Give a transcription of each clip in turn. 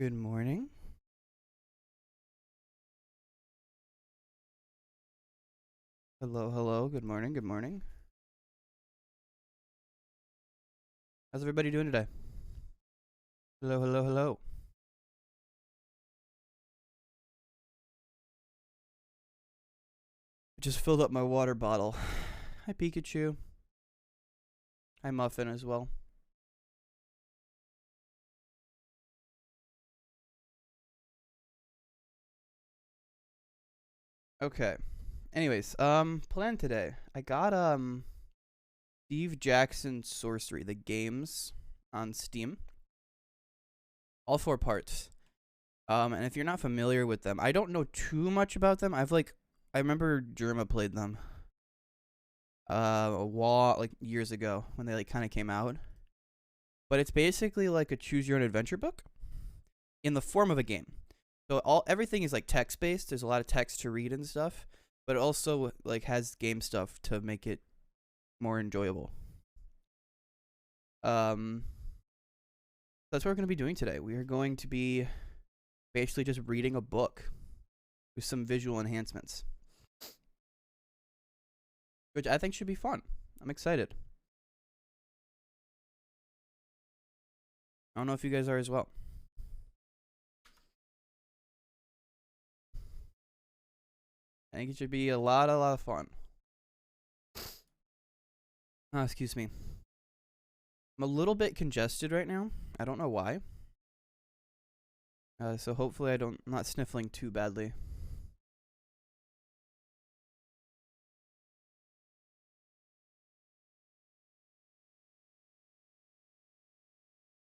Good morning. Hello, hello. Good morning. Good morning. How's everybody doing today? Hello, hello, hello. I just filled up my water bottle. Hi, Pikachu. Hi, Muffin as well. Okay. Anyways, plan today. I got Steve Jackson's Sorcery, the games on Steam. All four parts. And if you're not familiar with them, I don't know too much about them. I remember Germa played them. Like years ago when they like kind of came out. But it's basically like a choose your own adventure book in the form of a game. So everything is like text based. There's a lot of text to read and stuff, but it also like has game stuff to make it more enjoyable. Um that's what we're going to be doing today. We are going to be basically just reading a book with some visual enhancements, which I think should be fun. I'm excited. I don't know if you guys are as well. I think it should be a lot of fun. Oh, excuse me. I'm a little bit congested right now. I don't know why. So hopefully I'm not sniffling too badly.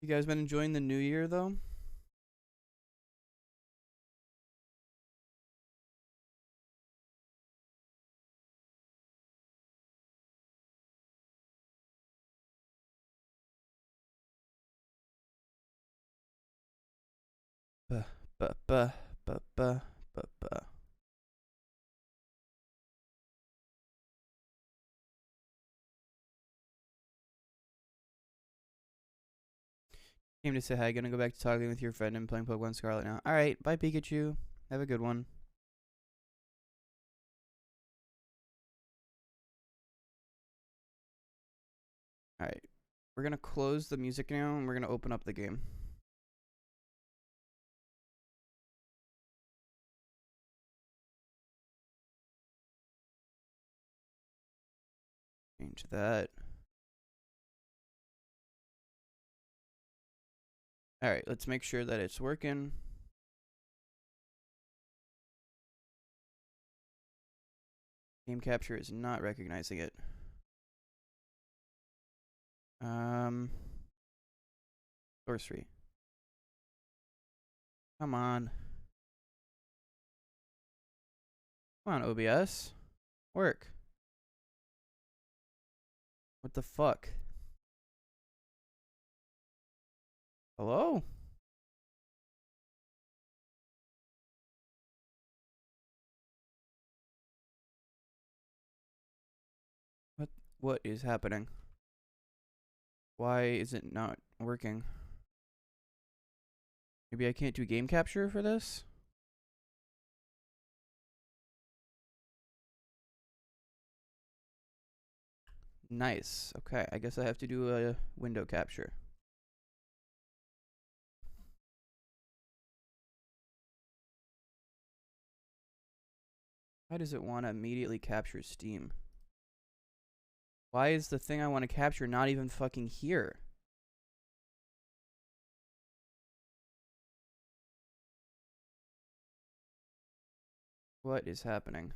You guys been enjoying the new year though? Buh, buh, buh, buh, buh, buh, buh. Came to say hi. Gonna go back to talking with your friend and playing Pokemon Scarlet now. Alright, bye Pikachu. Have a good one. Alright. We're gonna close the music now and we're gonna open up the game. Change that. Alright, let's make sure that it's working. Game capture is not recognizing it. Sorcery. Come on. Come on, OBS. Work. What the fuck? Hello? What is happening? Why is it not working? Maybe I can't do game capture for this? Nice. Okay, I guess I have to do a window capture. Why does it want to immediately capture Steam? Why is the thing I want to capture not even fucking here? What is happening?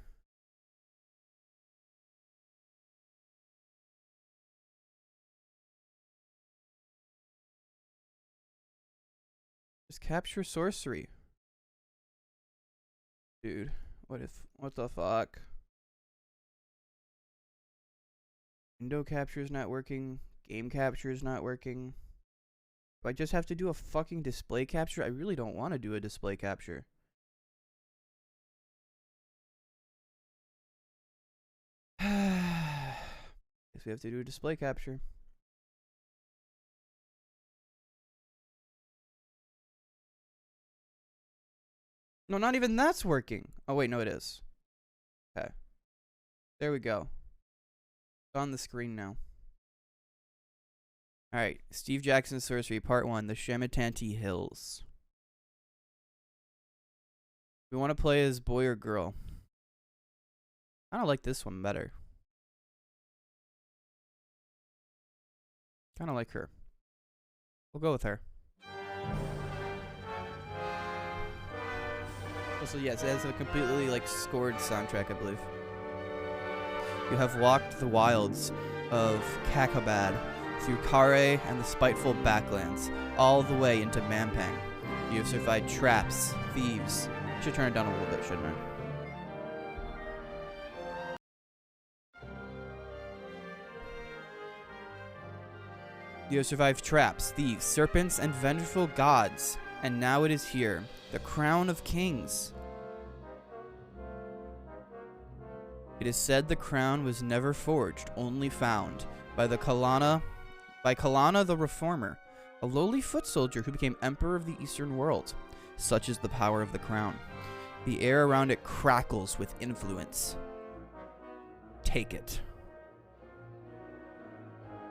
Just capture sorcery. Dude, what the fuck? Window capture is not working. Game capture is not working. Do I just have to do a fucking display capture? I really don't want to do a display capture. Guess we have to do a display capture. No, not even that's working. Oh, wait, no, it is. Okay. There we go. It's on the screen now. Alright, Steve Jackson's Sorcery, Part 1, The Shamatanti Hills. We want to play as boy or girl. I don't like this one better. Kind of like her. We'll go with her. Also, yes, it has a completely, like, scored soundtrack, I believe. You have walked the wilds of Kakabad, through Kare and the spiteful backlands, all the way into Mampang. You have survived traps, thieves. I should turn it down a little bit, shouldn't I? You have survived traps, thieves, serpents, and vengeful gods. And now it is here, the crown of kings. It is said the crown was never forged, only found by Kalana the Reformer, a lowly foot soldier who became emperor of the Eastern world. Such is the power of the crown. The air around it crackles with influence. Take it.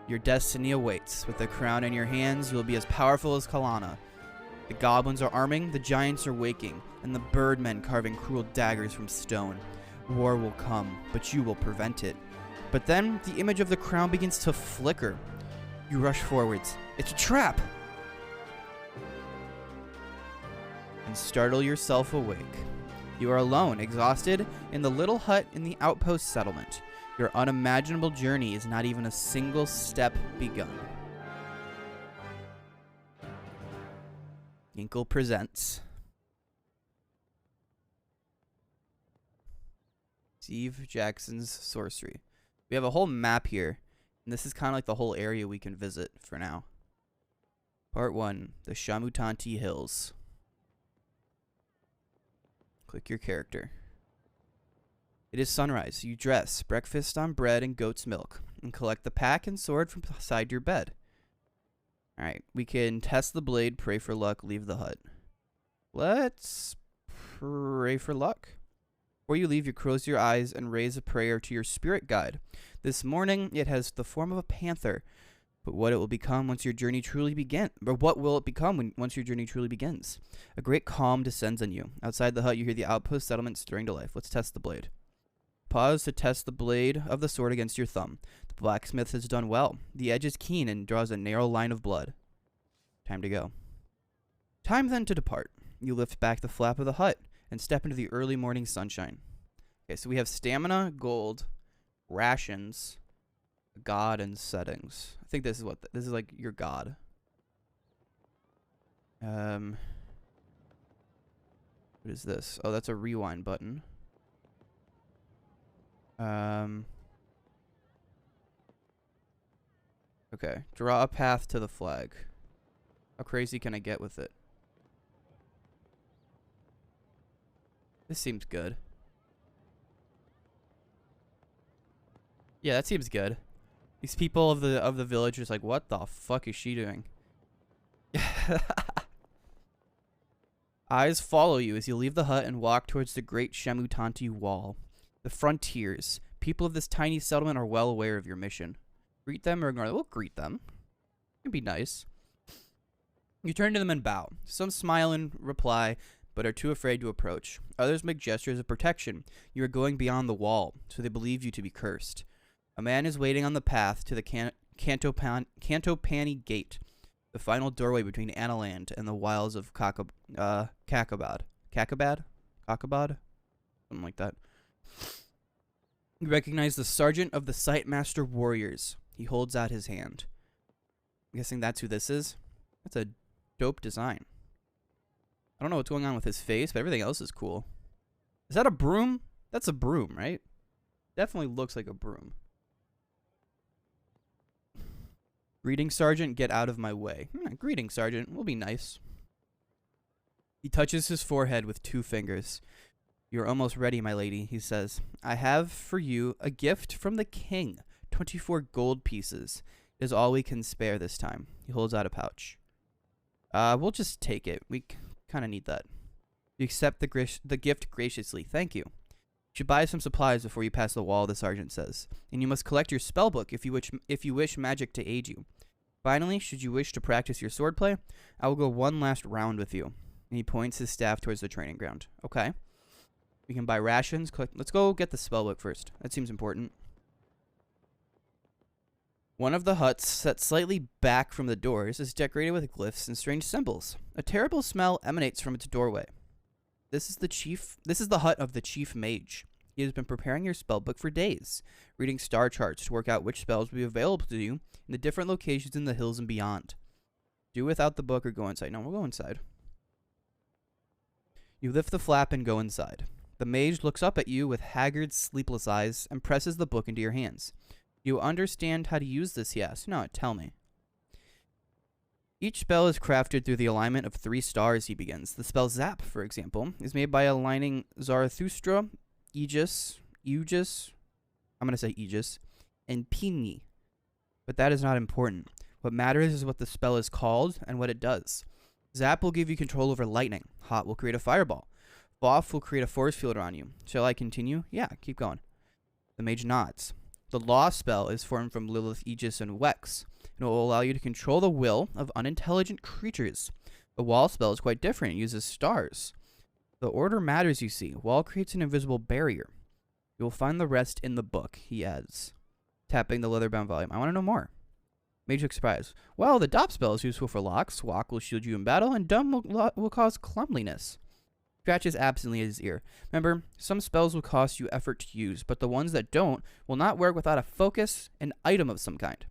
Your destiny awaits. With the crown in your hands, you will be as powerful as Kalana. The goblins are arming, the giants are waking, and the birdmen carving cruel daggers from stone. War will come, but you will prevent it. But then, the image of the crown begins to flicker. You rush forwards. It's a trap! And startle yourself awake. You are alone, exhausted, in the little hut in the outpost settlement. Your unimaginable journey is not even a single step begun. Inkle presents Steve Jackson's Sorcery. We have a whole map here, and this is kind of like the whole area we can visit for now. Part 1, the Shamutanti Hills. Click your character. It is sunrise. You dress, breakfast on bread and goat's milk, and collect the pack and sword from beside your bed. Alright, we can test the blade, pray for luck, leave the hut. Let's pray for luck. Before you leave, you close your eyes and raise a prayer to your spirit guide. This morning, it has the form of a panther. But what it will become once your journey truly begins, or what will it become once your journey truly begins? A great calm descends on you. Outside the hut, you hear the outpost settlement stirring to life. Let's test the blade. Pause to test the blade of the sword against your thumb. The blacksmith has done well. The edge is keen and draws a narrow line of blood. Time to go. Time then to depart. You lift back the flap of the hut and step into the early morning sunshine. Okay, so we have stamina, gold, rations, god, and settings. I think this is this is like your god. What is this? Oh, that's a rewind button. Okay, draw a path to the flag. How crazy can I get with it? This seems good. Yeah, that seems good. These people of the village are just like, what the fuck is she doing? Eyes follow you as you leave the hut and walk towards the great Shamutanti wall. The frontiers. People of this tiny settlement are well aware of your mission. Greet them or ignore them. We'll greet them. It'd be nice. You turn to them and bow. Some smile in reply, but are too afraid to approach. Others make gestures of protection. You are going beyond the wall, so they believe you to be cursed. A man is waiting on the path to the Cantopani Gate, the final doorway between Analand and the wilds of Kakabad? Kakabad? Something like that. You recognize the sergeant of the Sightmaster Warriors. He holds out his hand. I'm guessing that's who this is. That's a dope design. I don't know what's going on with his face, but everything else is cool. Is that a broom? That's a broom, right? Definitely looks like a broom. Greetings, Sergeant. Get out of my way. Greetings, Sergeant. We'll be nice. He touches his forehead with 2 fingers. You're almost ready, my lady, he says. I have for you a gift from the king. 24 gold pieces. It is all we can spare this time. He holds out a pouch. We'll just take it. We kind of need that. You accept the gift graciously. Thank you. You should buy some supplies before you pass the wall, the sergeant says. And you must collect your spellbook if you wish magic to aid you. Finally, should you wish to practice your swordplay, I will go one last round with you. And he points his staff towards the training ground. Okay. We can buy rations. Let's go get the spellbook first. That seems important. One of the huts, set slightly back from the doors, is decorated with glyphs and strange symbols. A terrible smell emanates from its doorway. This is the hut of the chief mage. He has been preparing your spellbook for days, reading star charts to work out which spells will be available to you in the different locations in the hills and beyond. Do without the book or go inside. No, we'll go inside. You lift the flap and go inside. The mage looks up at you with haggard, sleepless eyes and presses the book into your hands. You understand how to use this, he asks. No, tell me. Each spell is crafted through the alignment of 3 stars, he begins. The spell Zap, for example, is made by aligning Zarathustra, Aegis, I'm going to say Aegis, and Pini. But that is not important. What matters is what the spell is called and what it does. Zap will give you control over lightning. Hot will create a fireball. Boff will create a force field around you. Shall I continue? Yeah, keep going. The mage nods. The Law spell is formed from Lilith, Aegis, and Wex, and it will allow you to control the will of unintelligent creatures. The Wall spell is quite different. It uses stars. The order matters, you see. Wall creates an invisible barrier. You will find the rest in the book, he adds, tapping the leather-bound volume. I want to know more. Mage looks surprised. Well, the Dop spell is useful for locks. Walk will shield you in battle, and Dumb will cause clumsiness. Scratches absently at his ear. Remember, some spells will cost you effort to use, but the ones that don't will not work without a focus, an item of some kind.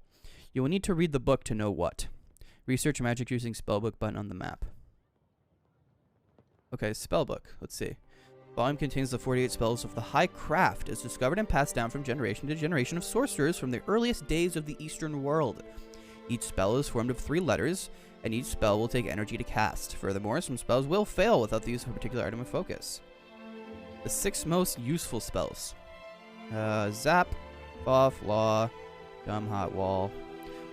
You will need to read the book to know what. Research magic using spellbook button on the map. Okay, spellbook. Let's see. Volume contains the 48 spells of the High Craft, as discovered and passed down from generation to generation of sorcerers from the earliest days of the Eastern world. Each spell is formed of 3 letters, and each spell will take energy to cast. Furthermore, some spells will fail without the use of a particular item of focus. The 6 most useful spells. Zap, Buff, Law, Dumb, Hot, Wall.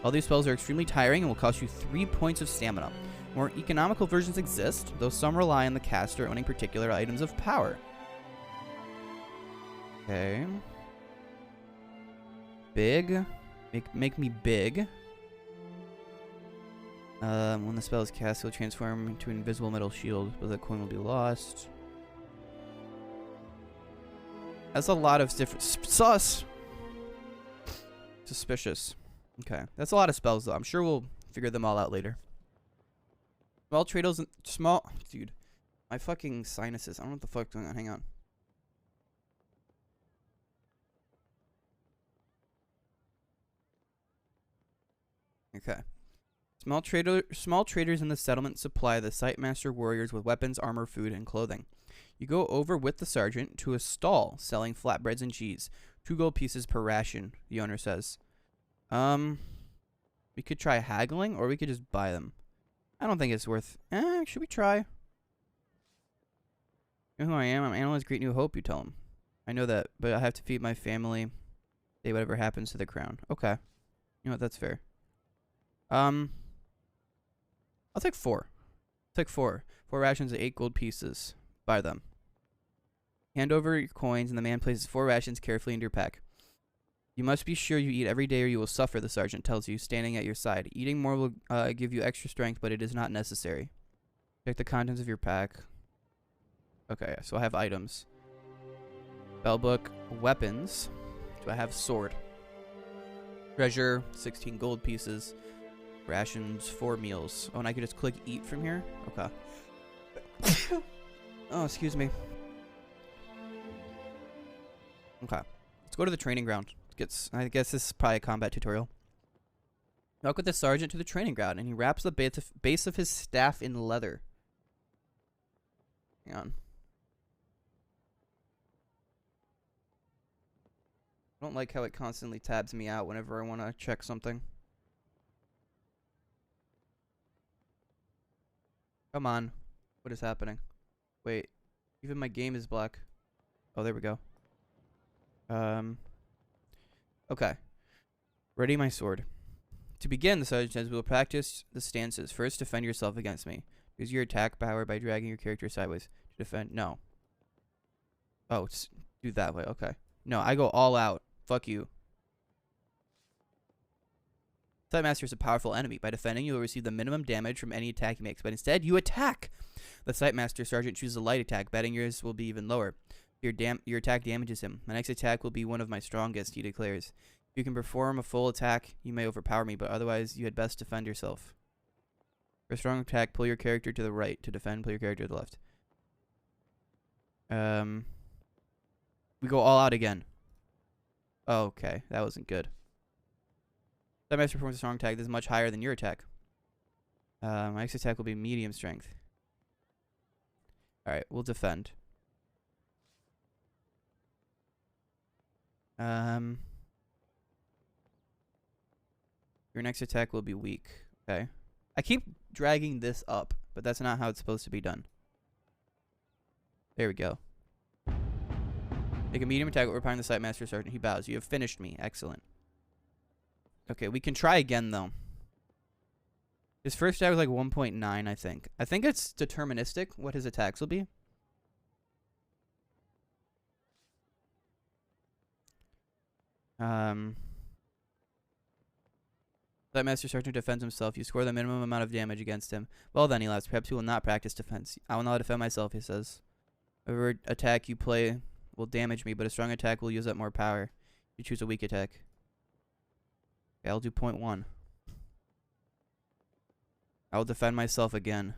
All these spells are extremely tiring and will cost you 3 points of stamina. More economical versions exist, though some rely on the caster owning particular items of power. Okay. Big. Make me big. When the spell is cast, it will transform into an invisible metal shield, but the coin will be lost. That's a lot of different... Sus! Suspicious. Okay. That's a lot of spells, though. I'm sure we'll figure them all out later. Dude. My fucking sinuses. I don't know what the fuck's going on. Hang on. Okay. Small traders in the settlement supply the Sightmaster warriors with weapons, armor, food, and clothing. You go over with the sergeant to a stall selling flatbreads and cheese. 2 gold pieces per ration, the owner says. We could try haggling, or we could just buy them. I don't think it's worth... should we try? You know who I am? I'm Analyst Great New Hope, you tell him. I know that, but I have to feed my family. Say whatever happens to the crown. Okay. You know what? That's fair. I'll take 4. Take 4. 4 rations at 8 gold pieces. Buy them. Hand over your coins, and the man places 4 rations carefully into your pack. You must be sure you eat every day or you will suffer, the sergeant tells you, standing at your side. Eating more will give you extra strength, but it is not necessary. Check the contents of your pack. Okay, so I have items. Spellbook, weapons. Do I have sword? Treasure, 16 gold pieces. Rations, 4 meals. Oh, and I could just click eat from here? Okay. Oh, excuse me. Okay. Let's go to the training ground. I guess this is probably a combat tutorial. Walk with the sergeant to the training ground, and he wraps the base of his staff in leather. Hang on. I don't like how it constantly tabs me out whenever I want to check something. Come on. What is happening? Wait. Even my game is black. Oh, there we go. Okay. Ready my sword. To begin, the sergeant says we will practice the stances. First, defend yourself against me. Use your attack power by dragging your character sideways. Defend. No. Oh, do that way. Okay. No, I go all out. Fuck you. Site Master is a powerful enemy. By defending, you will receive the minimum damage from any attack he makes. But instead, you attack. The Site Master Sergeant chooses a light attack. Betting yours will be even lower. Your attack damages him. My next attack will be one of my strongest, he declares. If you can perform a full attack, you may overpower me, but otherwise, you had best defend yourself. For a strong attack, pull your character to the right. To defend, pull your character to the left. We go all out again. Oh, okay, that wasn't good. Site Master performs a strong attack that is much higher than your attack. My next attack will be medium strength. Alright, we'll defend. Your next attack will be weak. Okay. I keep dragging this up, but that's not how it's supposed to be done. There we go. Make a medium attack overpowering the Site Master Sergeant. He bows. You have finished me. Excellent. Okay, we can try again, though. His first attack was like 1.9, I think. I think it's deterministic what his attacks will be. Site Master Sergeant defends himself. You score the minimum amount of damage against him. Well then, he laughs. Perhaps you will not practice defense. I will not defend myself, he says. Whatever attack you play will damage me, but a strong attack will use up more power. You choose a weak attack. Okay, I'll do 0.1. I will defend myself again.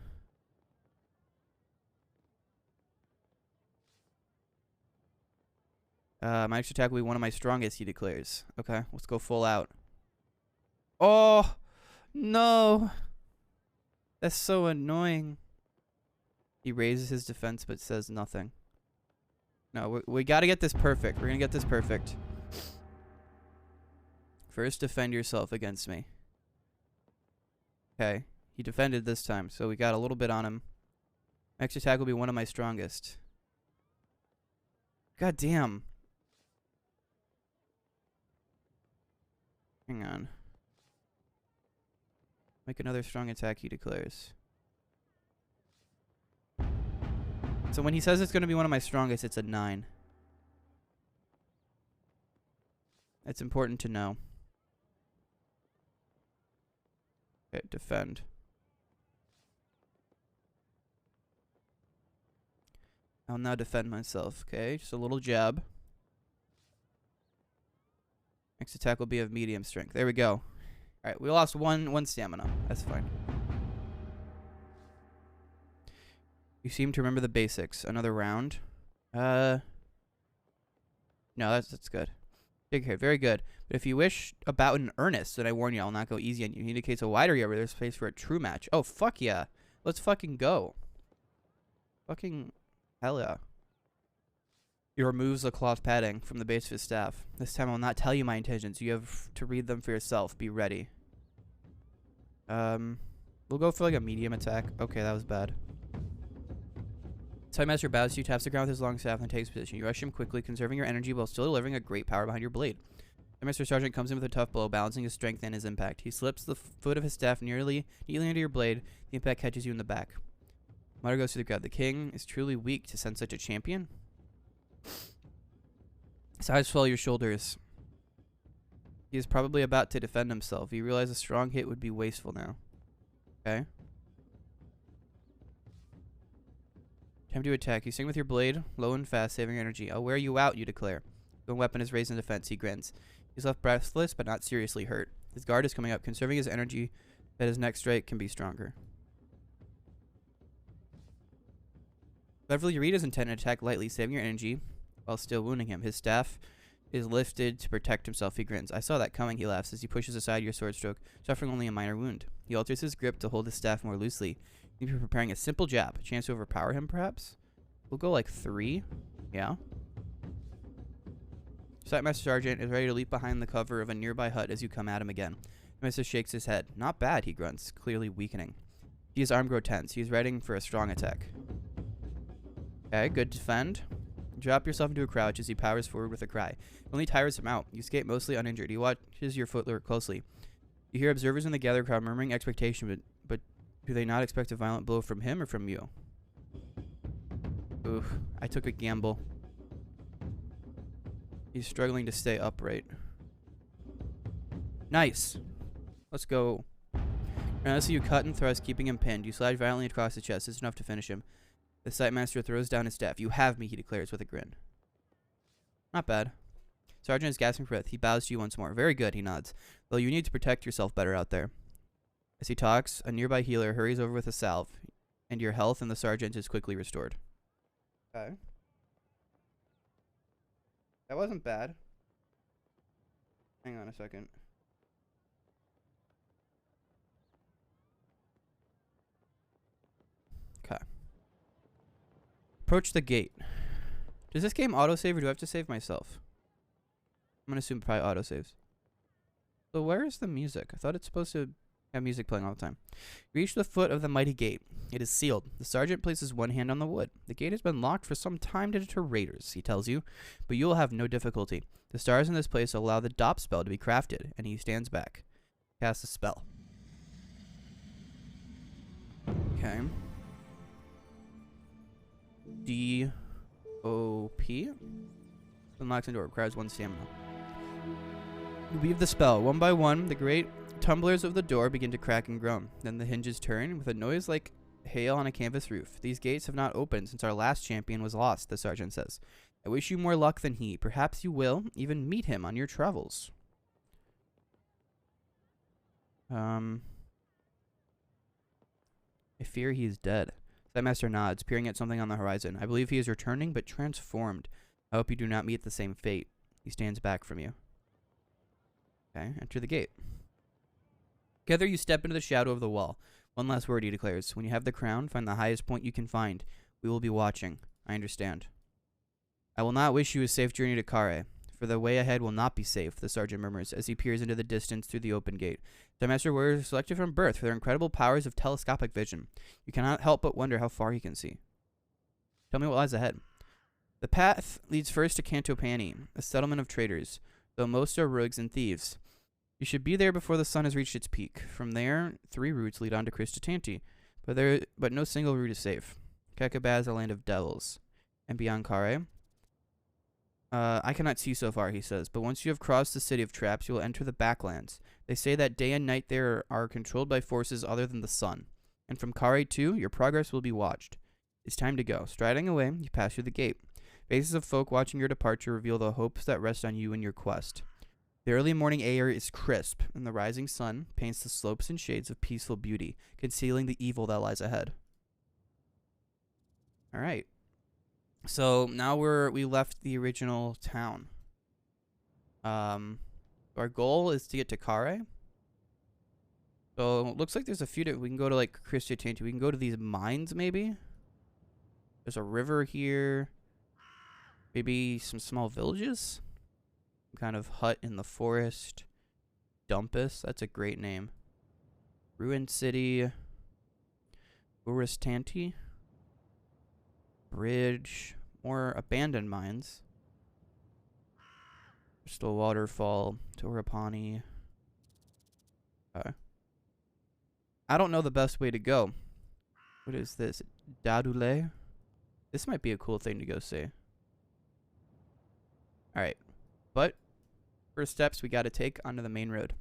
My next attack will be one of my strongest, he declares. Okay, let's go full out. Oh, no. That's so annoying. He raises his defense but says nothing. No, we got to get this perfect. We're going to get this perfect. First, defend yourself against me. Okay. He defended this time, so we got a little bit on him. Next attack will be one of my strongest. God damn. Hang on. Make another strong attack, he declares. So when he says it's going to be one of my strongest, it's a 9. It's important to know. Okay, defend. I'll now defend myself. Okay, just a little jab. Next attack will be of medium strength. There we go. Alright, we lost one stamina. That's fine. You seem to remember the basics. Another round. No, that's good. Big hit, very good. But if you wish a bout in earnest, then I warn you, I'll not go easy on you. He indicates a wider area where there's space for a true match. Oh, fuck yeah. Let's fucking go. Fucking hell yeah. He removes the cloth padding from the base of his staff. This time I will not tell you my intentions. You have to read them for yourself. Be ready. We'll go for like a medium attack. Okay, that was bad. Site Master bows to you, taps the ground with his long staff, and takes position. You rush him quickly, conserving your energy while still delivering a great power behind your blade. Site Master Sergeant comes in with a tough blow, balancing his strength and his impact. He slips the foot of his staff neatly into your blade. The impact catches you in the back. Mutter goes to the crowd. The king is truly weak to send such a champion. His eyes swell your shoulders. He is probably about to defend himself. You realize a strong hit would be wasteful now. Okay. Time to attack. You swing with your blade, low and fast, saving your energy. I'll wear you out, you declare. Your weapon is raised in defense. He grins. He's left breathless, but not seriously hurt. His guard is coming up, conserving his energy that his next strike can be stronger. Beverly, you read his intent and attack lightly, saving your energy while still wounding him. His staff is lifted to protect himself. He grins. I saw that coming, he laughs, as he pushes aside your sword stroke, suffering only a minor wound. He alters his grip to hold his staff more loosely. You're preparing a simple jab. A chance to overpower him, perhaps? We'll go like 3. Yeah. Site Master Sergeant is ready to leap behind the cover of a nearby hut as you come at him again. The Master shakes his head. Not bad, he grunts, clearly weakening. His arm grows tense. He is ready for a strong attack. Okay, good defend. Drop yourself into a crouch as he powers forward with a cry. It only tires him out. You escape mostly uninjured. He watches your footwork closely. You hear observers in the gathered crowd murmuring expectation, but do they not expect a violent blow from him or from you? Oof. I took a gamble. He's struggling to stay upright. Nice. Let's go. Unless you cut and thrust, keeping him pinned. You slide violently across the chest. It's enough to finish him. The Sightmaster throws down his staff. You have me, he declares with a grin. Not bad. Sergeant is gasping for breath. He bows to you once more. Very good, he nods. Though you need to protect yourself better out there. As he talks, a nearby healer hurries over with a salve, and your health and the sergeant is quickly restored. Okay. That wasn't bad. Hang on a second. Okay. Approach the gate. Does this game autosave or do I have to save myself? I'm gonna assume it probably autosaves. So where is the music? I thought it's supposed to have music playing all the time. Reach the foot of the mighty gate. It is sealed. The sergeant places one hand on the wood. The gate has been locked for some time to deter raiders, he tells you, but you will have no difficulty. The stars in this place allow the DOP spell to be crafted, and he stands back. Cast a spell. Okay. D-O-P. Unlocks the door. Requires 1 stamina. You weave the spell. One by one, the great tumblers of the door begin to crack and groan. Then the hinges turn with a noise like hail on a canvas roof. These gates have not opened since our last champion was lost, the sergeant says. I wish you more luck than he. Perhaps you will even meet him on your travels. I fear he is dead. Sightmaster nods, peering at something on the horizon. I believe he is returning, but transformed. I hope you do not meet the same fate. He stands back from you. Okay, enter the gate. Together you step into the shadow of the wall. One last word, he declares. When you have the crown, find the highest point you can find. We will be watching. I understand. I will not wish you a safe journey to Kare, for the way ahead will not be safe, the sergeant murmurs as he peers into the distance through the open gate. Sightmaster warriors are selected from birth for their incredible powers of telescopic vision. You cannot help but wonder how far he can see. Tell me what lies ahead. The path leads first to Cantopani, a settlement of traders, though most are rogues and thieves. You should be there before the sun has reached its peak. From there, 3 routes lead on to Kristatanti, but no single route is safe. Kakaba is a land of devils. And beyond Kare? I cannot see so far, he says, but once you have crossed the city of traps, you will enter the backlands. They say that day and night there are controlled by forces other than the sun. And from Kare too, your progress will be watched. It's time to go. Striding away, you pass through the gate. Faces of folk watching your departure reveal the hopes that rest on you and your quest. The early morning air is crisp, and the rising sun paints the slopes in shades of peaceful beauty, concealing the evil that lies ahead. All right. So now we left the original town. Our goal is to get to Kare. So it looks like there's a few we can go to like Kristatanti. We can go to these mines maybe. There's a river here. Maybe some small villages. Some kind of hut in the forest. Dumpus, that's a great name. Ruined city. Uristanti. Bridge. More abandoned mines. Crystal Waterfall. Torapani. Okay. I don't know the best way to go. What is this? Dadule? This might be a cool thing to go see. Alright. But first steps we gotta take onto the main road.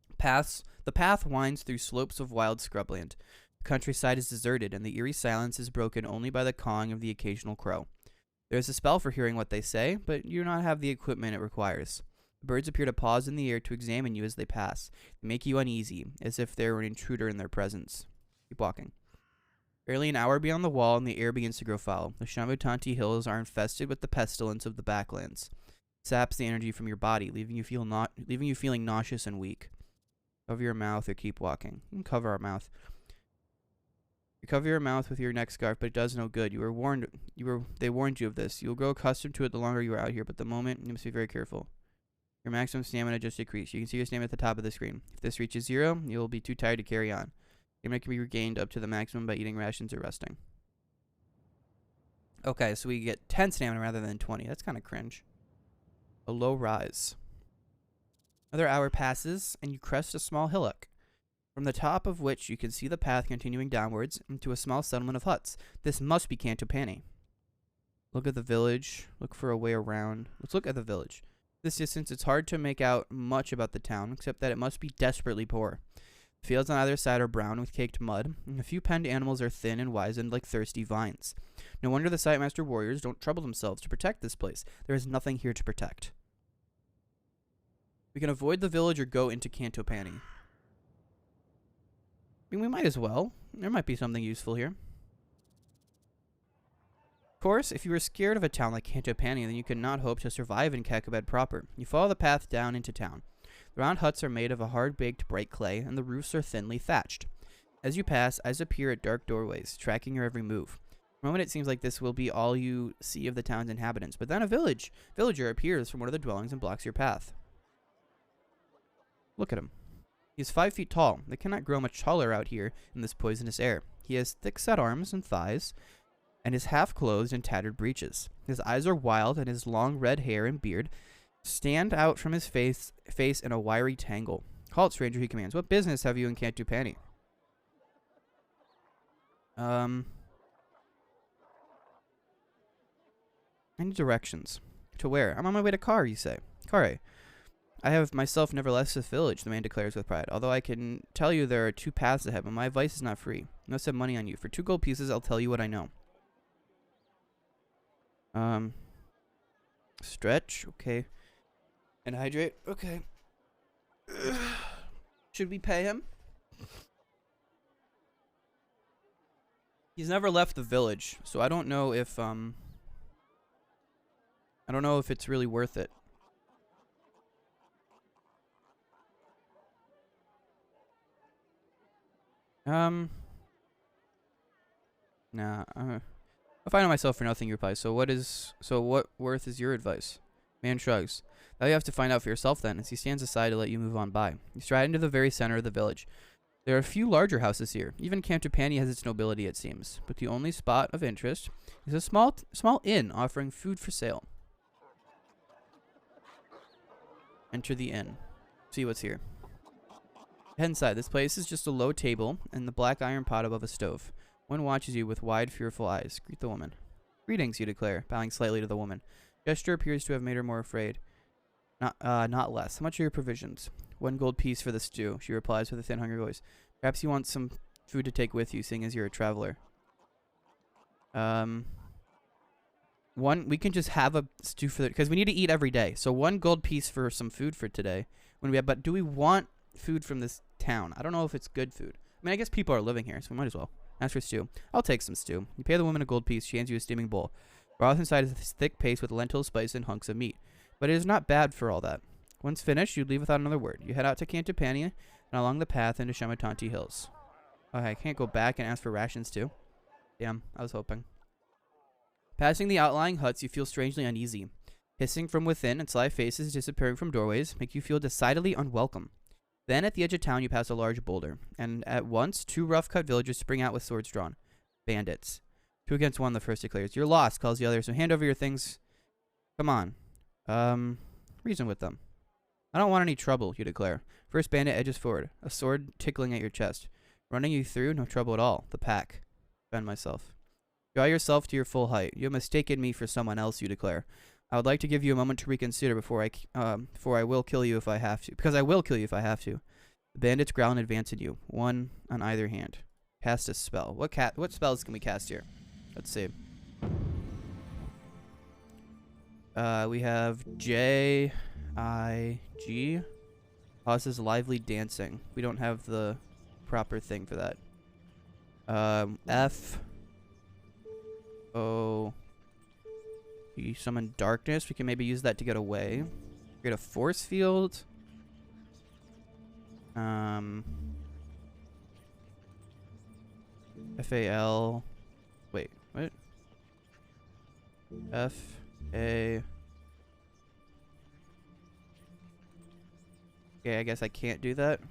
The path winds through slopes of wild scrubland. The countryside is deserted, and the eerie silence is broken only by the cawing of the occasional crow. There is a spell for hearing what they say, but you do not have the equipment it requires. The birds appear to pause in the air to examine you as they pass. They make you uneasy, as if there were an intruder in their presence. Keep walking. Barely an hour beyond the wall, and the air begins to grow foul. The Shamutanti hills are infested with the pestilence of the backlands. It saps the energy from your body, leaving you feeling nauseous and weak. Cover your mouth or keep walking. You can cover our mouth. You cover your mouth with your neck scarf, but it does no good. They warned you of this. You will grow accustomed to it the longer you are out here, but at the moment, you must be very careful. Your maximum stamina just decreased. You can see your stamina at the top of the screen. If this reaches 0, you will be too tired to carry on. Stamina can be regained up to the maximum by eating rations or resting. Okay, so we get 10 stamina rather than 20. That's kind of cringe. A low rise. Another hour passes, and you crest a small hillock, from the top of which you can see the path continuing downwards into a small settlement of huts. This must be Cantopani. Look at the village. Look for a way around. Let's look at the village. This distance, it's hard to make out much about the town, except that it must be desperately poor. The fields on either side are brown with caked mud, and a few penned animals are thin and wizened like thirsty vines. No wonder the Sightmaster warriors don't trouble themselves to protect this place. There is nothing here to protect. We can avoid the village or go into Cantopani. I mean, we might as well. There might be something useful here. Of course, if you were scared of a town like Cantopani, then you could not hope to survive in Kakabad proper. You follow the path down into town. The round huts are made of a hard-baked bright clay, and the roofs are thinly thatched. As you pass, eyes appear at dark doorways, tracking your every move. For a moment, it seems like this will be all you see of the town's inhabitants, but then a villager appears from one of the dwellings and blocks your path. Look at him. He is 5 feet tall. They cannot grow much taller out here in this poisonous air. He has thick-set arms and thighs, and is half-clothed in tattered breeches. His eyes are wild, and his long red hair and beard stand out from his face in a wiry tangle. Halt, stranger, he commands. What business have you in Cantopani? I need directions. To where? I'm on my way to Kar, you say. Kare. I have myself never left this village, the man declares with pride. Although I can tell you there are 2 paths ahead, but my advice is not free. I must have money on you. For 2 gold pieces, I'll tell you what I know. Stretch, okay. And hydrate, okay. Should we pay him? He's never left the village, so I don't know if it's really worth it. Nah, I'll find myself for nothing, you reply. So what worth is your advice? Man shrugs. Now you have to find out for yourself then, as he stands aside to let you move on by. You stride into the very center of the village. There are a few larger houses here. Even Cantopani has its nobility, it seems. But the only spot of interest is a small inn offering food for sale. Enter the inn. See what's here. Head inside. This place is just a low table and the black iron pot above a stove. One watches you with wide, fearful eyes. Greet the woman. Greetings, you declare, bowing slightly to the woman. Gesture appears to have made her more afraid. Not less. How much are your provisions? 1 gold piece for the stew, she replies with a thin, hungry voice. Perhaps you want some food to take with you, seeing as you're a traveler. We can just have a stew for the, because we need to eat every day. So 1 gold piece for some food for today. But do we want food from this town? I don't know if it's good food. I mean, I guess people are living here, so we might as well. Ask for stew. I'll take some stew. You pay the woman a gold piece. She hands you a steaming bowl. Broth inside is this thick paste with lentils, spice, and hunks of meat. But it is not bad for all that. Once finished, you leave without another word. You head out to Cantopani and along the path into Shamatanti Hills. Okay, I can't go back and ask for rations too. Damn, I was hoping. Passing the outlying huts, you feel strangely uneasy. Hissing from within and sly faces disappearing from doorways make you feel decidedly unwelcome. Then at the edge of town, you pass a large boulder, and at once 2 rough-cut villagers spring out with swords drawn. Bandits. 2 against 1, the first declares. You're lost, calls the other, so hand over your things. Come on. Reason with them. I don't want any trouble, you declare. First bandit edges forward, a sword tickling at your chest. Running you through, no trouble at all. The pack. Defend myself. Draw yourself to your full height. You have mistaken me for someone else, you declare. I would like to give you a moment to reconsider before I will kill you if I have to. Because I will kill you if I have to. The bandits growl and advance at you, 1 on either hand. Cast a spell. What spells can we cast here? Let's see. We have J-I-G. Causes lively dancing. We don't have the proper thing for that. F-O... We summon darkness. We can maybe use that to get away. Create a force field. F-A-L... Wait, what? F-A... Okay, I guess I can't do that.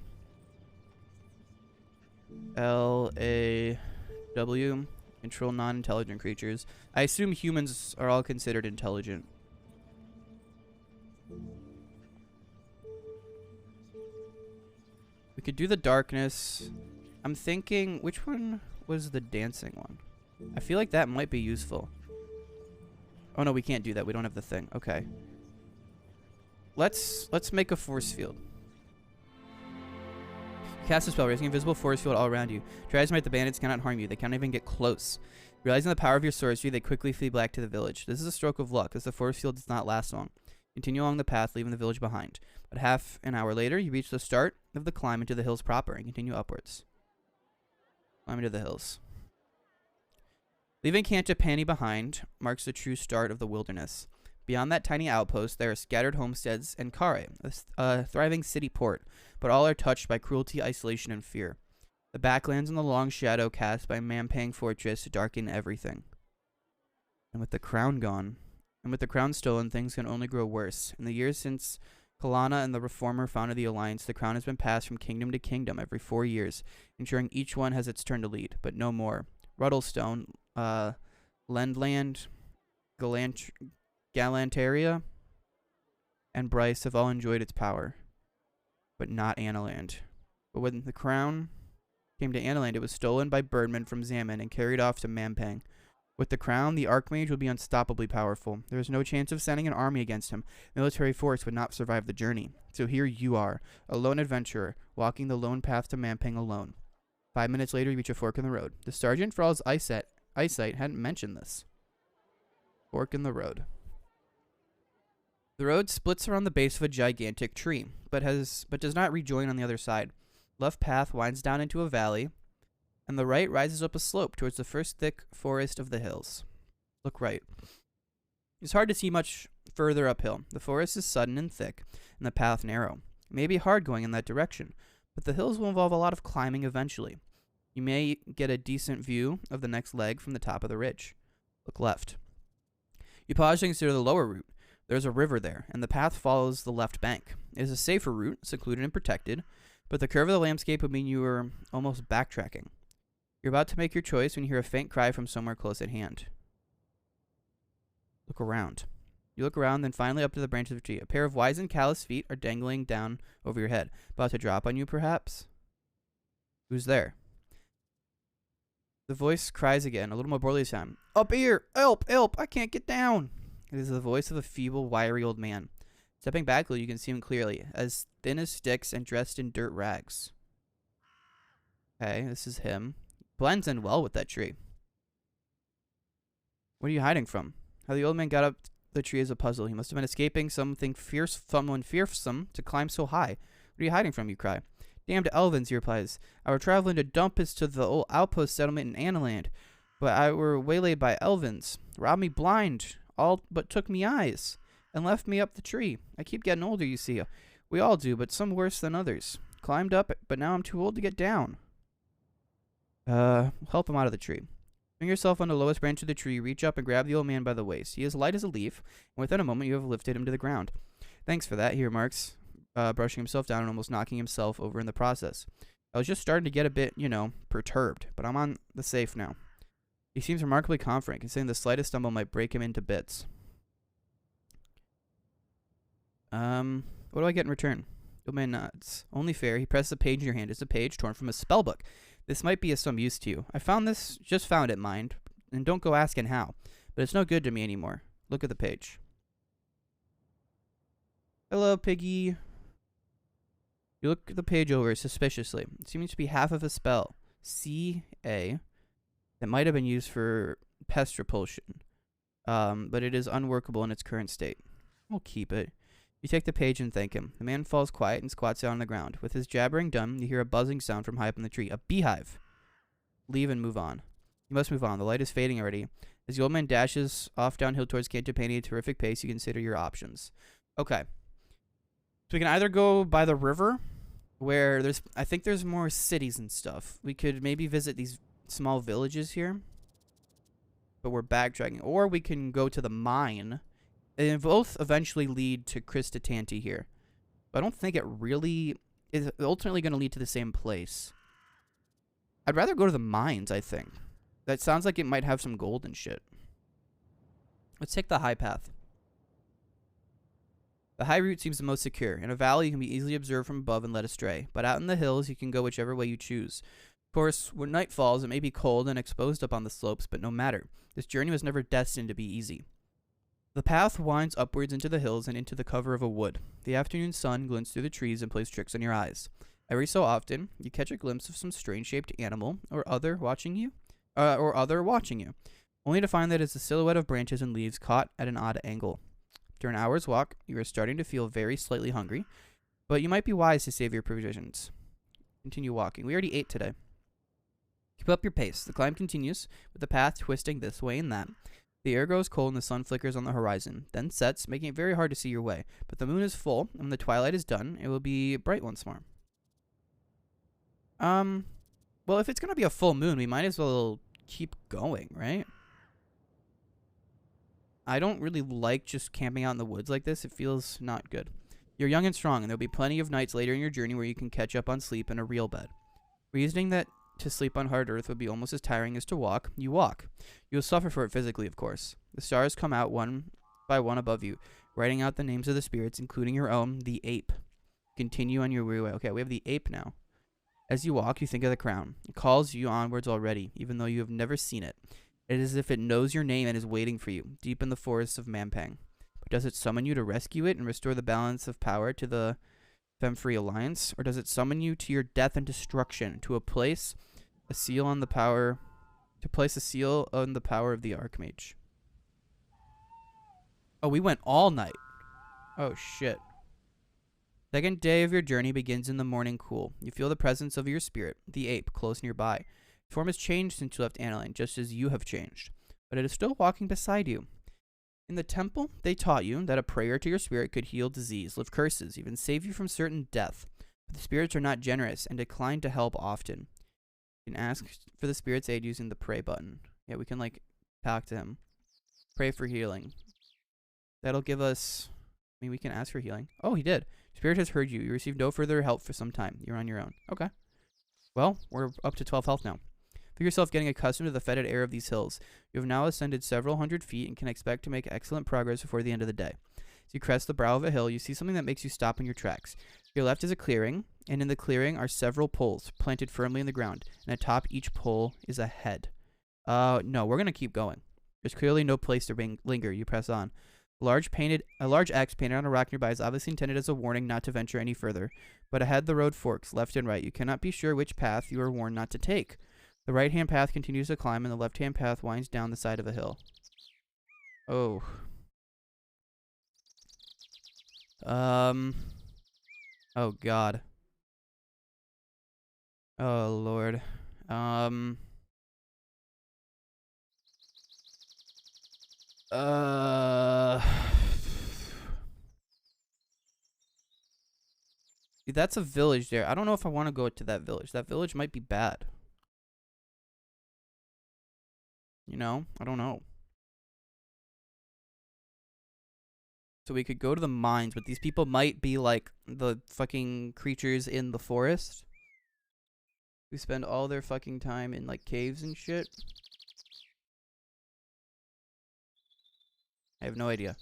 L-A-W... Control non-intelligent creatures. I assume humans are all considered intelligent. We could do the darkness. I'm thinking, which one was the dancing one? I feel like that might be useful. Oh no, we can't do that. We don't have the thing. Okay. Let's make a force field. Cast a spell, raising an invisible force field all around you. Try as might, the bandits cannot harm you. They can't even get close. Realizing the power of your sorcery, they quickly flee back to the village. This is a stroke of luck, as the force field does not last long. Continue along the path, leaving the village behind. But half an hour later, you reach the start of the climb into the hills proper, and continue upwards. Climb into the hills. Leaving Cantapani behind marks the true start of the wilderness. Beyond that tiny outpost, there are scattered homesteads and Kare, a thriving city port, but all are touched by cruelty, isolation, and fear. The backlands and the long shadow cast by Mampang Fortress darken everything. And with the crown gone, and with the crown stolen, things can only grow worse. In the years since Kalana and the Reformer founded the Alliance, the crown has been passed from kingdom to kingdom every 4 years, ensuring each one has its turn to lead, but no more. Ruddlestone, Lendland, Galantaria, and Bryce have all enjoyed its power, but not Analand. But when the crown came to Analand, it was stolen by Birdman from Zaman and carried off to Mampang. With the crown, the Archmage will be unstoppably powerful. There is no chance of sending an army against him. Military force would not survive the journey. So here you are, a lone adventurer, walking the lone path to Mampang alone. 5 minutes later, you reach a fork in the road. The sergeant, for all his eyesight, hadn't mentioned this. Fork in the road. The road splits around the base of a gigantic tree, but does not rejoin on the other side. Left path winds down into a valley, and the right rises up a slope towards the first thick forest of the hills. Look right. It's hard to see much further uphill. The forest is sudden and thick, and the path narrow. It may be hard going in that direction, but the hills will involve a lot of climbing eventually. You may get a decent view of the next leg from the top of the ridge. Look left. You pause to consider the lower route. There's a river there, and the path follows the left bank. It is a safer route, secluded and protected, but the curve of the landscape would mean you are almost backtracking. You're about to make your choice when you hear a faint cry from somewhere close at hand. Look around. You look around, then finally up to the branch of the tree. A pair of wizened, calloused feet are dangling down over your head. About to drop on you, perhaps? Who's there? The voice cries again, a little more boldly this time. Up here! Help! Help! I can't get down! It is the voice of a feeble, wiry old man. Stepping back a little, you can see him clearly, as thin as sticks and dressed in dirt rags. Okay, this is him. Blends in well with that tree. What are you hiding from? How the old man got up the tree is a puzzle. He must have been escaping someone fearsome to climb so high. What are you hiding from, you cry. Damned elvins, he replies. I were traveling to dump us to the old outpost settlement in Analand, but I were waylaid by elvins. Robbed me blind, all but took me eyes, and left me up the tree. I keep getting older, you see. We all do, but some worse than others. Climbed up, but now I'm too old to get down. Help him out of the tree. Swing yourself on the lowest branch of the tree, reach up and grab the old man by the waist. He is light as a leaf, and within a moment you have lifted him to the ground. Thanks for that, he remarks, brushing himself down and almost knocking himself over in the process. I was just starting to get a bit, perturbed, but I'm on the safe now. He seems remarkably confident, considering the slightest stumble might break him into bits. What do I get in return? The old man nods. Only fair. He presses a page in your hand. It's a page torn from a spellbook. This might be of some use to you. I just found it, mind, and don't go asking how, but it's no good to me anymore. Look at the page. Hello, Piggy. You look the page over suspiciously. It seems to be half of a spell. C-A. That might have been used for pest repulsion, but it is unworkable in its current state. We'll keep it. You take the page and thank him. The man falls quiet and squats down on the ground. With his jabbering done, you hear a buzzing sound from high up in the tree. A beehive. Leave and move on. You must move on. The light is fading already. As the old man dashes off downhill towards Cantapani at a terrific pace, you consider your options. Okay. So we can either go by the river, where I think there's more cities and stuff. We could maybe visit these small villages here, but we're backtracking. Or we can go to the mine. And both eventually lead to Kristatanti here. But I don't think it really is ultimately going to lead to the same place. I'd rather go to the mines, I think. That sounds like it might have some gold and shit. Let's take the high path. The high route seems the most secure. In a valley, you can be easily observed from above and led astray. But out in the hills, you can go whichever way you choose. Of course, when night falls, it may be cold and exposed up on the slopes, but no matter. This journey was never destined to be easy. The path winds upwards into the hills and into the cover of a wood. The afternoon sun glints through the trees and plays tricks on your eyes. Every so often, you catch a glimpse of some strange-shaped animal or other watching you, only to find that it's a silhouette of branches and leaves caught at an odd angle. After an hour's walk, you are starting to feel very slightly hungry, but you might be wise to save your provisions. Continue walking. We already ate today. Keep up your pace. The climb continues, with the path twisting this way and that. The air grows cold and the sun flickers on the horizon, then sets, making it very hard to see your way. But the moon is full, and when the twilight is done, it will be bright once more. Well, if it's gonna be a full moon, we might as well keep going, right? I don't really like just camping out in the woods like this. It feels not good. You're young and strong, and there'll be plenty of nights later in your journey where you can catch up on sleep in a real bed. Reasoning that to sleep on hard earth would be almost as tiring as to walk, you walk. You'll suffer for it physically, of course. The stars come out one by one above you, writing out the names of the spirits, including your own, the ape. Continue on your weary way. Okay, we have the ape now. As you walk, you think of the crown. It calls you onwards already, even though you have never seen it. It is as if it knows your name and is waiting for you, deep in the forests of Mampang. But does it summon you to rescue it and restore the balance of power to the Femfree Alliance? Or does it summon you to your death and destruction, to place a seal on the power of the Archmage? Oh, we went all night. Oh, shit. Second day of your journey begins in the morning cool. You feel the presence of your spirit, the ape, close nearby. Its form has changed since you left Aniline, just as you have changed. But it is still walking beside you. In the temple, they taught you that a prayer to your spirit could heal disease, lift curses, even save you from certain death. But the spirits are not generous and decline to help often. You can ask for the spirit's aid using the pray button. Yeah, we can, talk to him. Pray for healing. That'll give us... we can ask for healing. Oh, he did. Spirit has heard you. You received no further help for some time. You're on your own. Okay. Well, we're up to 12 health now. Feel yourself getting accustomed to the fetid air of these hills. You have now ascended several hundred feet and can expect to make excellent progress before the end of the day. As you crest the brow of a hill, you see something that makes you stop in your tracks. To your left is a clearing, and in the clearing are several poles planted firmly in the ground, and atop each pole is a head. No, we're going to keep going. There's clearly no place to linger. You press on. A large X painted on a rock nearby is obviously intended as a warning not to venture any further, but ahead the road forks, left and right. You cannot be sure which path you are warned not to take. The right-hand path continues to climb, and the left-hand path winds down the side of a hill. Oh. Oh, God. Oh, Lord. That's a village there. I don't know if I want to go to that village. That village might be bad. You know? I don't know. So we could go to the mines, but these people might be like the fucking creatures in the forest who spend all their fucking time in like caves and shit. I have no idea.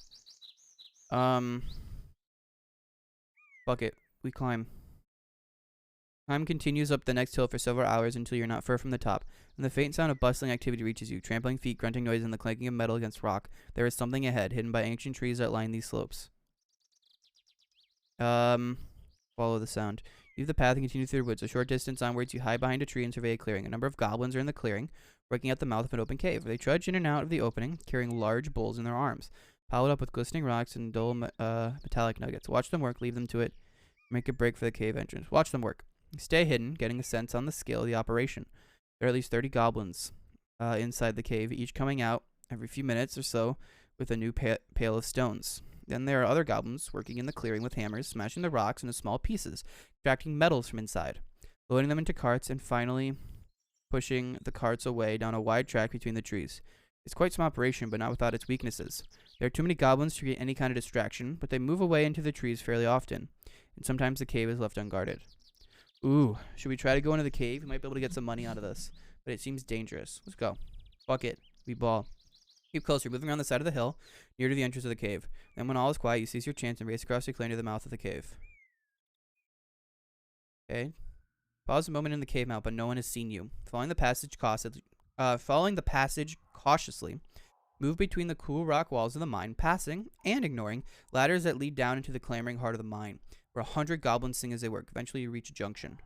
Fuck it. We climb. Climb continues up the next hill for several hours until you're not far from the top, and the faint sound of bustling activity reaches you. Trampling feet, grunting noise, and the clanking of metal against rock. There is something ahead, hidden by ancient trees that line these slopes. Follow the sound. Leave the path and continue through the woods. A short distance onwards, you hide behind a tree and survey a clearing. A number of goblins are in the clearing, working at the mouth of an open cave. They trudge in and out of the opening, carrying large bowls in their arms, piled up with glistening rocks and dull metallic nuggets. Watch them work, leave them to it. Make a break for the cave entrance. Watch them work. Stay hidden, getting a sense on the scale of the operation. There are at least 30 goblins inside the cave, each coming out every few minutes or so with a new pail of stones. Then there are other goblins working in the clearing with hammers, smashing the rocks into small pieces, extracting metals from inside, loading them into carts, and finally pushing the carts away down a wide track between the trees. It's quite some operation, but not without its weaknesses. There are too many goblins to create any kind of distraction, but they move away into the trees fairly often, and sometimes the cave is left unguarded. Ooh, should we try to go into the cave? We might be able to get some money out of this, but it seems dangerous. Let's go. Fuck it. We ball. Keep closer, moving around the side of the hill, near to the entrance of the cave. Then when all is quiet, you seize your chance and race across the clearing to the mouth of the cave. Okay. Pause a moment in the cave mouth, but no one has seen you. Following the passage cautiously, Move between the cool rock walls of the mine, passing and ignoring ladders that lead down into the clamoring heart of the mine, where 100 goblins sing as they work. Eventually, you reach a junction.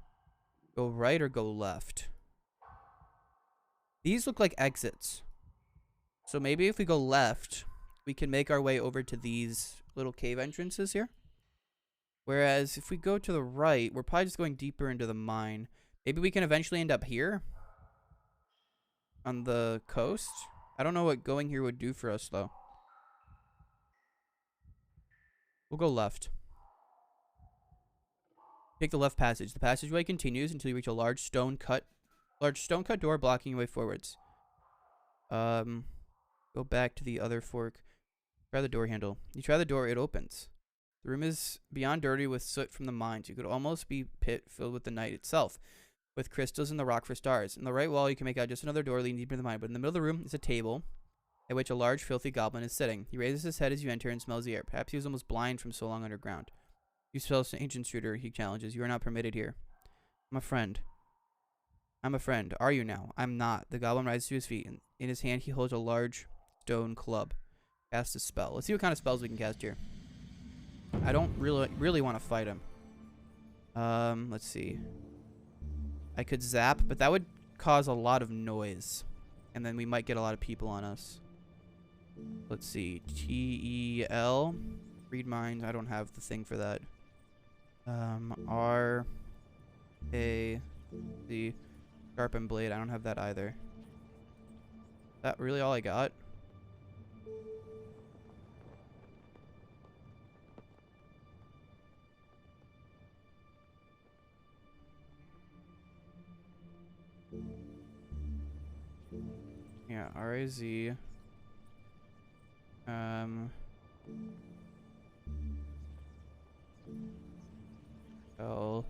Go right or go left? These look like exits. So maybe if we go left, we can make our way over to these little cave entrances here. Whereas if we go to the right, we're probably just going deeper into the mine. Maybe we can eventually end up here on the coast. I don't know what going here would do for us, though. We'll go left. Take the left passage. The passageway continues until you reach a large stone cut door blocking your way forwards. Go back to the other fork. Try the door handle. You try the door, it opens. The room is beyond dirty with soot from the mines. You could almost be pit filled with the night itself, with crystals in the rock for stars. In the right wall, you can make out just another door leading deeper in the mine, but in the middle of the room is a table at which a large, filthy goblin is sitting. He raises his head as you enter and smells the air. Perhaps he was almost blind from so long underground. You smell an ancient intruder, he challenges. You are not permitted here. I'm a friend. I'm a friend. Are you now? I'm not. The goblin rises to his feet, and in his hand he holds a large stone club. Cast a spell. Let's see what kind of spells we can cast here. I don't really want to fight him. Let's see. I could zap, but that would cause a lot of noise. And then we might get a lot of people on us. Let's see. T-E-L. Read minds. I don't have the thing for that. R-A-C. Sharpen blade. I don't have that either. Is that really all I got? Yeah, R-A-Z. Spell.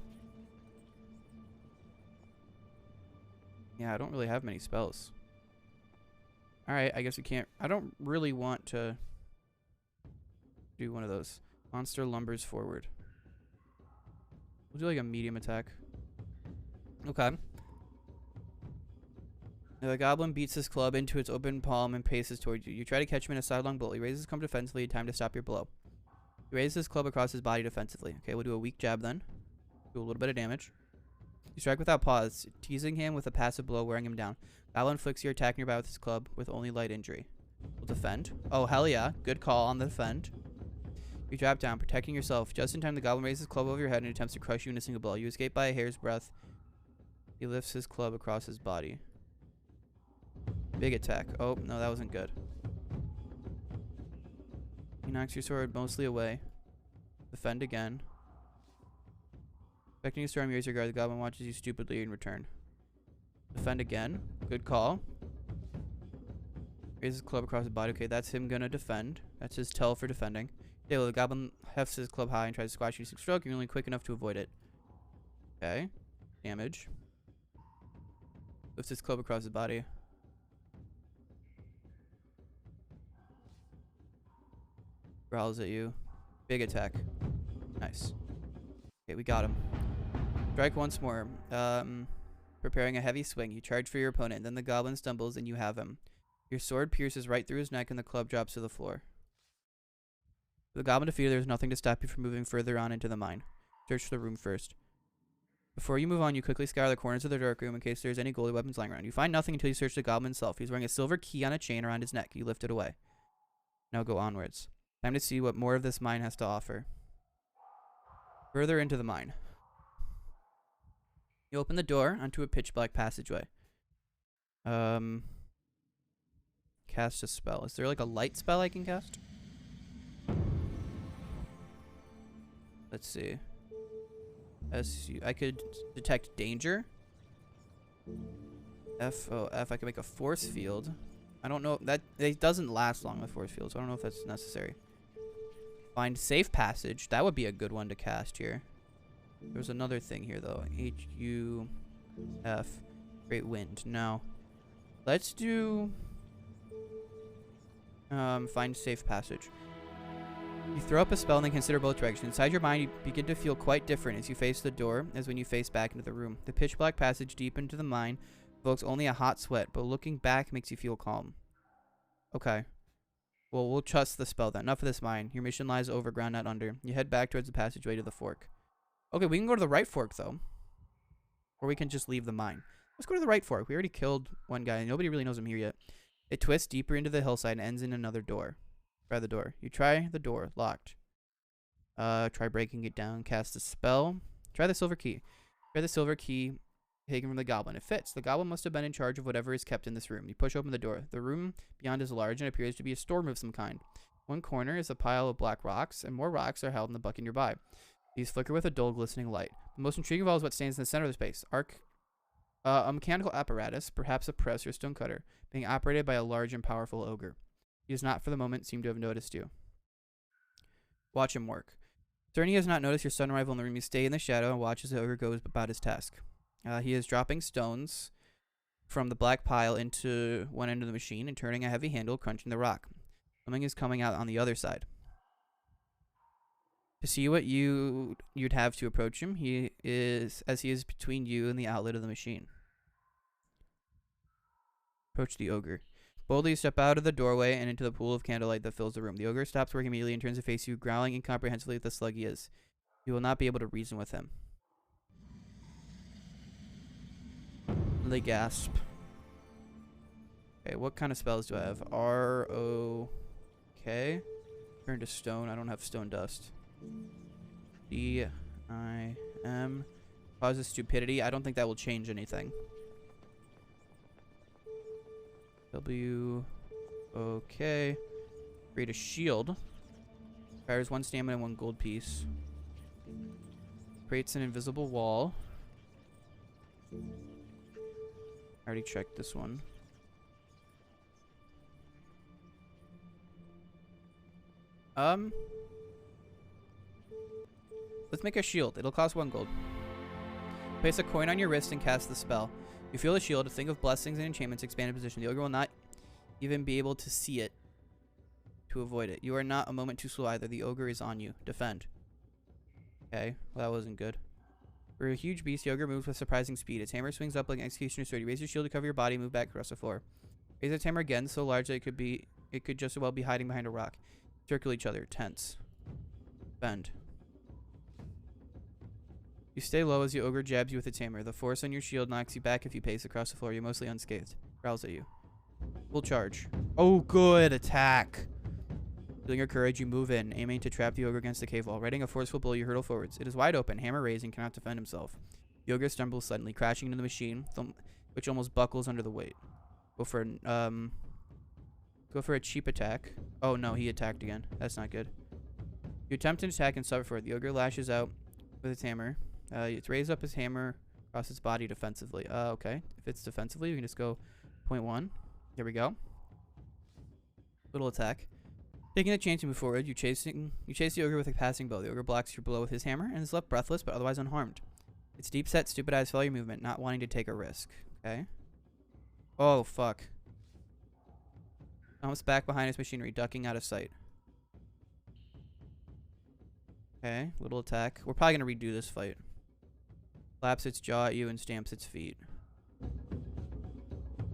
Yeah, I don't really have many spells. Alright, I guess we can't. I don't really want to do one of those. Monster lumbers forward. We'll do like a medium attack. Okay. Now the goblin beats his club into its open palm and paces towards you. You try to catch him in a sidelong blow. He raises his club defensively, time to stop your blow. He raises his club across his body defensively. Okay, we'll do a weak jab then. Do a little bit of damage. You strike without pause, teasing him with a passive blow, wearing him down. Goblin inflicts your attack nearby with his club with only light injury. We'll defend. Oh, hell yeah. Good call on the defend. You drop down, protecting yourself. Just in time, the goblin raises his club over your head and attempts to crush you in a single blow. You escape by a hair's breadth. He lifts his club across his body. Big attack. Oh, no, that wasn't good. He knocks your sword mostly away. Defend again. Expecting a storm, you raise your guard. The goblin watches you stupidly in return. Defend again. Good call. Raises his club across his body. Okay, that's him gonna defend. That's his tell for defending. Yeah, well, the goblin hefts his club high and tries to squash you to stroke. You're only quick enough to avoid it. Okay. Damage. Lifts his club across his body. Growls at you. Big attack. Nice. Okay, we got him. Strike once more. Preparing a heavy swing. You charge for your opponent. Then the goblin stumbles and you have him. Your sword pierces right through his neck and the club drops to the floor. For the goblin defeated, there's nothing to stop you from moving further on into the mine. Search the room first. Before you move on, you quickly scour the corners of the dark room in case there's any gold weapons lying around. You find nothing until you search the goblin himself. He's wearing a silver key on a chain around his neck. You lift it away. Now go onwards. Time to see what more of this mine has to offer. Further into the mine. You open the door onto a pitch black passageway. Cast a spell. Is there like a light spell I can cast? Let's see. I could detect danger. F I can make a force field. I don't know that it doesn't last long with force field, so I don't know if that's necessary. Find safe passage. That would be a good one to cast here. There's another thing here though. H-U-F. Great wind. No. Let's do find safe passage. You throw up a spell and then consider both directions. Inside your mind, you begin to feel quite different as you face the door as when you face back into the room. The pitch black passage deep into the mine evokes only a hot sweat, but looking back makes you feel calm. Okay. Well, we'll trust the spell then. Enough of this mine. Your mission lies overground, not under. You head back towards the passageway to the fork. Okay, we can go to the right fork, though. Or we can just leave the mine. Let's go to the right fork. We already killed one guy. Nobody really knows I'm here yet. It twists deeper into the hillside and ends in another door. Try the door. You try the door. Locked. Try breaking it down. Cast a spell. Try the silver key. Try the silver key taken from the goblin. It fits. The goblin must have been in charge of whatever is kept in this room. You push open the door. The room beyond is large and appears to be a storeroom of some kind. One corner is a pile of black rocks, and more rocks are held in the bucket nearby. These flicker with a dull, glistening light. The most intriguing of all is what stands in the center of the space. A mechanical apparatus, perhaps a press or stone cutter, being operated by a large and powerful ogre. He does not for the moment seem to have noticed you. Watch him work. Certain he has not noticed your sudden arrival in the room. You stay in the shadow and watch as the ogre goes about his task. He is dropping stones from the black pile into one end of the machine and turning a heavy handle, crunching the rock. Something is coming out on the other side. To see what you'd have to approach him, he is between you and the outlet of the machine. Approach the ogre. Boldly step out of the doorway and into the pool of candlelight that fills the room. The ogre stops working immediately and turns to face you, growling incomprehensibly at the slug he is. You will not be able to reason with him. They gasp. Okay, what kind of spells do I have? R-O-K. Turn to stone. I don't have stone dust. D-I-M. Causes stupidity. I don't think that will change anything. W-O-K. Create a shield. Fires 1 stamina and 1 gold piece. Creates an invisible wall. I already checked this one. Let's make a shield. It'll cost 1 gold. Place a coin on your wrist and cast the spell. You feel the shield. A thing of blessings and enchantments expand in position. The ogre will not even be able to see it to avoid it. You are not a moment too slow either. The ogre is on you. Defend. Okay. Well, that wasn't good. For a huge beast, the ogre moves with surprising speed. Its hammer swings up like an executioner's sword. You raise your shield to cover your body, move back across the floor. Raise its hammer again, so large that it could just as well be hiding behind a rock. Circle each other. Tense. Bend. You stay low as the ogre jabs you with its hammer. The force on your shield knocks you back if you pace across the floor. You're mostly unscathed. Growls at you. Full charge. Oh, good attack. Feeling your courage, you move in, aiming to trap the ogre against the cave wall. Riding a forceful blow, you hurtle forwards. It is wide open, hammer raised, and cannot defend himself. The ogre stumbles suddenly, crashing into the machine, which almost buckles under the weight. Go for a cheap attack. Oh no, he attacked again. That's not good. You attempt an attack and suffer for it. The ogre lashes out with its hammer. It's raised up his hammer across its body defensively. Okay. If it's defensively, we can just go 0.1. Here we go. Little attack. Taking a chance to move forward, you chase the ogre with a passing blow. The ogre blocks your blow with his hammer and is left breathless but otherwise unharmed. Its deep-set, stupid eyes follow your movement, not wanting to take a risk. Okay. Oh, fuck. Jumps back behind its machinery, ducking out of sight. Okay, little attack. We're probably going to redo this fight. Flaps its jaw at you and stamps its feet.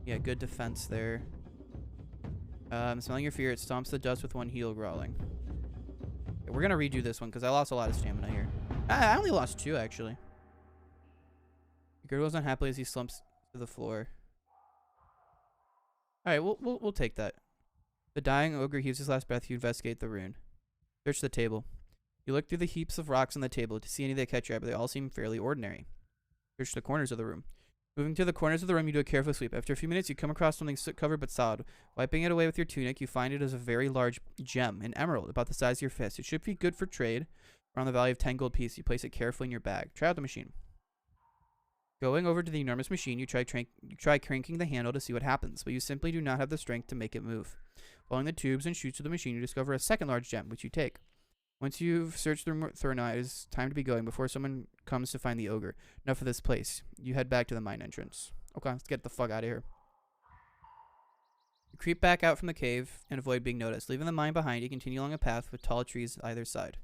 Yeah, good defense there. Smelling your fear, it stomps the dust with 1 heel, growling. Okay, we're going to redo this one because I lost a lot of stamina here. I only lost 2, actually. The gurgles unhappily as he slumps to the floor. Alright, we'll take that. The dying ogre heaves his last breath. You investigate the rune. Search the table. You look through the heaps of rocks on the table to see any that catch your eye, but they all seem fairly ordinary. Search the corners of the room. Moving to the corners of the room, you do a careful sweep. After a few minutes, you come across something soot-covered but solid. Wiping it away with your tunic, you find it is a very large gem, an emerald, about the size of your fist. It should be good for trade. Around the value of 10 gold pieces, you place it carefully in your bag. Try out the machine. Going over to the enormous machine, you try cranking the handle to see what happens, but you simply do not have the strength to make it move. Following the tubes and chutes of the machine, you discover a second large gem, which you take. Once you've searched the room thoroughly, it is time to be going before someone comes to find the ogre. Enough of this place. You head back to the mine entrance. Okay, let's get the fuck out of here. You creep back out from the cave and avoid being noticed. Leaving the mine behind, you continue along a path with tall trees either side.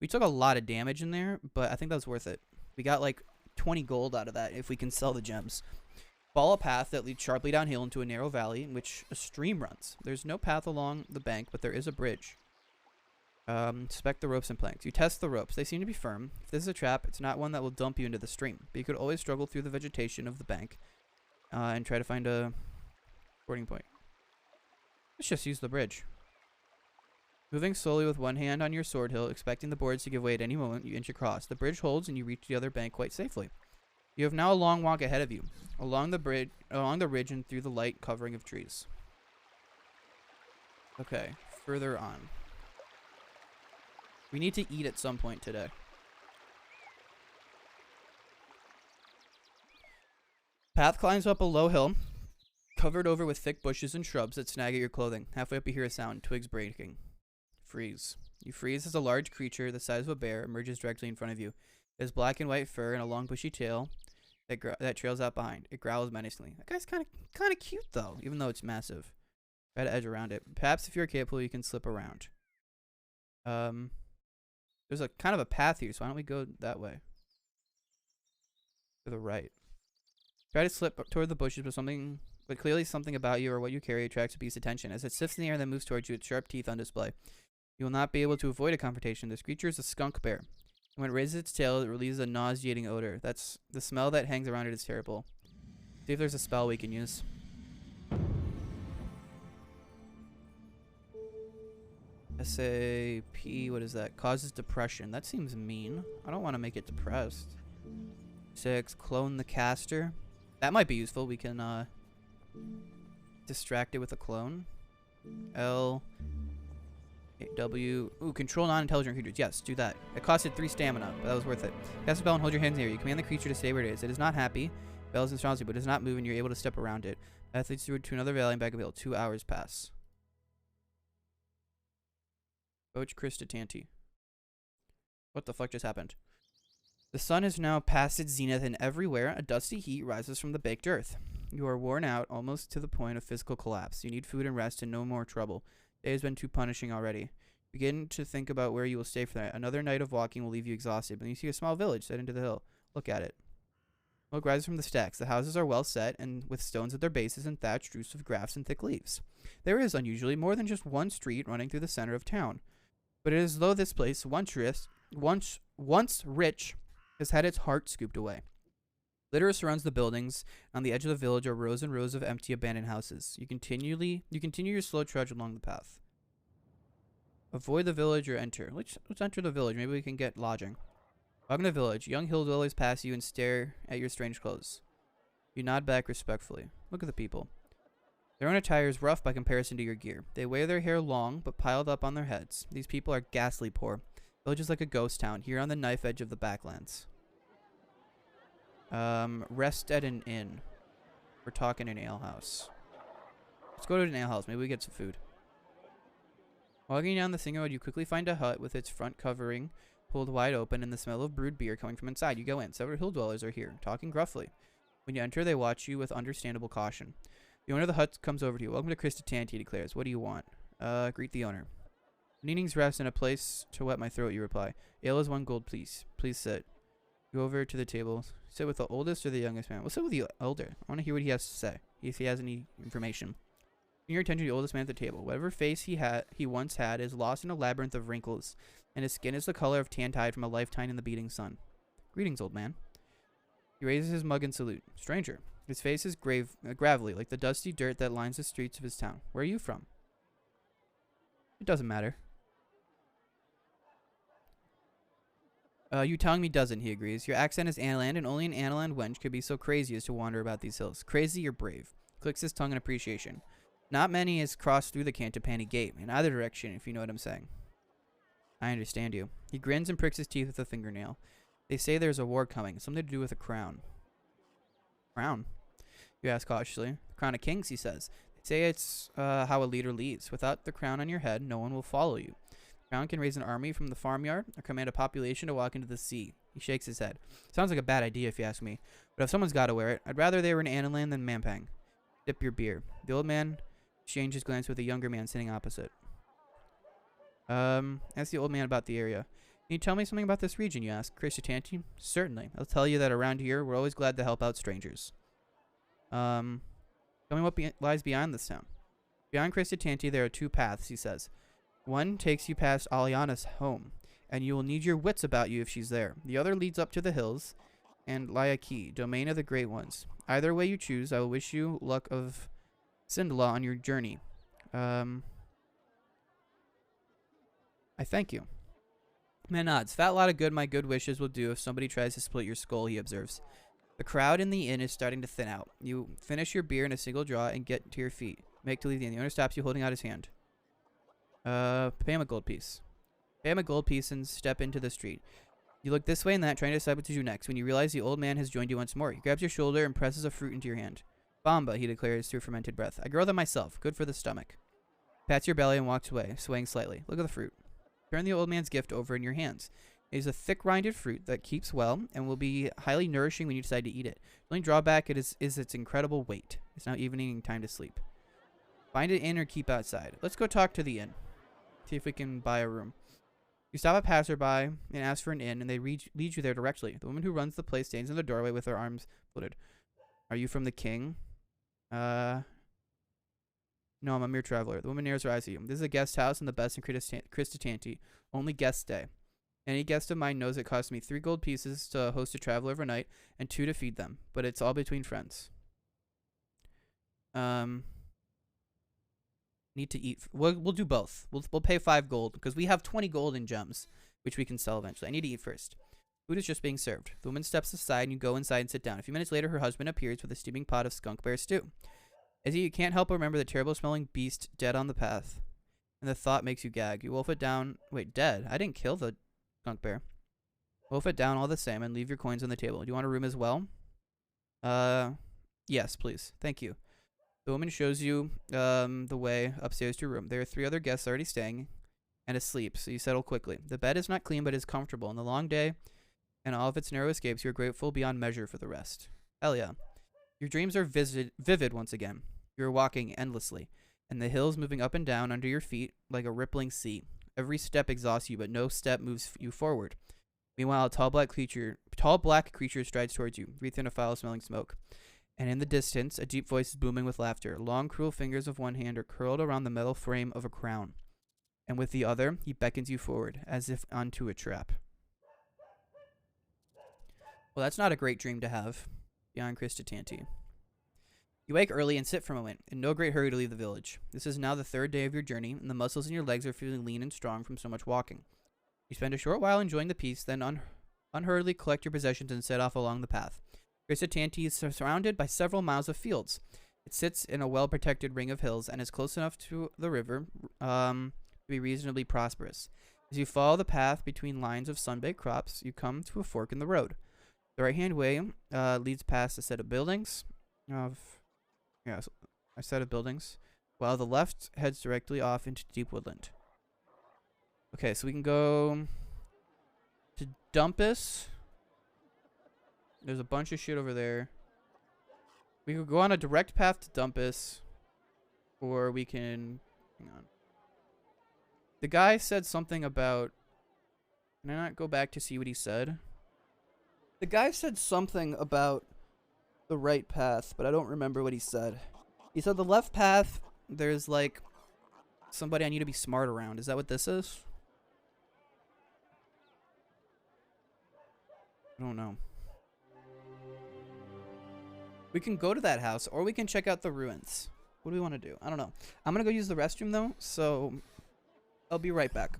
We took a lot of damage in there, but I think that was worth it. We got like 20 gold out of that if we can sell the gems. Follow a path that leads sharply downhill into a narrow valley in which a stream runs. There's no path along the bank, but there is a bridge. Inspect the ropes and planks. You test the ropes. They seem to be firm. If this is a trap, it's not one that will dump you into the stream. But you could always struggle through the vegetation of the bank and try to find a boarding point. Let's just use the bridge. Moving slowly with one hand on your sword hilt, expecting the boards to give way at any moment, you inch across. The bridge holds and you reach the other bank quite safely. You have now a long walk ahead of you, along the ridge and through the light covering of trees. Okay, further on. We need to eat at some point today. Path climbs up a low hill, covered over with thick bushes and shrubs that snag at your clothing. Halfway up you hear a sound, twigs breaking. Freeze. You freeze as a large creature the size of a bear emerges directly in front of you. It has black and white fur and a long bushy tail that trails out behind. It growls menacingly. That guy's kind of cute though, even though it's massive. Try to edge around it. Perhaps if you're capable, you can slip around. There's a kind of a path here, so why don't we go that way? To the right. Try to slip toward the bushes, but clearly something about you or what you carry attracts a beast's attention. As it sifts in the air and then moves towards you, its sharp teeth on display. You will not be able to avoid a confrontation. This creature is a skunk bear. When it raises its tail, it releases a nauseating odor. That's the smell that hangs around it is terrible. See if there's a spell we can use. SAP, what is that? Causes depression. That seems mean. I don't want to make it depressed. 6, clone the caster. That might be useful. We can distract it with a clone. L. W. Ooh, control non-intelligent creatures. Yes, do that. It costed 3 stamina, but that was worth it. Cast a spell and hold your hands near you. Command the creature to stay where it is. It is not happy. Bells and strongly, but does not move, and you're able to step around it. Path leads through to another valley and back up a hill. 2 hours pass. Coach Christatanti. What the fuck just happened? The sun is now past its zenith, and everywhere a dusty heat rises from the baked earth. You are worn out, almost to the point of physical collapse. You need food and rest and no more trouble. The day has been too punishing already. Begin to think about where you will stay for the night. Another night of walking will leave you exhausted. When you see a small village set into the hill, look at it. Smoke rises from the stacks. The houses are well set and with stones at their bases and thatched roofs of grass and thick leaves. There is, unusually, more than just one street running through the center of town. But it is as though this place, once rich, has had its heart scooped away. Litter surrounds the buildings. On the edge of the village are rows and rows of empty, abandoned houses. You continue your slow trudge along the path. Avoid the village or enter. Let's enter the village. Maybe we can get lodging. Walk in the village. Young hill dwellers pass you and stare at your strange clothes. You nod back respectfully. Look at the people. Their own attire is rough by comparison to your gear. They wear their hair long, but piled up on their heads. These people are ghastly poor. Village is like a ghost town, here on the knife edge of the backlands. Rest at an inn. We're talking an alehouse. Let's go to an alehouse. Maybe we get some food. Walking down the single road, you quickly find a hut with its front covering pulled wide open and the smell of brewed beer coming from inside. You go in. Several hill dwellers are here, talking gruffly. When you enter, they watch you with understandable caution. The owner of the hut comes over to you. Welcome to Christatanti, he declares. What do you want? Greet the owner. Needing's rest and a place to wet my throat, you reply. Ale is 1 gold, please. Please sit. Go over to the table. Sit with the oldest or the youngest man? We'll sit with the elder. I want to hear what he has to say, if he has any information. Bring your attention to the oldest man at the table. Whatever face he once had is lost in a labyrinth of wrinkles, and his skin is the color of tan tide from a lifetime in the beating sun. Greetings, old man. He raises his mug in salute. Stranger. His face is gravelly, like the dusty dirt that lines the streets of his town. Where are you from? It doesn't matter. You telling me doesn't, he agrees. Your accent is Analand, and only an Analand wench could be so crazy as to wander about these hills. Crazy or brave? Clicks his tongue in appreciation. Not many has crossed through the Cantopani gate, in either direction, if you know what I'm saying. I understand you. He grins and pricks his teeth with a fingernail. They say there's a war coming, something to do with a crown. Crown? You ask cautiously. The crown of kings, he says. They say it's how a leader leads. Without the crown on your head, no one will follow you. Crown can raise an army from the farmyard or command a population to walk into the sea. He shakes his head. Sounds like a bad idea if you ask me. But if someone's got to wear it, I'd rather they were in Analand than Mampang. Dip your beer. The old man exchanges glance with the younger man sitting opposite. Ask the old man about the area. Can you tell me something about this region, you ask? Christatanti? Certainly. I'll tell you that around here, we're always glad to help out strangers. Um, Tell me what lies beyond this town. Beyond Kristatanti, there are two paths, he says. One takes you past Aliana's home, and you will need your wits about you if she's there. The other leads up to the hills and Layaki, domain of the Great Ones. Either way you choose, I will wish you luck of Sindala on your journey. I thank you. Man nods. Fat lot of good my good wishes will do if somebody tries to split your skull, he observes. The crowd in the inn is starting to thin out. You finish your beer in a single draw and get to your feet. Make to leave the inn. The owner stops you holding out his hand. Pay him a gold piece. Pay him a gold piece and step into the street. You look this way and that, trying to decide what to do next, when you realize the old man has joined you once more. He grabs your shoulder and presses a fruit into your hand. Bamba, he declares through fermented breath. I grow them myself. Good for the stomach. Pats your belly and walks away, swaying slightly. Look at the fruit. Turn the old man's gift over in your hands. It is a thick-rinded fruit that keeps well and will be highly nourishing when you decide to eat it. The only drawback is its incredible weight. It's now evening time to sleep. Find an inn or keep outside. Let's go talk to the inn. See if we can buy a room. You stop a passerby and ask for an inn, and they lead you there directly. The woman who runs the place stands in the doorway with her arms folded. Are you from the king? No, I'm a mere traveler. The woman narrows her eyes at you. This is a guest house and the best in Kristatanti. Only guests stay. Any guest of mine knows it costs me 3 gold pieces to host a traveler overnight and 2 to feed them, but it's all between friends. Need to eat. We'll do both. We'll pay 5 gold because we have 20 gold in gems, which we can sell eventually. I need to eat first. Food is just being served. The woman steps aside and you go inside and sit down. A few minutes later, her husband appears with a steaming pot of skunk bear stew. As you can't help but remember the terrible smelling beast dead on the path, and the thought makes you gag. You wolf it down. Wait, dead? I didn't kill the skunk bear. Wolf it down all the same and leave your coins on the table. Do you want a room as well? Yes, please. Thank you. The woman shows you the way upstairs to your room. There are 3 other guests already staying and asleep, so you settle quickly. The bed is not clean, but is comfortable. In the long day and all of its narrow escapes, you're grateful beyond measure for the rest. Hell yeah. Your dreams are vivid once again. You're walking endlessly, and the hills moving up and down under your feet like a rippling sea. Every step exhausts you, but no step moves you forward. Meanwhile, a tall black creature strides towards you, breathing in a foul-smelling smoke. And in the distance, a deep voice is booming with laughter. Long, cruel fingers of one hand are curled around the metal frame of a crown. And with the other, he beckons you forward, as if onto a trap. Well, that's not a great dream to have, beyond Kristatanti. You wake early and sit for a moment, in no great hurry to leave the village. This is now the 3rd day of your journey, and the muscles in your legs are feeling lean and strong from so much walking. You spend a short while enjoying the peace, then unhurriedly collect your possessions and set off along the path. Kristatanti is surrounded by several miles of fields. It sits in a well-protected ring of hills and is close enough to the river to be reasonably prosperous. As you follow the path between lines of sun-baked crops, you come to a fork in the road. The right-hand way leads past a set of buildings, while the left heads directly off into deep woodland. Okay, so we can go to Dumpus. There's a bunch of shit over there. We could go on a direct path to Dumpus, or we can... Hang on. The guy said something about... Can I not go back to see what he said? The guy said something about the right path, but I don't remember what he said. He said the left path, there's like somebody I need to be smart around. Is that what this is? I don't know. We can go to that house, or we can check out the ruins. What do we want to do? I don't know. I'm going to go use the restroom, though, so I'll be right back.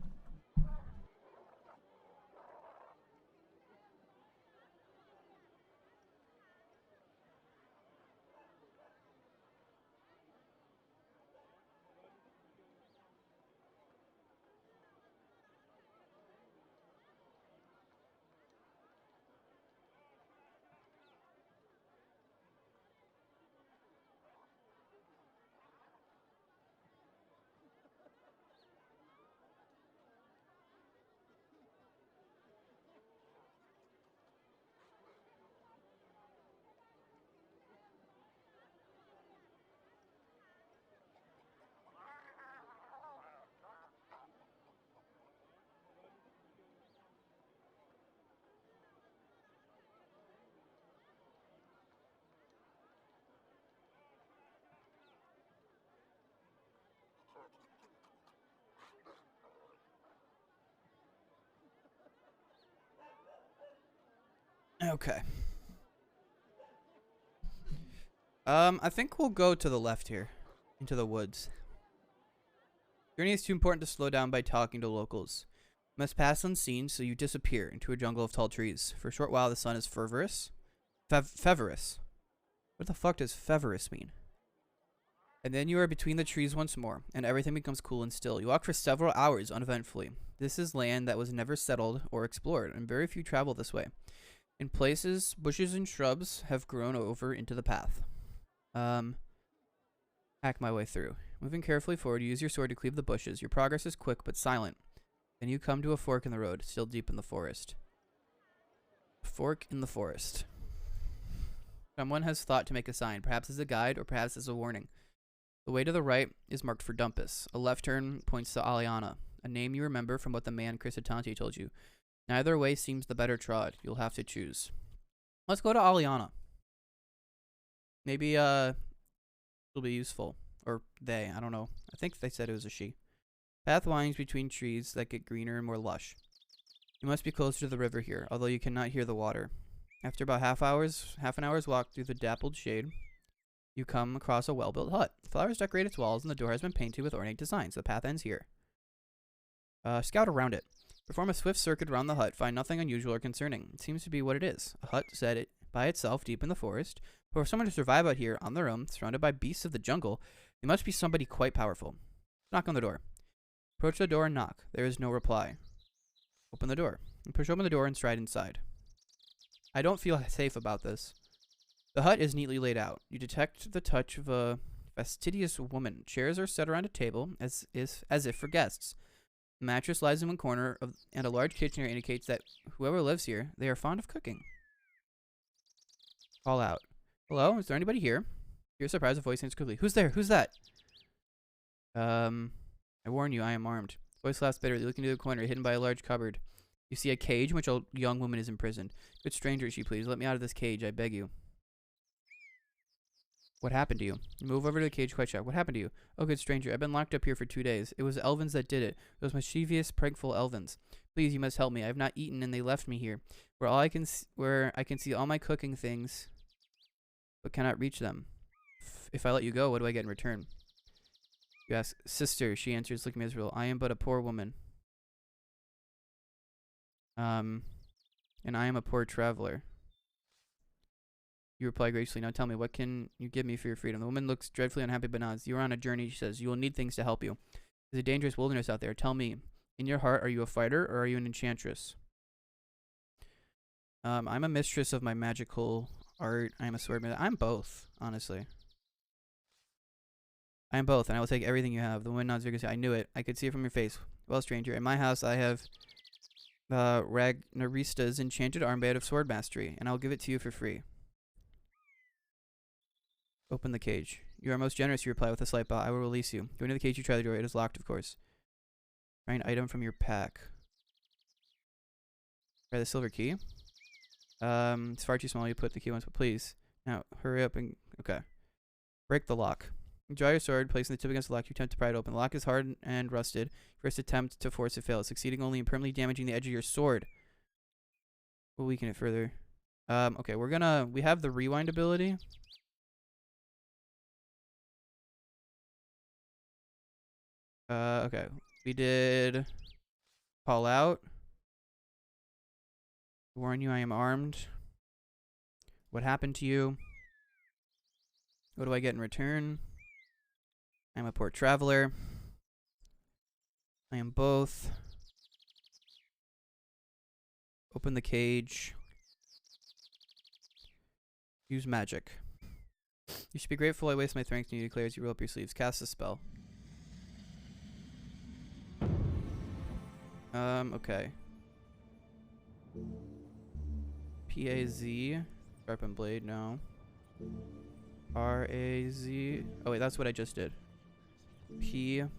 Okay. I think we'll go to the left here. Into the woods. Journey is too important to slow down by talking to locals. You must pass unseen, so you disappear into a jungle of tall trees. For a short while, the sun is fervorous. Fevorous. What the fuck does fevorous mean? And then you are between the trees once more, and everything becomes cool and still. You walk for several hours uneventfully. This is land that was never settled or explored, and very few travel this way. In places, bushes and shrubs have grown over into the path. Hack my way through. Moving carefully forward, you use your sword to cleave the bushes. Your progress is quick but silent. Then you come to a fork in the road, still deep in the forest. Fork in the forest. Someone has thought to make a sign, perhaps as a guide or perhaps as a warning. The way to the right is marked for Dumpus. A left turn points to Aliana, a name you remember from what the man Crisitante told you. Neither way seems the better trod. You'll have to choose. Let's go to Aliana. Maybe it'll be useful. Or they, I don't know. I think they said it was a she. Path winds between trees that get greener and more lush. You must be closer to the river here, although you cannot hear the water. After about half an hour's walk through the dappled shade, you come across a well-built hut. Flowers decorate its walls, and the door has been painted with ornate designs. The path ends here. Scout around it. Perform a swift circuit around the hut. Find nothing unusual or concerning. It seems to be what it is. A hut set by itself deep in the forest. But for someone to survive out here on their own, surrounded by beasts of the jungle, they must be somebody quite powerful. Knock on the door. Approach the door and knock. There is no reply. Open the door. You push open the door and stride inside. I don't feel safe about this. The hut is neatly laid out. You detect the touch of a fastidious woman. Chairs are set around a table, as if for guests. The mattress lies in one corner, and a large kitchen area indicates that whoever lives here, they are fond of cooking. Call out. Hello? Is there anybody here? You're surprised, a voice answers quickly. Who's there? Who's that? I warn you, I am armed. Voice laughs bitterly, looking to the corner, hidden by a large cupboard. You see a cage in which a young woman is imprisoned. Good stranger, she pleads. Let me out of this cage, I beg you. What happened to you? You move over to the cage quite shocked. What happened to you? Oh, good stranger, I've been locked up here for 2 days. It was Elvins that did it. Those mischievous, prank-ful Elvins. Please, you must help me. I have not eaten, and they left me here, where I can see all my cooking things, but cannot reach them. If I let you go, what do I get in return? You ask, Sister, she answers, looking miserable. I am but a poor woman. And I am a poor traveler. You reply graciously, now tell me, what can you give me for your freedom? The woman looks dreadfully unhappy but nods. You are on a journey, she says. You will need things to help you. There's a dangerous wilderness out there. Tell me, in your heart, are you a fighter or are you an enchantress? I'm a mistress of my magical art. I am a swordman. I'm both, honestly. I am both, and I will take everything you have. The woman nods vigorously. I knew it. I could see it from your face. Well, stranger, in my house I have Ragnarista's enchanted armband of sword mastery, and I will give it to you for free. Open the cage. You are most generous, you reply with a slight bow. I will release you. Go into the cage, you try the door. It is locked, of course. Try an item from your pack. Try the silver key. It's far too small. You put the key once, but please. Now, hurry up and... Okay. Break the lock. You draw your sword, placing the tip against the lock. You attempt to pry it open. The lock is hard and rusted. First attempt to force it fails, succeeding only in permanently damaging the edge of your sword. We'll weaken it further. Okay, we have the rewind ability. Okay. We did call out. Warn you, I am armed. What happened to you? What do I get in return? I'm a poor traveler. I am both. Open the cage. Use magic. You should be grateful I waste my strength and you declare as you roll up your sleeves. Cast a spell. Okay. P-A-Z. Sharpen blade, no. R-A-Z. Oh wait, that's what I just did. P-E-P.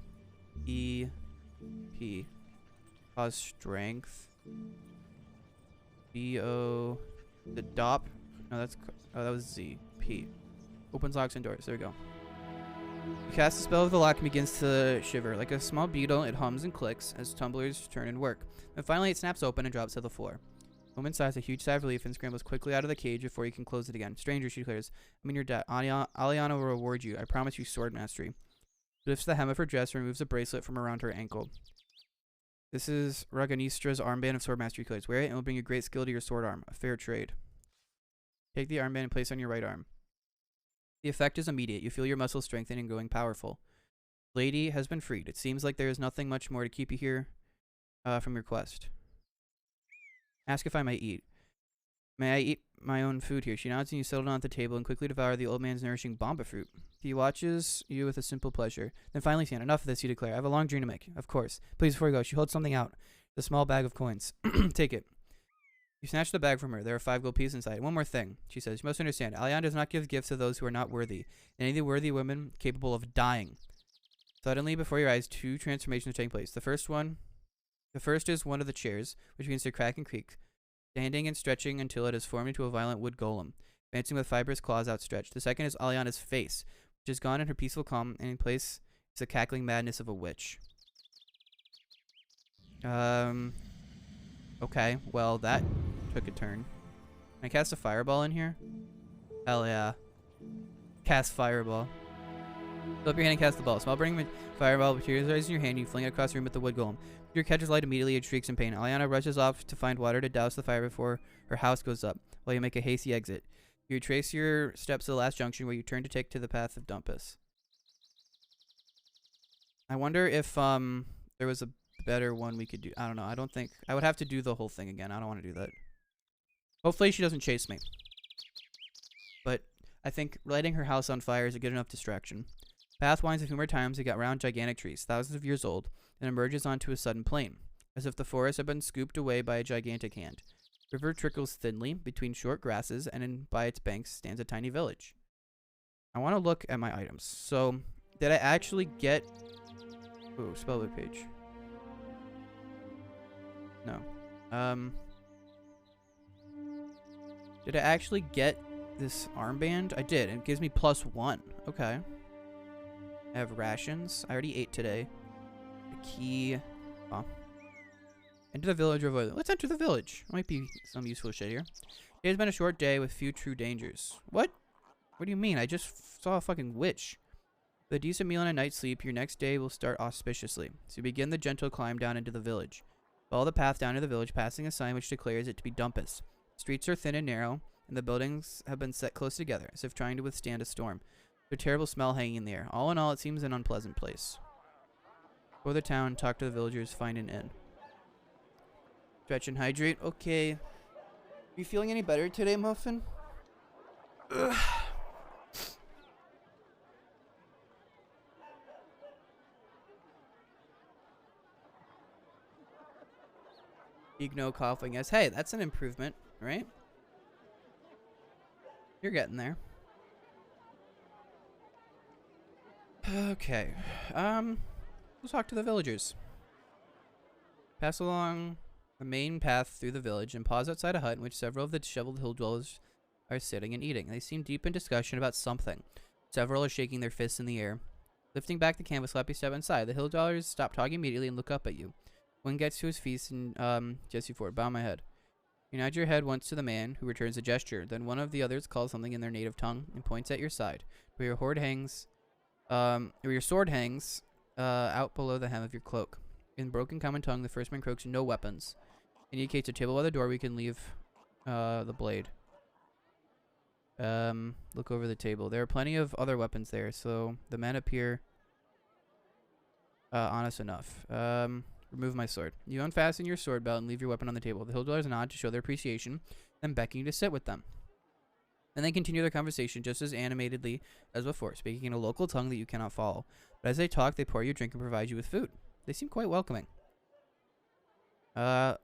Cause strength. B-O. The DOP. No, that's... Oh, that was Z. P. Opens locks and doors. There we go. You cast the spell of the lock and begins to shiver. Like a small beetle, it hums and clicks as tumblers turn and work. And finally, it snaps open and drops to the floor. Woman sighs a huge sigh of relief and scrambles quickly out of the cage before you can close it again. Stranger, she declares, I'm in your debt. Aliana will reward you. I promise you sword mastery. She lifts the hem of her dress and removes a bracelet from around her ankle. This is Raganistra's armband of sword mastery. Declares, wear it and it will bring you great skill to your sword arm. A fair trade. Take the armband and place it on your right arm. The effect is immediate. You feel your muscles strengthening and growing powerful. Lady has been freed. It seems like there is nothing much more to keep you here from your quest. Ask if I might eat. May I eat my own food here? She nods and you settle down at the table and quickly devour the old man's nourishing bomba fruit. He watches you with a simple pleasure. Then finally, Sienna, enough of this, you declare. I have a long dream to make. Of course. Please, before you go, she holds something out. The small bag of coins. Take it. You snatch the bag from her. There are 5 gold pieces inside. One more thing, she says. You must understand. Aliana does not give gifts to those who are not worthy. And any worthy women capable of dying. Suddenly, before your eyes, 2 transformations take place. The first is one of the chairs, which begins to crack and creak, standing and stretching until it has formed into a violent wood golem, advancing with fibrous claws outstretched. The second is Aliana's face, which is gone in her peaceful calm, and in place is the cackling madness of a witch. Okay, well, that took a turn. Can I cast a fireball in here? Hell yeah. Cast fireball. Fill up your hand and cast the ball. Small burning fireball materializes in your hand. You fling it across the room at the wood golem. Your catches light immediately. It shrieks in pain. Aliana rushes off to find water to douse the fire before her house goes up, while you make a hasty exit. You retrace your steps to the last junction where you turn to take to the path of Dumpus. I wonder if there was a better one we could do. I don't know. I don't think I would have to do the whole thing again. I don't want to do that. Hopefully she doesn't chase me. But I think lighting her house on fire is a good enough distraction. Path winds a few more times to get around gigantic trees, thousands of years old, and emerges onto a sudden plain, as if the forest had been scooped away by a gigantic hand. River trickles thinly between short grasses, and by its banks stands a tiny village. I want to look at my items. So, did I actually get... Ooh, spellbook page. No. Did I actually get this armband? I did, and it gives me +1. Okay. I have rations. I already ate today. A key. Oh. Enter the village or avoid it. Let's enter the village. Might be some useful shit here. It has been a short day with few true dangers. What? What do you mean? I just saw a fucking witch. With a decent meal and a night's sleep, your next day will start auspiciously. So you begin the gentle climb down into the village. Follow the path down to the village, passing a sign which declares it to be Dumpus. Streets are thin and narrow, and the buildings have been set close together, as if trying to withstand a storm. There's a terrible smell hanging in the air. All in all, it seems an unpleasant place. Go to the town, talk to the villagers, find an inn. Stretch and hydrate. Okay. Are you feeling any better today, Muffin? Ugh. Big no coughing. Yes. Hey, that's an improvement, right? You're getting there. Okay. We'll talk to the villagers. Pass along the main path through the village and pause outside a hut in which several of the disheveled hill dwellers are sitting and eating. They seem deep in discussion about something. Several are shaking their fists in the air. Lifting back the canvas flap, you step inside. The hill dwellers stop talking immediately and look up at you. One gets to his feet and Jesse Ford, bow my head. You nod your head once to the man, who returns a gesture. Then one of the others calls something in their native tongue and points at your side, where your sword hangs out below the hem of your cloak. In broken common tongue, the first man croaks, "No weapons." Indicates a table by the door. We can leave the blade. Look over the table. There are plenty of other weapons there, so the men appear honest enough. Remove my sword. You unfasten your sword belt and leave your weapon on the table. The hill dwellers nod to show their appreciation, then beckon you to sit with them. Then they continue their conversation just as animatedly as before, speaking in a local tongue that you cannot follow. But as they talk, they pour you a drink and provide you with food. They seem quite welcoming. Let's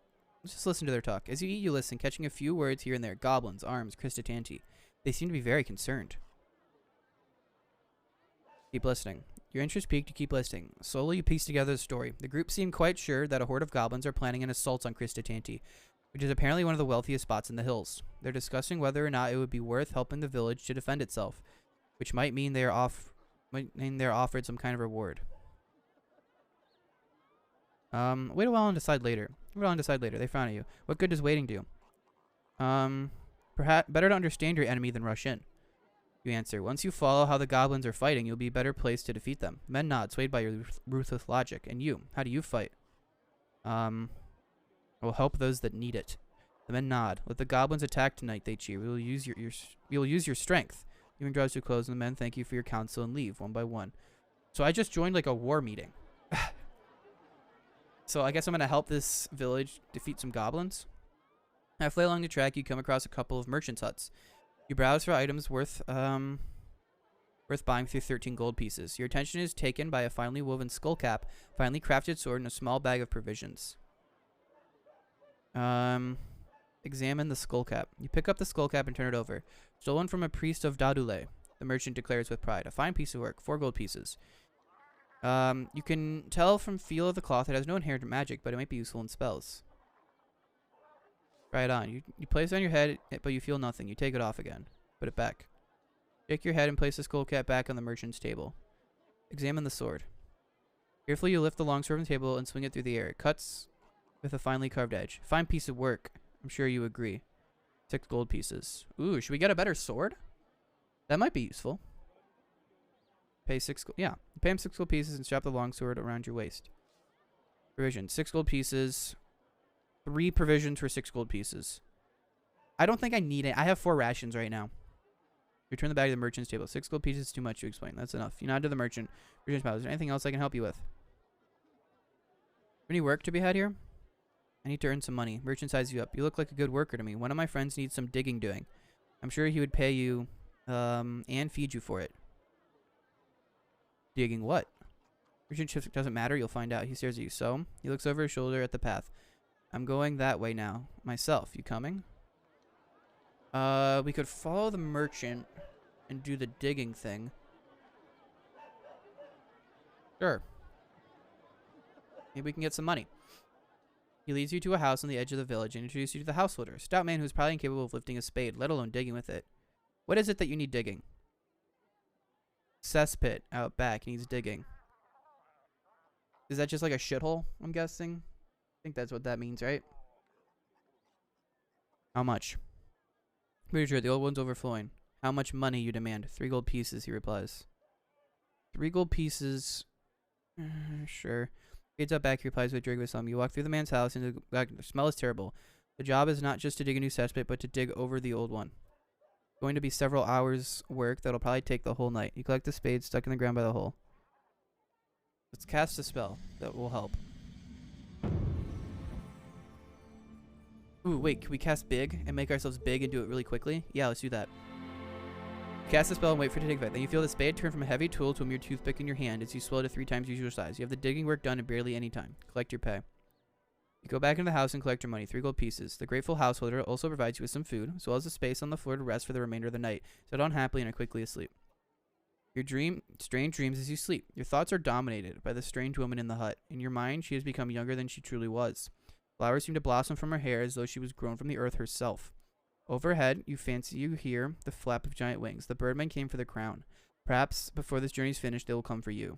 just listen to their talk. As you eat, you listen, catching a few words here and there. Goblins, arms, Christatanti. They seem to be very concerned. Keep listening. Your interest piqued, you keep listening. Slowly you piece together the story. The group seem quite sure that a horde of goblins are planning an assault on Christatanti, which is apparently one of the wealthiest spots in the hills. They're discussing whether or not it would be worth helping the village to defend itself, which might mean they're offered some kind of reward. Wait a while and decide later. They frown at you. What good does waiting do? Perhaps better to understand your enemy than rush in. You answer. Once you follow how the goblins are fighting, you'll be better placed to defeat them. Men nod, swayed by your ruthless logic. And you, how do you fight? Will help those that need it. The men nod. Let the goblins attack tonight, they cheer. We'll use your strength. Even draws to close, and the men thank you for your counsel and leave one by one. So I just joined like a war meeting. So I guess I'm gonna help this village defeat some goblins. Halfway along the track, you come across a couple of merchants' huts. You browse for items worth buying through 13 gold pieces. Your attention is taken by a finely woven skull cap, finely crafted sword, and a small bag of provisions. Examine the skull cap. You pick up the skull cap and turn it over. Stolen from a priest of Dadule, the merchant declares with pride. A fine piece of work, 4 gold pieces. You can tell from feel of the cloth it has no inherent magic, but it might be useful in spells. Try it on. You place it on your head, but you feel nothing. You take it off again. Put it back. Shake your head and place the skull cap back on the merchant's table. Examine the sword. Carefully, you lift the longsword from the table and swing it through the air. It cuts with a finely carved edge. Fine piece of work. I'm sure you agree. 6 gold pieces. Ooh, should we get a better sword? That might be useful. Pay 6 gold. Yeah. Pay him 6 gold pieces and strap the longsword around your waist. Provision. 6 gold pieces. 3 provisions for 6 gold pieces. I don't think I need it. I have 4 rations right now. Return the bag to the merchant's table. 6 gold pieces is too much to explain. That's enough. You nod to the merchant. Is there anything else I can help you with? Any work to be had here? I need to earn some money. Merchant sizes you up. You look like a good worker to me. One of my friends needs some digging doing. I'm sure he would pay you and feed you for it. Digging what? Merchant doesn't matter. You'll find out. He stares at you. So, he looks over his shoulder at the path. I'm going that way now. Myself. You coming? We could follow the merchant and do the digging thing. Sure. Maybe we can get some money. He leads you to a house on the edge of the village and introduces you to the householder, a stout man who's probably incapable of lifting a spade, let alone digging with it. What is it that you need digging? Cesspit out back needs digging. Is that just like a shithole, I'm guessing? I think that's what that means, right? How much? Pretty sure the old one's overflowing. How much money you demand? 3 gold pieces, he replies. 3 gold pieces. Sure. Gets up back, he replies with a drink of some. You walk through the man's house and the smell is terrible. The job is not just to dig a new cesspit, but to dig over the old one. Going to be several hours work that'll probably take the whole night. You collect the spade stuck in the ground by the hole. Let's cast a spell that will help. Ooh, wait, can we cast big and make ourselves big and do it really quickly? Yeah, let's do that. Cast the spell and wait for it to take effect. Then you feel the spade turn from a heavy tool to a mere toothpick in your hand as you swell it to 3 times usual size. You have the digging work done in barely any time. Collect your pay. You go back into the house and collect your money, 3 gold pieces. The grateful householder also provides you with some food, as well as a space on the floor to rest for the remainder of the night. Sit down happily and are quickly asleep. You dream strange dreams as you sleep. Your thoughts are dominated by the strange woman in the hut. In your mind, she has become younger than she truly was. Flowers seem to blossom from her hair as though she was grown from the earth herself. Overhead, you fancy you hear the flap of giant wings. The birdmen came for the crown. Perhaps before this journey's finished, they will come for you.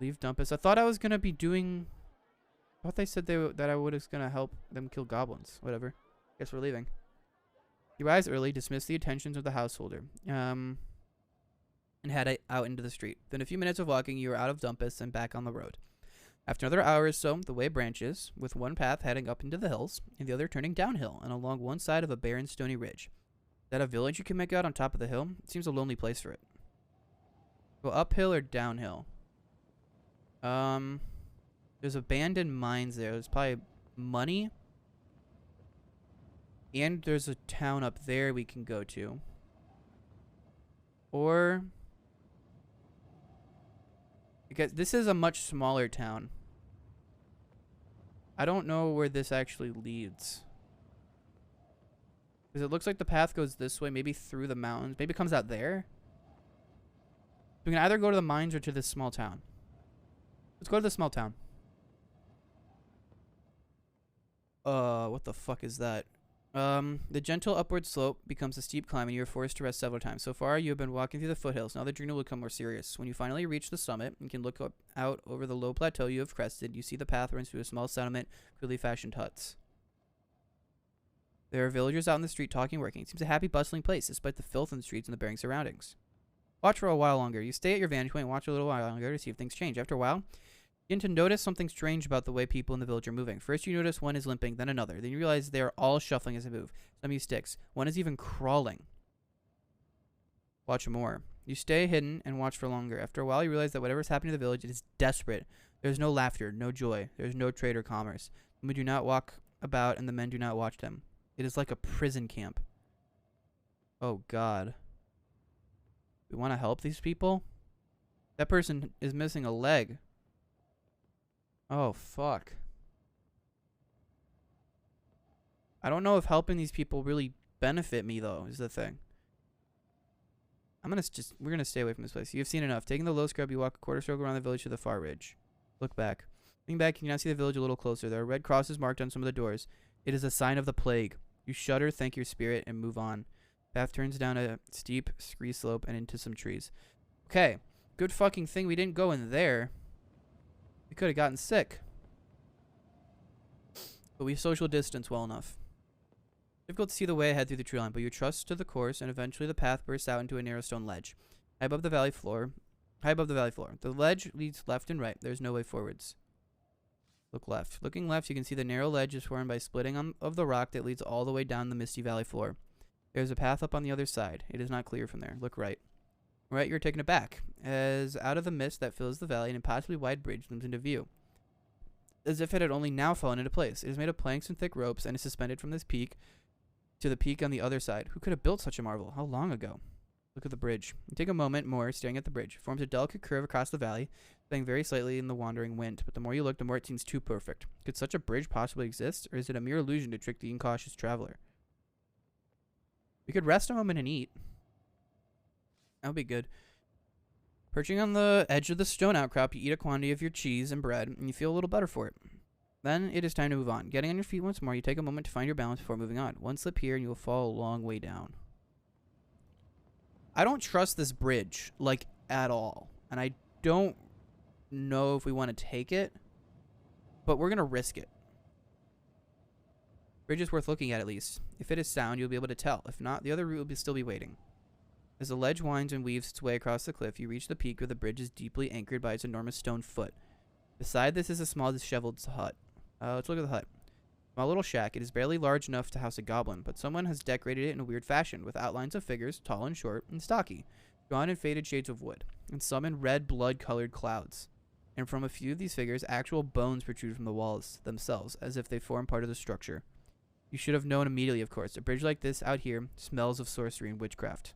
Leave Dumpus. I thought I was going to be doing... I thought they said that I was going to help them kill goblins. Whatever. Guess we're leaving. You rise early, dismiss the attentions of the householder, and head out into the street. Within a few minutes of walking, you are out of Dumpus and back on the road. After another hour or so, the way branches, with one path heading up into the hills, and the other turning downhill and along one side of a barren stony ridge. Is that a village you can make out on top of the hill? It seems a lonely place for it. Go uphill or downhill? There's abandoned mines there. There's probably money. And there's a town up there we can go to. Or... because this is a much smaller town. I don't know where this actually leads. Because it looks like the path goes this way, maybe through the mountains. Maybe it comes out there. We can either go to the mines or to this small town. Let's go to the small town. What the fuck is that? The gentle upward slope becomes a steep climb and you are forced to rest several times. So far, you have been walking through the foothills. Now the journey will become more serious. When you finally reach the summit and can look out over the low plateau you have crested, you see the path runs through a small settlement, crudely fashioned huts. There are villagers out in the street talking, working. It seems a happy, bustling place, despite the filth in the streets and the barren surroundings. Watch for a while longer. You stay at your vantage point and watch a little while longer to see if things change. After a while, you begin to notice something strange about the way people in the village are moving. First, you notice one is limping, then another. Then you realize they are all shuffling as they move. Some use sticks. One is even crawling. Watch more. You stay hidden and watch for longer. After a while, you realize that whatever is happening to the village, it is desperate. There is no laughter, no joy. There is no trade or commerce. The women do not walk about, and the men do not watch them. It is like a prison camp. Oh, God. We want to help these people? That person is missing a leg. Oh, fuck. I don't know if helping these people really benefit me, though, is the thing. We're gonna stay away from this place. You have seen enough. Taking the low scrub, you walk a quarter circle around the village to the far ridge. Look back. Looking back, you can now see the village a little closer. There are red crosses marked on some of the doors. It is a sign of the plague. You shudder, thank your spirit, and move on. Path turns down a steep scree slope and into some trees. Okay. Good fucking thing we didn't go in there. We could have gotten sick. But we social distance well enough. Difficult to see the way ahead through the tree line, but you trust to the course, and eventually the path bursts out into a narrow stone ledge. High above the valley floor. The ledge leads left and right. There's no way forwards. Look left. Looking left, you can see the narrow ledge is formed by splitting of the rock that leads all the way down the misty valley floor. There's a path up on the other side. It is not clear from there. Look right. Right, you're taken aback, as out of the mist that fills the valley, an impossibly wide bridge looms into view, as if it had only now fallen into place. It is made of planks and thick ropes, and is suspended from this peak to the peak on the other side. Who could have built such a marvel? How long ago? Look at the bridge. You take a moment more staring at the bridge. It forms a delicate curve across the valley, swaying very slightly in the wandering wind. But the more you look, the more it seems too perfect. Could such a bridge possibly exist, or is it a mere illusion to trick the incautious traveler? We could rest a moment and eat. That would be good. Perching on the edge of the stone outcrop, you eat a quantity of your cheese and bread, and you feel a little better for it. Then it is time to move on. Getting on your feet once more, you take a moment to find your balance before moving on. One slip here, and you will fall a long way down. I don't trust this bridge, like, at all. And I don't know if we want to take it, but we're going to risk it. Bridge is worth looking at least. If it is sound, you'll be able to tell. If not, the other route will still be waiting. As the ledge winds and weaves its way across the cliff, you reach the peak where the bridge is deeply anchored by its enormous stone foot. Beside this is a small, disheveled hut. Let's look at the hut. Small little shack. It is barely large enough to house a goblin, but someone has decorated it in a weird fashion, with outlines of figures, tall and short and stocky, drawn in faded shades of wood, and some in red blood-colored clouds. And from a few of these figures, actual bones protrude from the walls themselves, as if they form part of the structure. You should have known immediately, of course. A bridge like this out here smells of sorcery and witchcraft.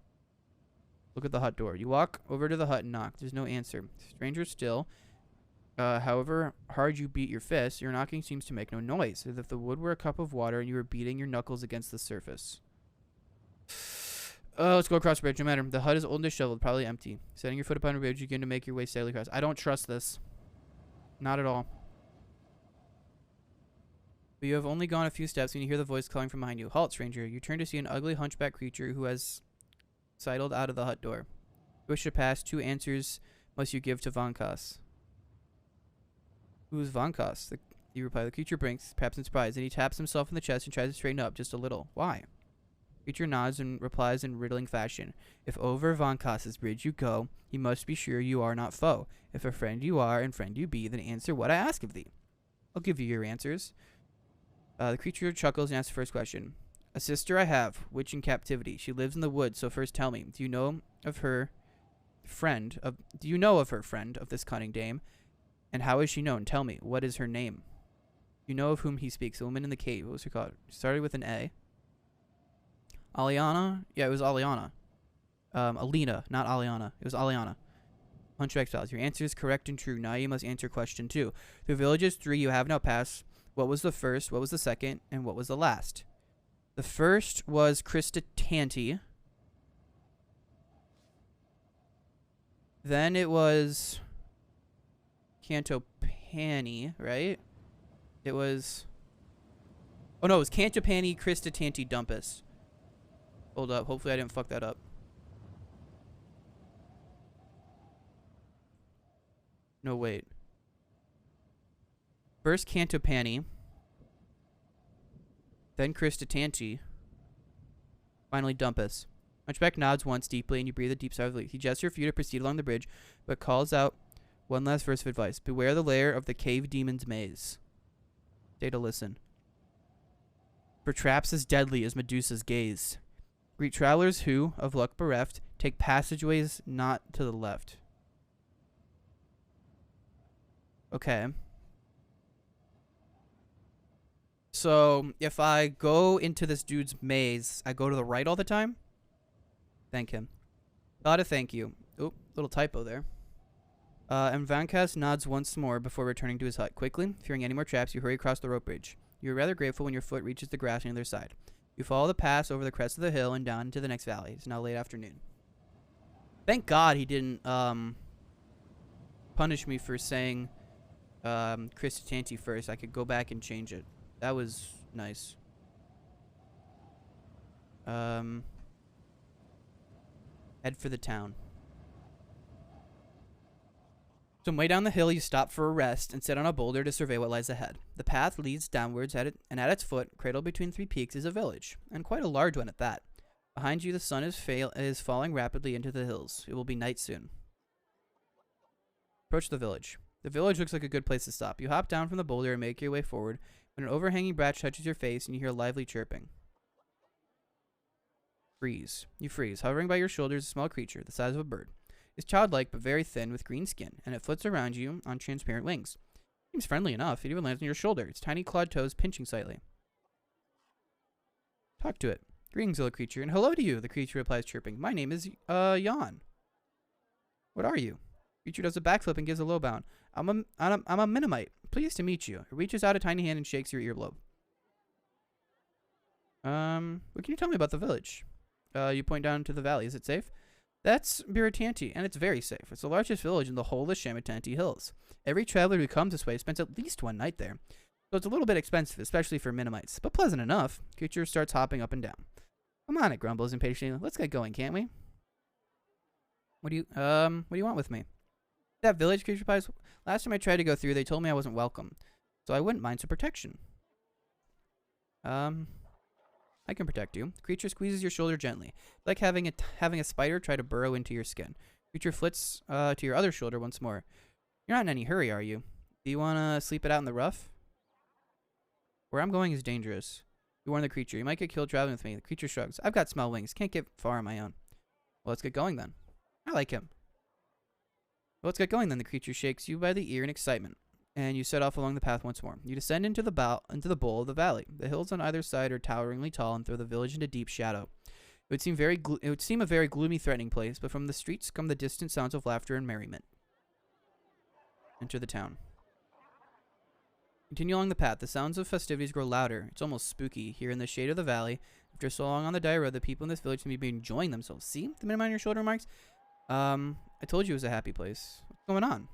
Look at the hut door. You walk over to the hut and knock. There's no answer. Stranger still. However hard you beat your fist, your knocking seems to make no noise, as if the wood were a cup of water and you were beating your knuckles against the surface. Let's go across the bridge. No matter. The hut is old and disheveled, probably empty. Setting your foot upon a bridge, you begin to make your way steadily across. I don't trust this. Not at all. But you have only gone a few steps when you hear the voice calling from behind you. Halt, stranger. You turn to see an ugly hunchback creature who has sidled out of the hut door. You wish to pass. 2 answers must you give to Vankas. Who's Vankas? You reply. The creature blinks, perhaps in surprise, and he taps himself in the chest and tries to straighten up just a little. Why? The creature nods and replies in riddling fashion. If over Vankas's bridge you go, you must be sure you are not foe. If a friend you are and friend you be, then answer what I ask of thee. I'll give you your answers. The creature chuckles and asks the first question. A sister I have, witch in captivity. She lives in the woods, so first tell me, do you know of her friend of this cunning dame? And how is she known? Tell me, what is her name? You know of whom he speaks. A woman in the cave. What was her called? Started with an A. Aliana? Yeah, it was Aliana. Alina, not Aliana. It was Aliana. Hunchback styles. Your answer is correct and true. Now you must answer question 2. The villages 3 you have now passed. What was the first? What was the second? And what was the last? The first was Krista Tanti. Then it was Cantopani, right? It was... Oh, no, it was Cantopani, Krista Tanti, Dumpus. Hold up. Hopefully I didn't fuck that up. No, wait. First Cantopani. Then Krista Tanti. Finally, Dumpus. Hunchback nods once deeply, and you breathe a deep sigh of relief. He gestures for you to proceed along the bridge, but calls out one last verse of advice. Beware the lair of the cave demon's maze. Stay to listen. For traps as deadly as Medusa's gaze. Greet travelers who, of luck bereft, take passageways not to the left. Okay. So, if I go into this dude's maze, I go to the right all the time? Thank him. Gotta thank you. Oop, little typo there. And Vancast nods once more before returning to his hut. Quickly, fearing any more traps, you hurry across the rope bridge. You are rather grateful when your foot reaches the grass on the other side. You follow the pass over the crest of the hill and down into the next valley. It's now late afternoon. Thank God he didn't punish me for saying Christianity first. I could go back and change it. That was nice. Head for the town. So way down the hill, you stop for a rest and sit on a boulder to survey what lies ahead. The path leads downwards, and at its foot, cradled between three peaks, is a village, and quite a large one at that. Behind you, the sun is falling rapidly into the hills. It will be night soon. Approach the village. The village looks like a good place to stop. You hop down from the boulder and make your way forward, when an overhanging branch touches your face and you hear lively chirping. Freeze. You freeze. Hovering by your shoulders is a small creature, the size of a bird. It's childlike but very thin with green skin, and it flits around you on transparent wings. Seems friendly enough. It even lands on your shoulder, its tiny clawed toes pinching slightly. Talk to it. Greetings, little creature, and hello to you, the creature replies, chirping. My name is, Jan. What are you? The creature does a backflip and gives a low bound. I'm a Minimite. Pleased to meet you. It reaches out a tiny hand and shakes your earlobe. What can you tell me about the village? You point down to the valley. Is it safe? That's Biratanti, and it's very safe. It's the largest village in the whole of the Shamatanti Hills. Every traveler who comes this way spends at least one night there. So it's a little bit expensive, especially for Minimites, but pleasant enough. Creature starts hopping up and down. Come on, it grumbles impatiently. Let's get going, can't we? What do you want with me? That village, creature replies. Last time I tried to go through, they told me I wasn't welcome. So I wouldn't mind some protection. I can protect you. The creature squeezes your shoulder gently, like having a spider try to burrow into your skin. Creature flits to your other shoulder once more. You're not in any hurry, are you? Do you want to sleep it out in the rough? Where I'm going is dangerous. You warn the creature. You might get killed traveling with me. The creature shrugs. I've got small wings. Can't get far on my own. Well, let's get going then. I like him. Well, let's get going then. The creature shakes you by the ear in excitement, and you set off along the path once more. You descend into the bowl of the valley. The hills on either side are toweringly tall and throw the village into deep shadow. It would seem a very gloomy, threatening place, but from the streets come the distant sounds of laughter and merriment. Enter the town. Continue along the path. The sounds of festivities grow louder. It's almost spooky. Here in the shade of the valley, after so long on the dire road, the people in this village seem to be enjoying themselves. See? The man on your shoulder remarks. I told you it was a happy place. What's going on?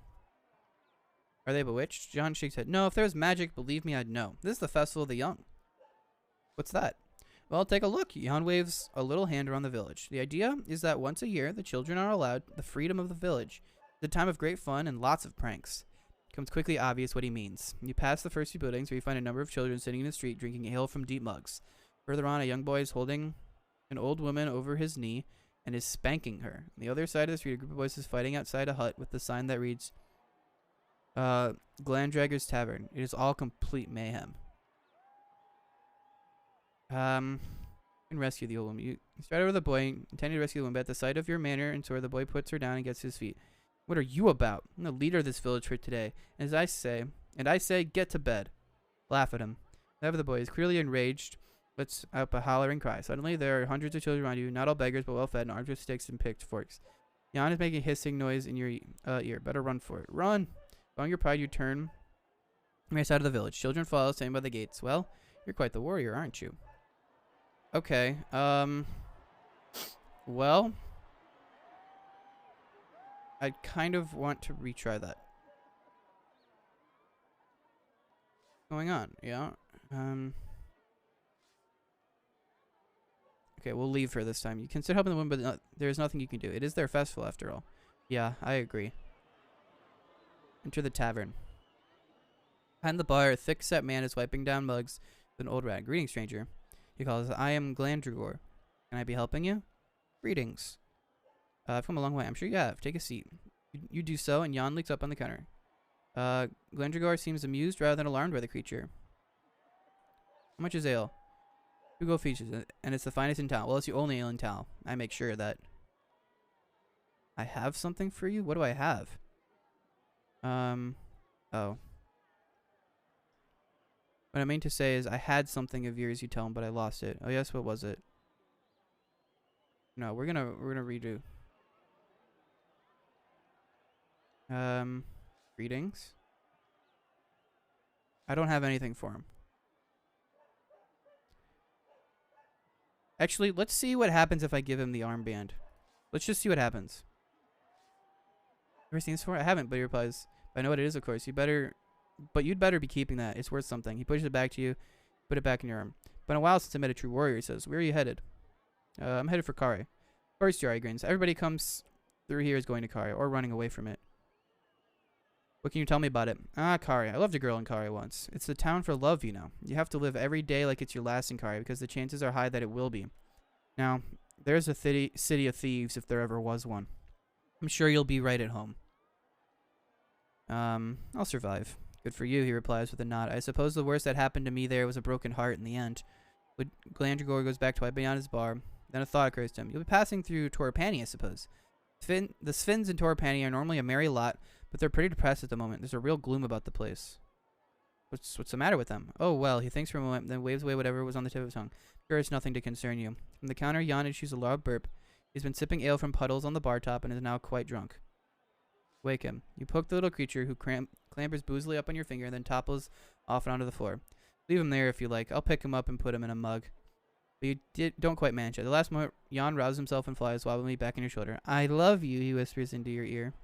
Are they bewitched? John shakes his head. No, if there was magic, believe me, I'd know. This is the Festival of the Young. What's that? Well, take a look. Jan waves a little hand around the village. The idea is that once a year, the children are allowed the freedom of the village. It's a time of great fun and lots of pranks. It becomes quickly obvious what he means. You pass the first few buildings where you find a number of children sitting in the street drinking ale from deep mugs. Further on, a young boy is holding an old woman over his knee and is spanking her. On the other side of the street, a group of boys is fighting outside a hut with the sign that reads, Glandragger's Tavern. It is all complete mayhem. Can rescue the old woman. You stride over the boy, intending to rescue the woman, but at the sight of your manner and sword, the boy puts her down and gets to his feet. What are you about? I'm the leader of this village for today. And I say, get to bed. Laugh at him. However, the boy is clearly enraged, lets out a hollering cry. Suddenly, there are hundreds of children around you, not all beggars, but well-fed and armed with sticks and pitchforks. Jan is making a hissing noise in your ear. Better run for it. Run! Following your pride, you turn right side of the village. Children follow, standing by the gates. Well, you're quite the warrior, aren't you? Okay, well, I kind of want to retry that. What's going on? Yeah, okay, we'll leave her this time. You consider helping the woman, but there's nothing you can do. It is their festival, after all. Yeah, I agree. Enter the tavern. Behind the bar, a thick-set man is wiping down mugs with an old rat. Greeting, stranger. He calls, I am Glandragor. Can I be helping you? Greetings. I've come a long way. I'm sure you have. Take a seat. You do so, and Jan leaks up on the counter. Glendragor seems amused rather than alarmed by the creature. How much is ale? 2 gold features, and it's the finest in town. Well, it's the only ale in town. I make sure that I have something for you. What do I have? Oh. What I mean to say is I had something of yours, you tell him, but I lost it. Oh yes, what was it? No, we're gonna redo. Greetings. I don't have anything for him. Actually, let's see what happens if I give him the armband. Let's just see what happens. Ever seen this before? I haven't, but he replies, I know what it is, of course. You'd better be keeping that. It's worth something. He pushes it back to you. Put it back in your arm. Been a while since I met a true warrior, he says. Where are you headed? I'm headed for Kari. Of course you are, he grins. Everybody comes through here is going to Kari, or running away from it. What can you tell me about it? Ah, Kari. I loved a girl in Kari once. It's the town for love, you know. You have to live every day like it's your last in Kari, because the chances are high that it will be. Now, there's a city of thieves if there ever was one. I'm sure you'll be right at home. I'll survive. Good for you, he replies with a nod. I suppose the worst that happened to me there was a broken heart in the end. Glandragor goes back to beyond his bar. Then a thought occurs to him. You'll be passing through Torpani, I suppose. The Svinns in Torpani are normally a merry lot, but they're pretty depressed at the moment. There's a real gloom about the place. What's the matter with them? Oh, well, he thinks for a moment, then waves away whatever was on the tip of his tongue. Sure, it's nothing to concern you. From the counter, Jan issues a loud burp. He's been sipping ale from puddles on the bar top and is now quite drunk. Wake him. You poke the little creature who clambers boozily up on your finger and then topples off and onto the floor. Leave him there if you like. I'll pick him up and put him in a mug. But you don't quite manage it. At the last moment, Jan rouses himself and flies, wobbling back on your shoulder. I love you, he whispers into your ear.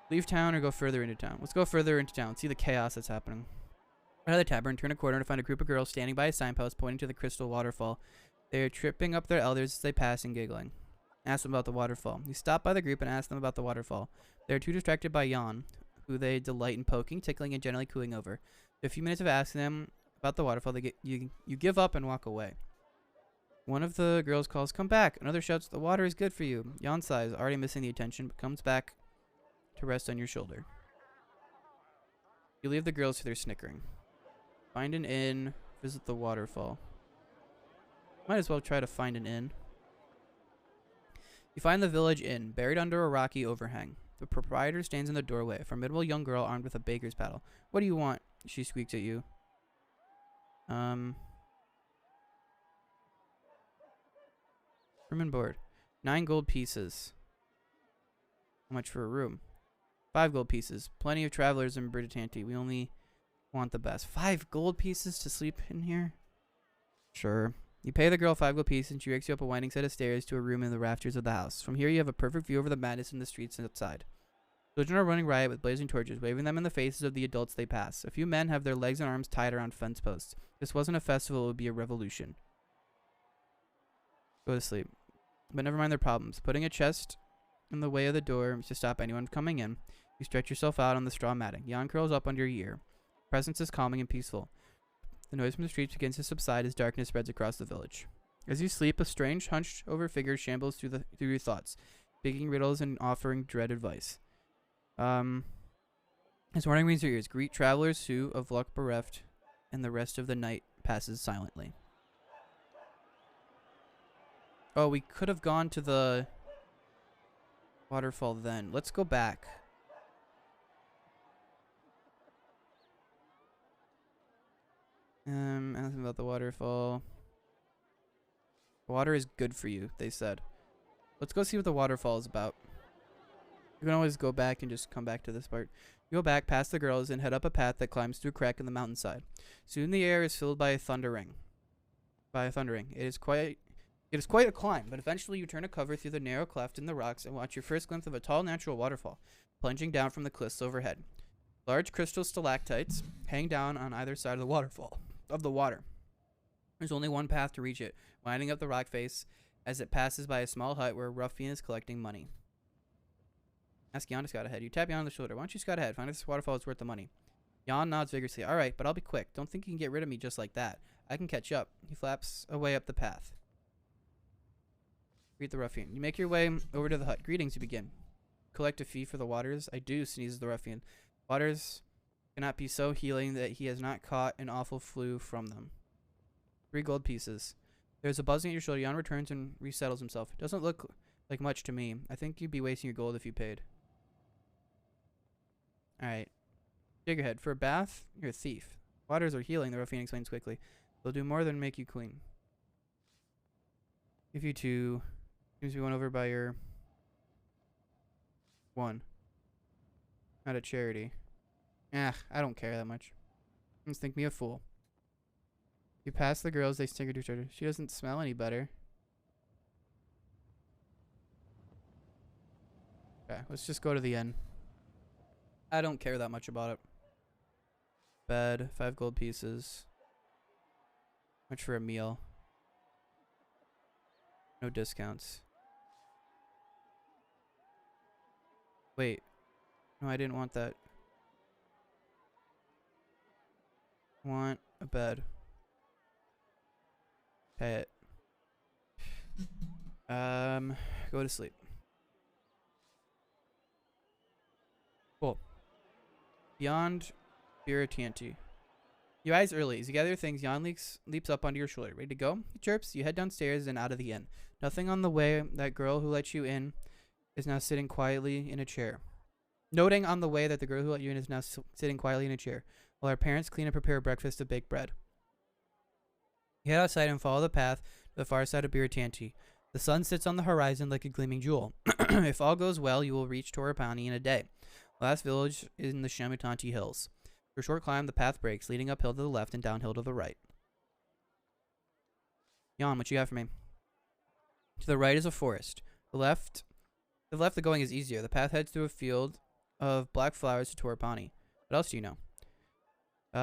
Leave town or go further into town? Let's go further into town. See the chaos that's happening. Out of the tavern, turn a corner to find a group of girls standing by a signpost pointing to the crystal waterfall. They are tripping up their elders as they pass and giggling. Ask them about the waterfall. You stop by the group and ask them about the waterfall. They are too distracted by Jan, who they delight in poking, tickling, and generally cooing over. After a few minutes of asking them about the waterfall, you give up and walk away. One of the girls calls, come back. Another shouts, the water is good for you. Jan sighs, already missing the attention, but comes back to rest on your shoulder. You leave the girls to their snickering. Find an inn. Visit the waterfall. Might as well try to find an inn. You find the village inn, buried under a rocky overhang. The proprietor stands in the doorway, a formidable young girl armed with a baker's paddle. What do you want? She squeaks at you. Room and board. 9 gold pieces. How much for a room? 5 gold pieces. Plenty of travelers in Britanti. We only want the best. 5 gold pieces to sleep in here? Sure. You pay the girl 5 gold pieces and she rakes you up a winding set of stairs to a room in the rafters of the house. From here you have a perfect view over the madness in the streets outside. Children are running riot with blazing torches, waving them in the faces of the adults they pass. A few men have their legs and arms tied around fence posts. If this wasn't a festival, it would be a revolution. Go to sleep. But never mind their problems. Putting a chest in the way of the door to stop anyone coming in, you stretch yourself out on the straw matting. Jan curls up under your ear. Presence is calming and peaceful. The noise from the streets begins to subside as darkness spreads across the village. As you sleep, a strange, hunched-over figure shambles through your thoughts, speaking riddles and offering dread advice. His warning rings your ears. Greet travelers who, of luck bereft, and the rest of the night passes silently. Oh, we could have gone to the waterfall then. Let's go back. Anything about the waterfall. Water is good for you, they said. Let's go see what the waterfall is about. You can always go back and just come back to this part. You go back past the girls and head up a path that climbs through a crack in the mountainside. Soon the air is filled by a thundering. It is quite a climb, but eventually you turn a cover through the narrow cleft in the rocks and watch your first glimpse of a tall natural waterfall, plunging down from the cliffs overhead. Large crystal stalactites hang down on either side of the water. There's only one path to reach it, winding up the rock face as it passes by a small hut where a ruffian is collecting money. Ask Jan to scout ahead. You tap Jan on the shoulder. Why don't you scout ahead? Find if this waterfall is worth the money. Jan nods vigorously. Alright, but I'll be quick. Don't think you can get rid of me just like that. I can catch up. He flaps away up the path. Greet the ruffian. You make your way over to the hut. Greetings, you begin. Collect a fee for the waters. I do, sneezes the ruffian. Waters cannot be so healing that he has not caught an awful flu from them. 3 gold pieces. There's a buzzing at your shoulder. Jan returns and resettles himself. It doesn't look like much to me. I think you'd be wasting your gold if you paid. Alright. Jiggerhead. For a bath, you're a thief. Waters are healing, the ruffian explains quickly. They'll do more than make you clean. Give you 2. Seems to be won over by your 1. Not a charity. I don't care that much. Just think me a fool. You pass the girls, they stare at each other. She doesn't smell any better. Okay, let's just go to the inn. I don't care that much about it. Bed, 5 gold pieces. Much for a meal. No discounts. Wait. No, I didn't want that. Want a bed. Pay it. Go to sleep. Cool. Beyond Biritanti. You rise early. As you gather your things, Jan leaps up onto your shoulder. Ready to go? He chirps. You head downstairs and out of the inn. Nothing on the way. That girl who let you in is now sitting quietly in a chair. Noting on the way that the girl who let you in is now sitting quietly in a chair, while her parents clean and prepare a breakfast of baked bread. You head outside and follow the path to the far side of Biritanti. The sun sits on the horizon like a gleaming jewel. If all goes well, you will reach Torrepani in a day. The last village is in the Shamutanti Hills. For a short climb, the path breaks, leading uphill to the left and downhill to the right. Jan, what you got for me? To the right is a forest. To the left, the going is easier. The path heads through a field of black flowers to Torrepani. What else do you know?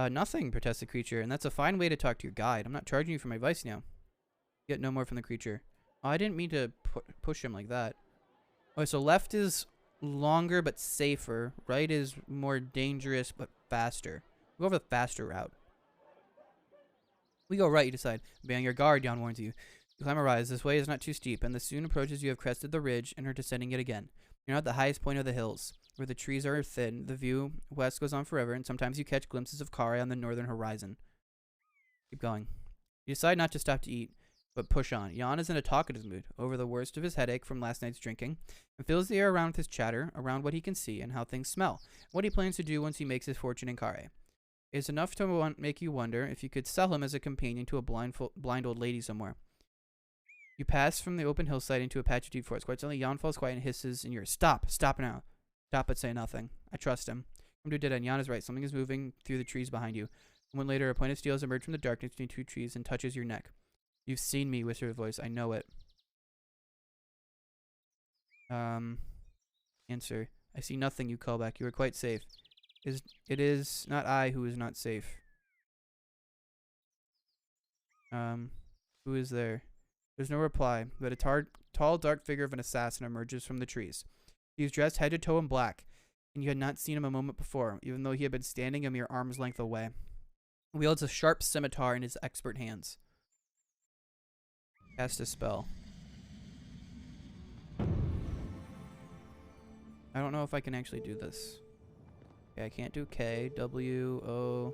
Nothing, protests the creature, and that's a fine way to talk to your guide. I'm not charging you for my advice now. Get no more from the creature. Oh, I didn't mean to push him like that. Okay, so left is longer but safer. Right is more dangerous but faster. We'll go over the faster route. We go right, you decide. Be on your guard, Jan warns you. You climb a rise. This way is not too steep, and as soon approaches you have crested the ridge and are descending it again. You're at the highest point of the hills, where the trees are thin. The view west goes on forever, and sometimes you catch glimpses of Kare on the northern horizon. Keep going. You decide not to stop to eat, but push on. Jan is in a talkative mood, over the worst of his headache from last night's drinking, and fills the air around with his chatter, around what he can see and how things smell, what he plans to do once he makes his fortune in Kare. It's enough to make you wonder if you could sell him as a companion to a blind old lady somewhere. You pass from the open hillside into a patch of deep forest. Quite suddenly, Jan falls quiet and hisses in your ear. Stop! Stop now! Stop but say nothing. I trust him. Come to a dead end. Jan is right. Something is moving through the trees behind you. A moment later, a point of steel has emerged from the darkness between 2 trees and touches your neck. You've seen me, whispered a voice. I know it. Answer. I see nothing, you call back. You are quite safe. It is not I who is not safe. Who is there? There's no reply, but a tall, dark figure of an assassin emerges from the trees. He is dressed head to toe in black, and you had not seen him a moment before, even though he had been standing a mere arm's length away. He wields a sharp scimitar in his expert hands. Cast a spell. I don't know if I can actually do this. Okay, I can't do K. W, O.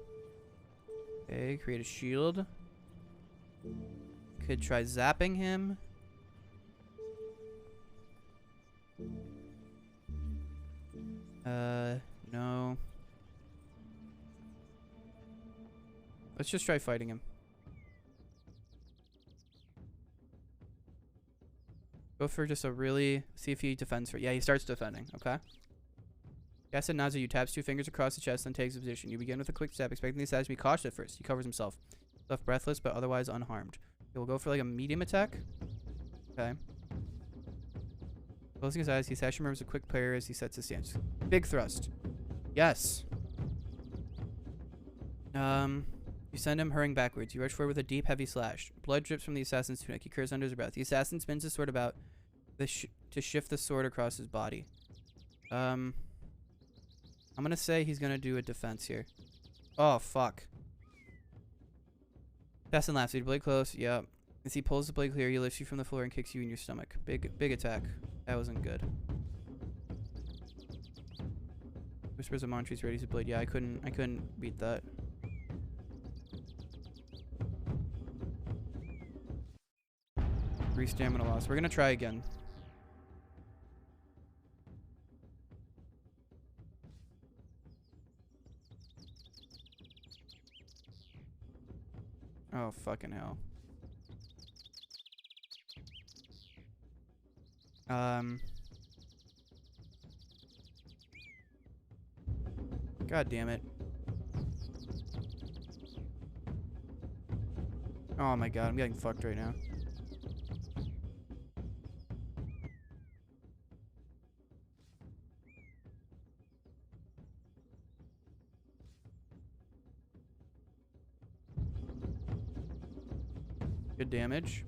Okay, create a shield. Could try zapping him. No. Let's just try fighting him. Go for just a really... See if he defends for... Yeah, he starts defending. Okay. Cast and nods at you. Taps 2 fingers across the chest, then takes a position. You begin with a quick step, expecting the assassin to be cautious at first. He covers himself. Left breathless, but otherwise unharmed. Okay, we'll go for like a medium attack. Okay. Closing his eyes, the assassin remembers a quick prayer as he sets his stance. Big thrust. Yes. You send him hurrying backwards. You rush forward with a deep, heavy slash. Blood drips from the assassin's tunic. He curses under his breath. The assassin spins his sword about to shift the sword across his body. I'm gonna say he's gonna do a defense here. Oh, fuck. Fast and laughs. Your blade close. Yep. As he pulls the blade clear, he lifts you from the floor and kicks you in your stomach. Big attack. That wasn't good. Whispers of Montree's ready to blade. Yeah, I couldn't beat that. 3 stamina loss. We're gonna try again. Oh, fucking hell. God damn it. Oh my god, I'm getting fucked right now. Good damage.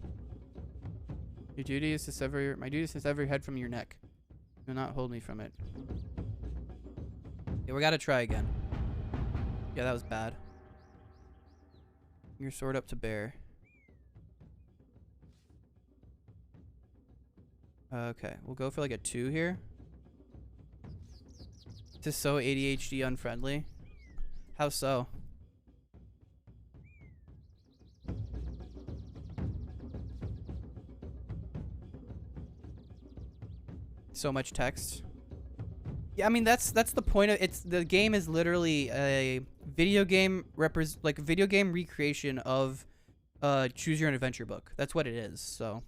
Your duty is to sever my duty is to sever your head from your neck. Do not hold me from it. Yeah, we gotta try again. Yeah, that was bad. Your sword up to bear. Okay, we'll go for like a 2 here. This is so ADHD unfriendly. How so? So much text. Yeah, I mean that's the point of it's the game is literally a video game video game recreation of choose your own adventure book. That's what it is. So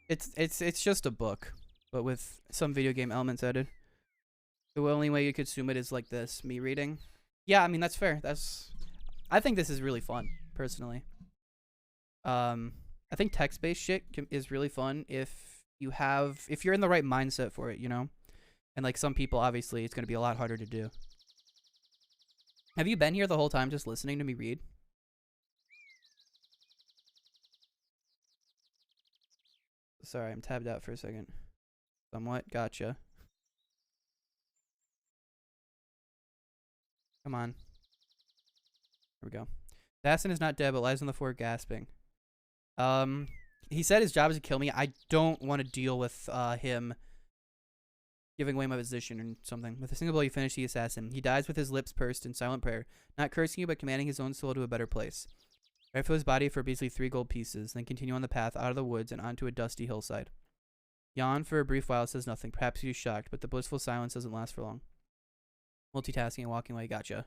it's just a book, but with some video game elements added. The only way you could consume it is like this, me reading. Yeah, I mean that's fair. I think this is really fun, personally. I think text-based shit is really fun if you're in the right mindset for it, you know? And like some people, obviously, it's going to be a lot harder to do. Have you been here the whole time just listening to me read? Sorry, I'm tabbed out for a second. Somewhat. Gotcha. Come on. Here we go. Assassin is not dead, but lies on the floor gasping. He said his job is to kill me. I don't want to deal with him giving away my position or something. With a single blow, you finish the assassin. He dies with his lips pursed in silent prayer, not cursing you, but commanding his own soul to a better place. Rifle his body for basically 3 gold pieces, then continue on the path out of the woods and onto a dusty hillside. Yawn for a brief while, says nothing. Perhaps he's shocked, but the blissful silence doesn't last for long. Multitasking and walking away. Gotcha.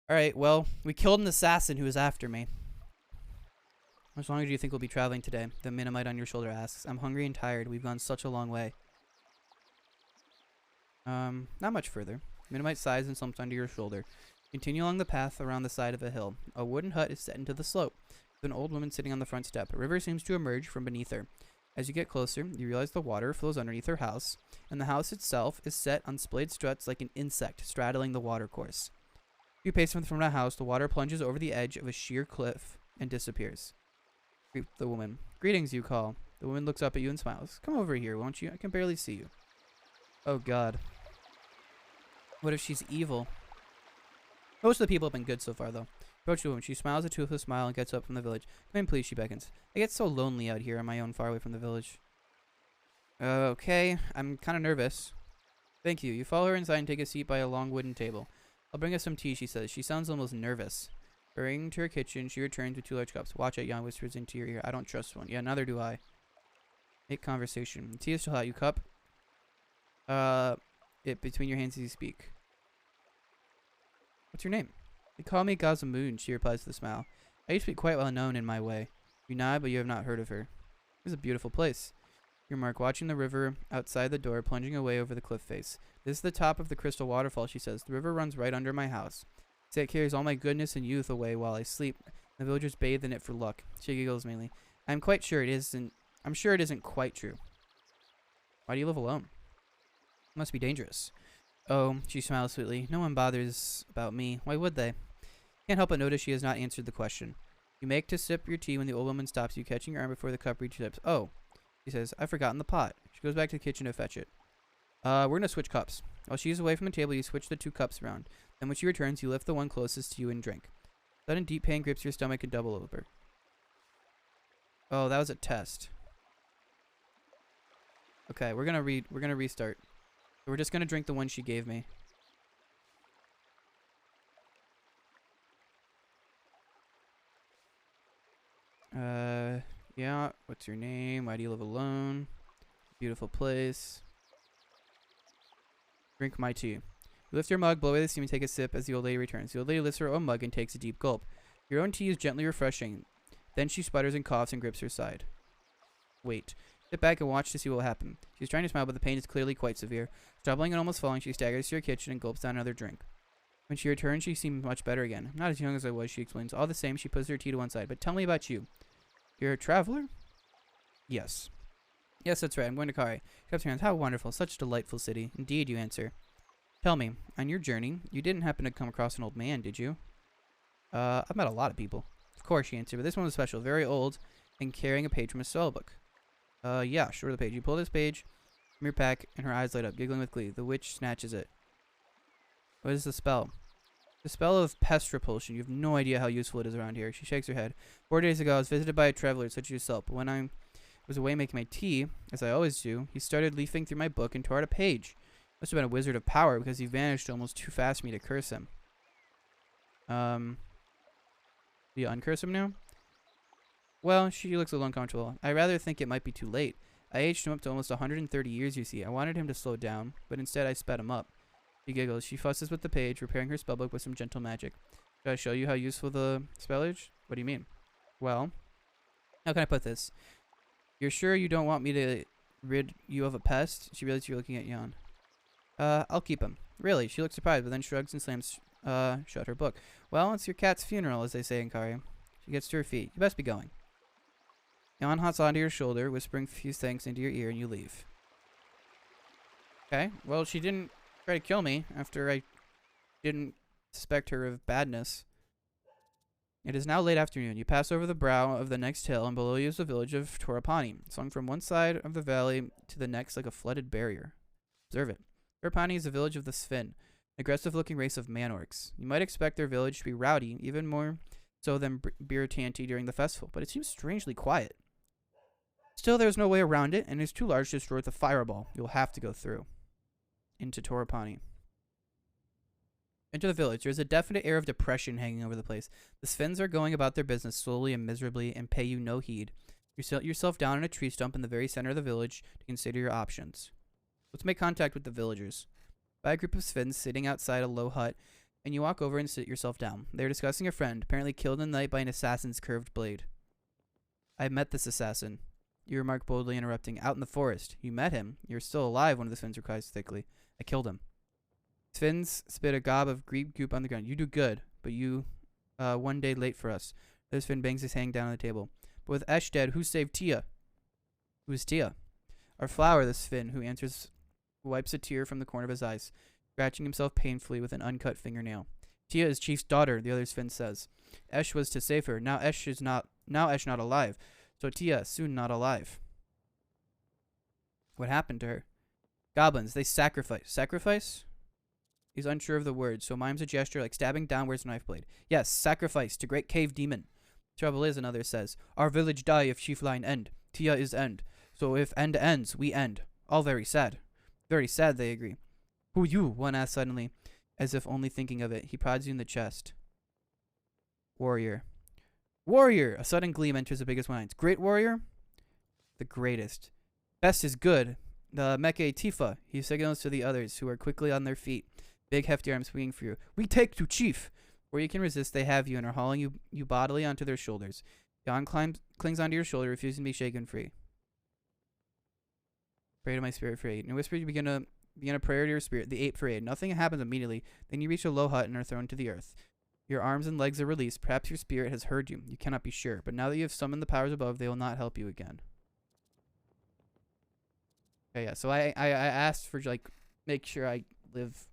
Alright, well, we killed an assassin who was after me. How much longer do you think we'll be traveling today? The Minamite on your shoulder asks. I'm hungry and tired. We've gone such a long way. Not much further. Minamite sighs and slumps under your shoulder. Continue along the path around the side of a hill. A wooden hut is set into the slope, with an old woman sitting on the front step. A river seems to emerge from beneath her. As you get closer, you realize the water flows underneath her house, and the house itself is set on splayed struts like an insect straddling the watercourse. A few paces from the house, the water plunges over the edge of a sheer cliff and disappears. Greet the woman. Greetings, you call. The woman looks up at you and smiles. Come over here, won't you? I can barely see you. Oh, God. What if she's evil? Most of the people have been good so far, though. Approach the woman. She smiles a toothless smile and gets up from the village. Come in, please, she beckons. I get so lonely out here on my own, far away from the village. Okay, I'm kind of nervous. Thank you. You follow her inside and take a seat by a long wooden table. I'll bring us some tea, she says. She sounds almost nervous. Hurrying to her kitchen, she returns with 2 large cups. Watch it, Jan whispers into your ear. I don't trust one. Yeah, neither do I. Make conversation. Tea is still hot. You cup it between your hands as you speak. What's your name? They call me Gazamoon, she replies with a smile. I used to be quite well known in my way. You nod, but you have not heard of her. This is a beautiful place. You remark, watching the river outside the door, plunging away over the cliff face. This is the top of the crystal waterfall, she says. The river runs right under my house. Say it carries all my goodness and youth away while I sleep. The villagers bathe in it for luck. She giggles mainly. I'm sure it isn't quite true. Why do you live alone? It must be dangerous. Oh, she smiles sweetly. No one bothers about me. Why would they? Can't help but notice she has not answered the question. You make to sip your tea when the old woman stops you, catching your arm before the cup reaches your lips. Oh, she says, I've forgotten the pot. She goes back to the kitchen to fetch it. We're going to switch cups. While she's away from the table, you switch the 2 cups around. Then when she returns, you lift the one closest to you and drink. Sudden deep pain grips your stomach and double over. Oh, that was a test. Okay, we're gonna restart. So we're just gonna drink the one she gave me. Yeah, what's your name? Why do you live alone? Beautiful place. Drink my tea. You lift your mug, blow away the steam, and take a sip as the old lady returns. The old lady lifts her own mug and takes a deep gulp. Your own tea is gently refreshing. Then she sputters and coughs and grips her side. Wait. Sit back and watch to see what will happen. She's trying to smile, but the pain is clearly quite severe. Stumbling and almost falling, she staggers to your kitchen and gulps down another drink. When she returns, she seems much better again. Not as young as I was, she explains. All the same, she puts her tea to one side. But tell me about you. You're a traveler? Yes. Yes, that's right. I'm going to Kari. She claps her hands. How wonderful. Such a delightful city. Indeed, you answer. Tell me, on your journey, you didn't happen to come across an old man, did you? I've met a lot of people. Of course, she answered, but this one was special. Very old and carrying a page from a spellbook. Yeah, sure, the page. You pull this page from your pack, and her eyes light up, giggling with glee. The witch snatches it. What is the spell? The spell of pest repulsion. You have no idea how useful it is around here. She shakes her head. 4 days ago, I was visited by a traveler such as yourself, but when I was away making my tea, as I always do, he started leafing through my book and tore out a page. Must have been a wizard of power, because he vanished almost too fast for me to curse him. Do you uncurse him now? Well, she looks a little uncomfortable. I rather think it might be too late. I aged him up to almost 130 years, you see. I wanted him to slow down, but instead I sped him up. She giggles. She fusses with the page, repairing her spellbook with some gentle magic. Should I show you how useful the spell is? What do you mean? Well, how can I put this? You're sure you don't want me to rid you of a pest? She realizes you're looking at Jan. I'll keep him. Really? She looks surprised, but then shrugs and slams shut her book. Well, it's your cat's funeral, as they say in Kari. She gets to her feet. You best be going. Jan hops onto your shoulder, whispering a few things into your ear, and you leave. Okay. Well, she didn't try to kill me after I didn't suspect her of badness. It is now late afternoon. You pass over the brow of the next hill, and below you is the village of Torapani, swung from one side of the valley to the next like a flooded barrier. Observe it. Torapani is the village of the Sven, an aggressive-looking race of man-orcs. You might expect their village to be rowdy, even more so than Biratanti during the festival, but it seems strangely quiet. Still, there's no way around it, and it's too large to destroy with a fireball. You'll have to go through. Into Torapani. Enter the village. There's a definite air of depression hanging over the place. The Svens are going about their business slowly and miserably and pay you no heed. You set yourself down on a tree stump in the very center of the village to consider your options. Let's make contact with the villagers. By a group of Svens sitting outside a low hut, and you walk over and sit yourself down. They're discussing a friend, apparently killed in the night by an assassin's curved blade. I've met this assassin. You remark boldly, interrupting. Out in the forest. You met him. You're still alive, one of the Svens replies thickly. I killed him. Svens spit a gob of green goop on the ground. You do good, but you, one day late for us. The Sven bangs his hand down on the table. But with Esh dead, who saved Tia? Who is Tia? Our flower, the Sven, who answers, wipes a tear from the corner of his eyes, scratching himself painfully with an uncut fingernail. Tia is Chief's daughter, the other Sven says. Esh was to save her. Now Esh not alive. So Tia, soon not alive. What happened to her? Goblins, they sacrifice. Sacrifice? He's unsure of the word, so mimes a gesture like stabbing downwards knife blade. Yes, sacrifice to great cave demon. Trouble is, another says, our village die if chief line end. Tia is end. So if end ends, we end. All very sad. Very sad, they agree. Who you? One asks suddenly, as if only thinking of it. He prods you in the chest. Warrior. Warrior! A sudden gleam enters the biggest minds. Great warrior? The greatest. Best is good. The Meke Tifa. He signals to the others, who are quickly on their feet. Big hefty arms swinging for you. We take to chief! Where you can resist, they have you and are hauling you bodily onto their shoulders. Jan clings onto your shoulder, refusing to be shaken free. Pray to my spirit for aid. In a whisper, you begin a prayer to your spirit, the ape for aid. Nothing happens immediately. Then you reach a low hut and are thrown to the earth. Your arms and legs are released. Perhaps your spirit has heard you. You cannot be sure. But now that you have summoned the powers above, they will not help you again. Okay, yeah. So I asked for, like, make sure I live.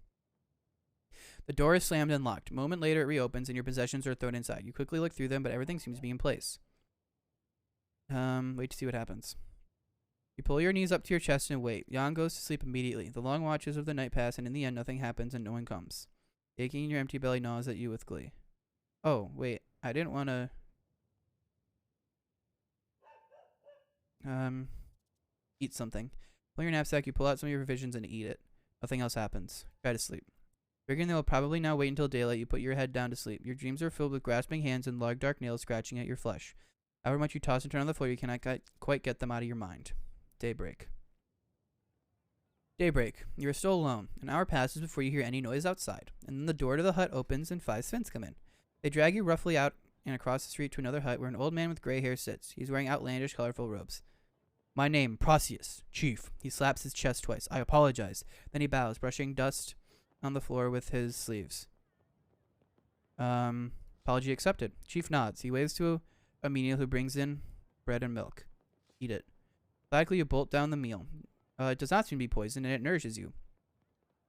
The door is slammed and locked. A moment later, it reopens and your possessions are thrown inside. You quickly look through them, but everything seems to be in place. Wait to see what happens. You pull your knees up to your chest and wait. Jan goes to sleep immediately. The long watches of the night pass, and in the end, nothing happens and no one comes. Aching in your empty belly gnaws at you with glee. Oh, wait. I didn't want to... Eat something. Pull your knapsack, you pull out some of your provisions and eat it. Nothing else happens. Try to sleep. Figuring they will probably now wait until daylight, you put your head down to sleep. Your dreams are filled with grasping hands and large dark nails scratching at your flesh. However much you toss and turn on the floor, you cannot quite get them out of your mind. Daybreak. Daybreak. You are still alone. An hour passes before you hear any noise outside, and then the door to the hut opens and 5 Sphinx come in. They drag you roughly out and across the street to another hut where an old man with gray hair sits. He's wearing outlandish, colorful robes. My name, Procyon, Chief. He slaps his chest twice. I apologize. Then he bows, brushing dust on the floor with his sleeves. Apology accepted. Chief nods. He waves to a menial who brings in bread and milk. Eat it. Likely you bolt down the meal. It does not seem to be poisoned, and it nourishes you.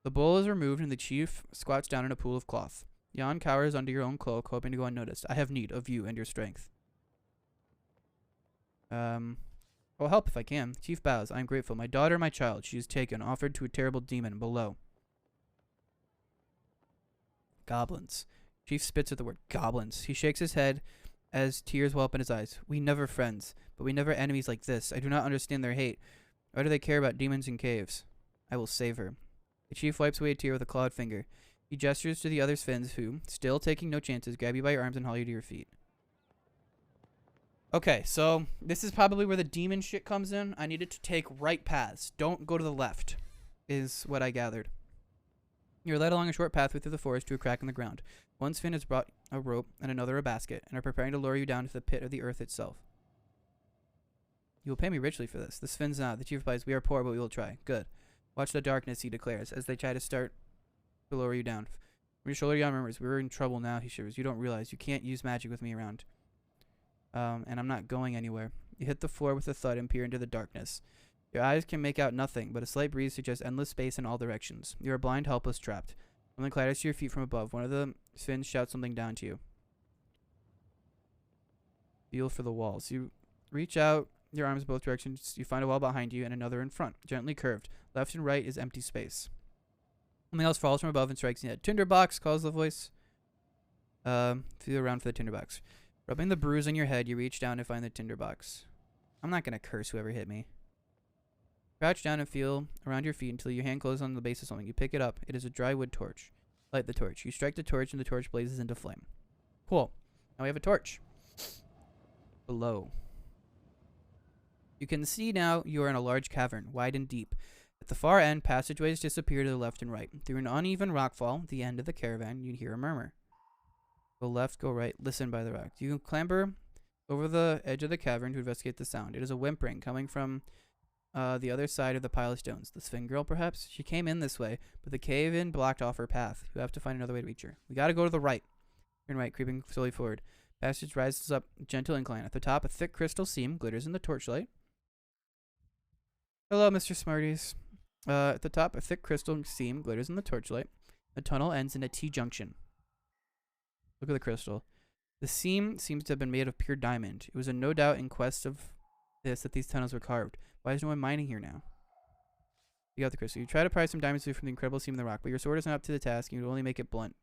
The bowl is removed, and the chief squats down in a pool of cloth. Jan cowers under your own cloak, hoping to go unnoticed. I have need of you and your strength. I'll help if I can. Chief bows. I am grateful. My daughter, my child, she is taken, offered to a terrible demon below. Goblins. Chief spits at the word goblins. He shakes his head as tears well up in his eyes. We never friends, but we never enemies like this. I do not understand their hate. Why do they care about demons in caves? I will save her. The chief wipes away a tear with a clawed finger. He gestures to the other Sphinx who, still taking no chances, grab you by your arms and haul you to your feet. Okay, so this is probably where the demon shit comes in. I needed to take right paths. Don't go to the left, is what I gathered. You're led along a short pathway through the forest to a crack in the ground. One Sphinx has brought a rope and another a basket, and are preparing to lower you down to the pit of the earth itself. You will pay me richly for this. The Sphinx nod. The chief replies, we are poor, but we will try. Good. Watch the darkness, he declares, as they try to start to lower you down. When your shoulder Jan murmurs, we're in trouble now, he shivers. You don't realize. You can't use magic with me around. And I'm not going anywhere. You hit the floor with a thud and peer into the darkness. Your eyes can make out nothing, but a slight breeze suggests endless space in all directions. You are blind, helpless, trapped. Something clatters to your feet from above. One of the Sphinx shouts something down to you. Feel for the walls. You reach out your arms both directions. You find a wall behind you and another in front, gently curved. Left and right is empty space. Something else falls from above and strikes you in the head. Tinderbox, calls the voice. Feel around for the tinderbox. Rubbing the bruise on your head, you reach down to find the tinderbox. I'm not going to curse whoever hit me. Crouch down and feel around your feet until your hand closes on the base of something. You pick it up. It is a dry wood torch. Light the torch. You strike the torch and the torch blazes into flame. Cool. Now we have a torch. Below. You can see now you are in a large cavern, wide and deep. At the far end, passageways disappear to the left and right. Through an uneven rockfall, the end of the caravan, you hear a murmur. Go left, go right, listen by the rock. You can clamber over the edge of the cavern to investigate the sound. It is a whimpering coming from the other side of the pile of stones. The Sphinx girl, perhaps? She came in this way, but the cave-in blocked off her path. You have to find another way to reach her. We gotta go to the right. Turn right, creeping slowly forward. Passage rises up, gentle incline. At the top, a thick crystal seam glitters in the torchlight. Hello, Mr. Smarties. At the top, a thick crystal seam glitters in the torchlight. The tunnel ends in a T-junction. Look at the crystal. The seam seems to have been made of pure diamond. It was no doubt in quest of this that these tunnels were carved. Why is no one mining here now? You got the crystal. You try to pry some diamonds through from the incredible seam in the rock, but your sword is not up to the task, and you would only make it blunt.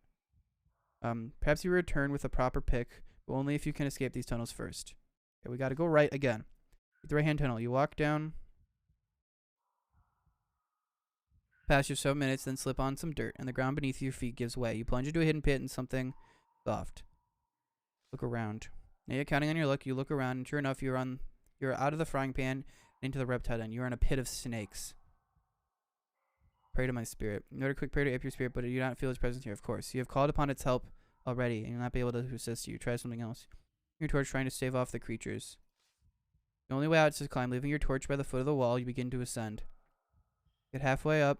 Perhaps you return with a proper pick, but only if you can escape these tunnels first. Okay, we gotta go right again. The right-hand tunnel. You walk down past you 7 minutes, then slip on some dirt, and the ground beneath your feet gives way. You plunge into a hidden pit and something soft. Look around. Now you're counting on your luck. You look around, and sure enough, you're out of the frying pan and into the reptile den. You're in a pit of snakes. Pray to my spirit. Note a quick prayer to up your spirit, but you do not feel its presence here, of course. You have called upon its help already, and you'll not be able to assist you. Try something else. Your torch trying to stave off the creatures. The only way out is to climb. Leaving your torch by the foot of the wall, you begin to ascend. Get halfway up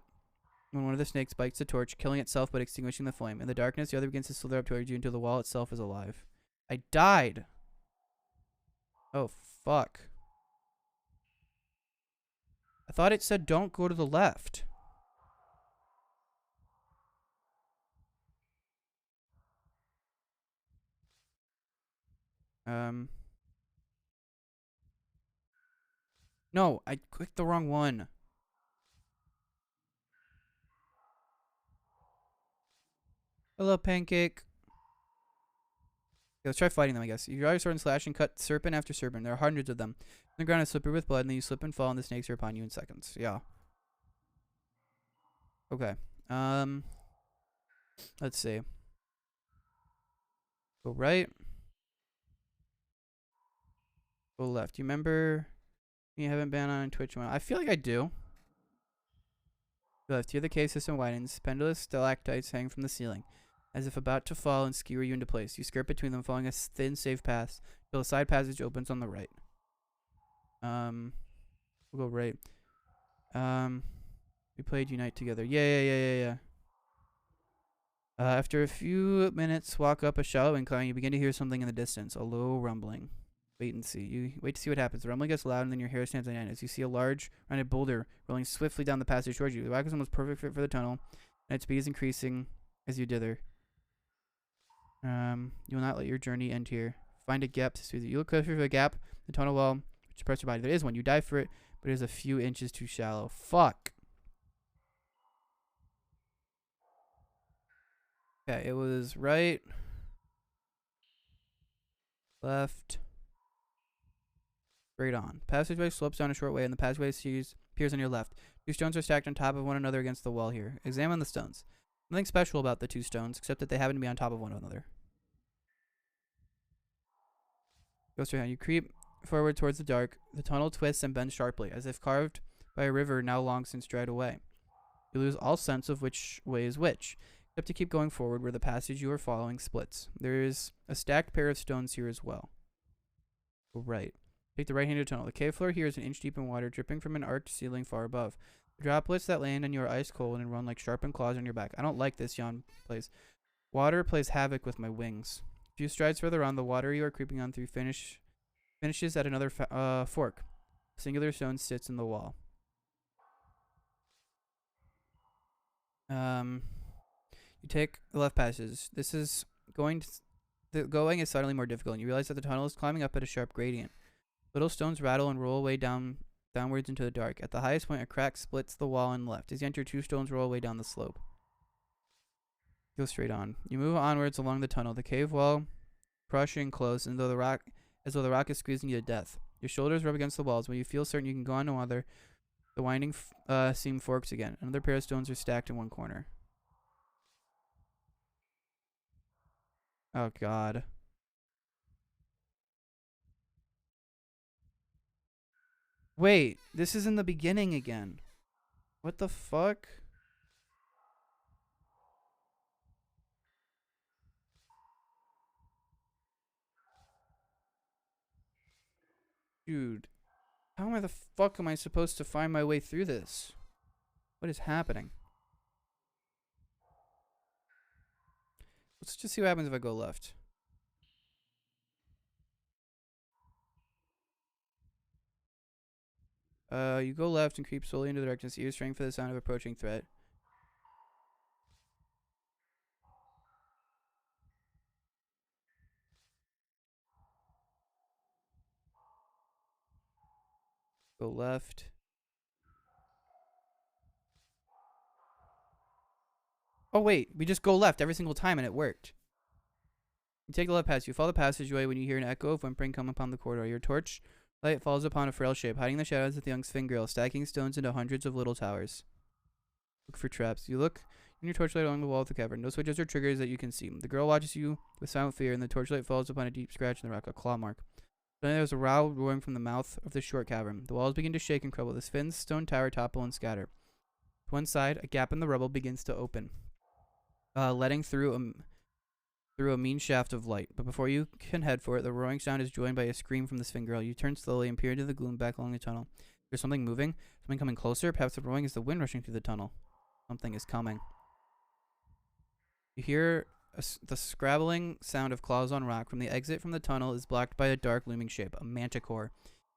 when one of the snakes bites the torch, killing itself but extinguishing the flame. In the darkness, the other begins to slither up towards you until the wall itself is alive. I died! Oh, fuck. I thought it said don't go to the left. No, I clicked the wrong one. Hello, Pancake. Okay, let's try fighting them, I guess. You draw your sword and slash and cut serpent after serpent. There are hundreds of them. The ground is slippery with blood, and then you slip and fall, and the snakes are upon you in seconds. Yeah. Okay. Let's see. Go right. Go left. You remember you haven't been on Twitch one? I feel like I do. Go left. Here the cave system widens. Pendulous stalactites hang from the ceiling, as if about to fall and skewer you into place. You skirt between them, following a thin, safe path, till a side passage opens on the right. We'll go right. We played Unite together. Yeah. After a few minutes, walk up a shallow incline. You begin to hear something in the distance, a low rumbling. Wait and see. You wait to see what happens. The rumbling gets loud, and then your hair stands on end as you see a large, rounded boulder rolling swiftly down the passage towards you. The rock is almost perfect fit for the tunnel, and its speed is increasing as you dither. You will not let your journey end here. Find a gap to soothe it. You look closer for a gap, the tunnel wall, which press your body. There is one. You dive for it, but it is a few inches too shallow. Fuck. Okay, it was right, left, straight on. Passageway slopes down a short way, and the passageway appears on your left. Two stones are stacked on top of one another against the wall here. Examine the stones. Nothing special about the two stones, except that they happen to be on top of one another. Go straight on. You creep forward towards the dark. The tunnel twists and bends sharply, as if carved by a river now long since dried away. You lose all sense of which way is which, except to keep going forward where the passage you are following splits. There is a stacked pair of stones here as well. Go right. Take the right-handed tunnel. The cave floor here is an inch deep in water, dripping from an arched ceiling far above. The droplets that land on you are ice cold and run like sharpened claws on your back. I don't like this, yawn plays. Water plays havoc with my wings. A few strides further on, the water you are creeping on through finishes at another fork. A singular stone sits in the wall. You take the left passage. This is the going is suddenly more difficult, and you realize that the tunnel is climbing up at a sharp gradient. Little stones rattle and roll away downwards into the dark. At the highest point, a crack splits the wall on the left. As you enter, two stones roll away down the slope. Go straight on. You move onwards along the tunnel, the cave wall crushing close, as though the rock is squeezing you to death. Your shoulders rub against the walls. When you feel certain you can go on no other, the winding seam forks again. Another pair of stones are stacked in one corner. Oh, God. Wait, this is in the beginning again. What the fuck? Dude, how the fuck am I supposed to find my way through this? What is happening? Let's just see what happens if I go left. You go left and creep slowly into the darkness, ears straining for the sound of approaching threat. Go left. Oh wait, we just go left every single time and it worked. You take the left pass. You follow the passageway when you hear an echo of whimpering come upon the corridor. Your torch light falls upon a frail shape, hiding the shadows of the young Sphingirl, stacking stones into hundreds of little towers. Look for traps. You look in your torchlight along the wall of the cavern. No switches or triggers that you can see. The girl watches you with silent fear, and the torchlight falls upon a deep scratch in the rock, a claw mark. Suddenly there's a row roaring from the mouth of the short cavern. The walls begin to shake and crumble. The Sphinx stone tower topple and scatter. To one side, a gap in the rubble begins to open, letting through a mean shaft of light. But before you can head for it, the roaring sound is joined by a scream from the Sphinx girl. You turn slowly and peer into the gloom back along the tunnel. There's something moving, something coming closer. Perhaps the roaring is the wind rushing through the tunnel. Something is coming. You hear the scrabbling sound of claws on rock. From the exit from the tunnel is blocked by a dark looming shape, a manticore.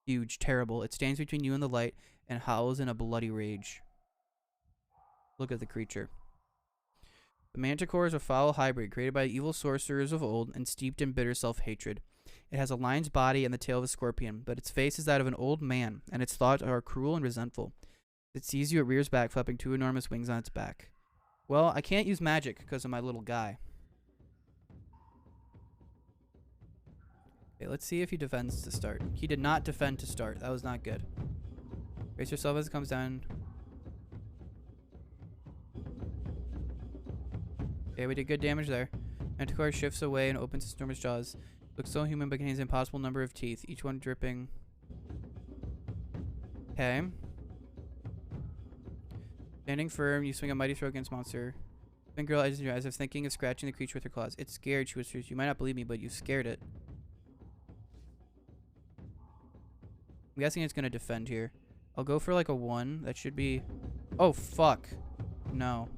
Huge, terrible. It stands between you and the light and howls in a bloody rage. Look at the creature. The manticore is a foul hybrid created by evil sorcerers of old and steeped in bitter self-hatred. It has a lion's body and the tail of a scorpion, but its face is that of an old man, and its thoughts are cruel and resentful. It sees you, it rears back, flapping two enormous wings on its back. Well, I can't use magic because of my little guy. Okay, let's see if he defends to start. He did not defend to start. That was not good. Brace yourself as it comes down. Okay, we did good damage there. Manticore shifts away and opens its enormous jaws. Looks so human but contains an impossible number of teeth, each one dripping. Okay. Standing firm, you swing a mighty throw against monster. Twin girl edges your eyes, as if thinking of scratching the creature with her claws. It's scared, she whispers. You might not believe me, but you scared it. I'm guessing it's gonna defend here. I'll go for like a 1. That should be... Oh, fuck. No.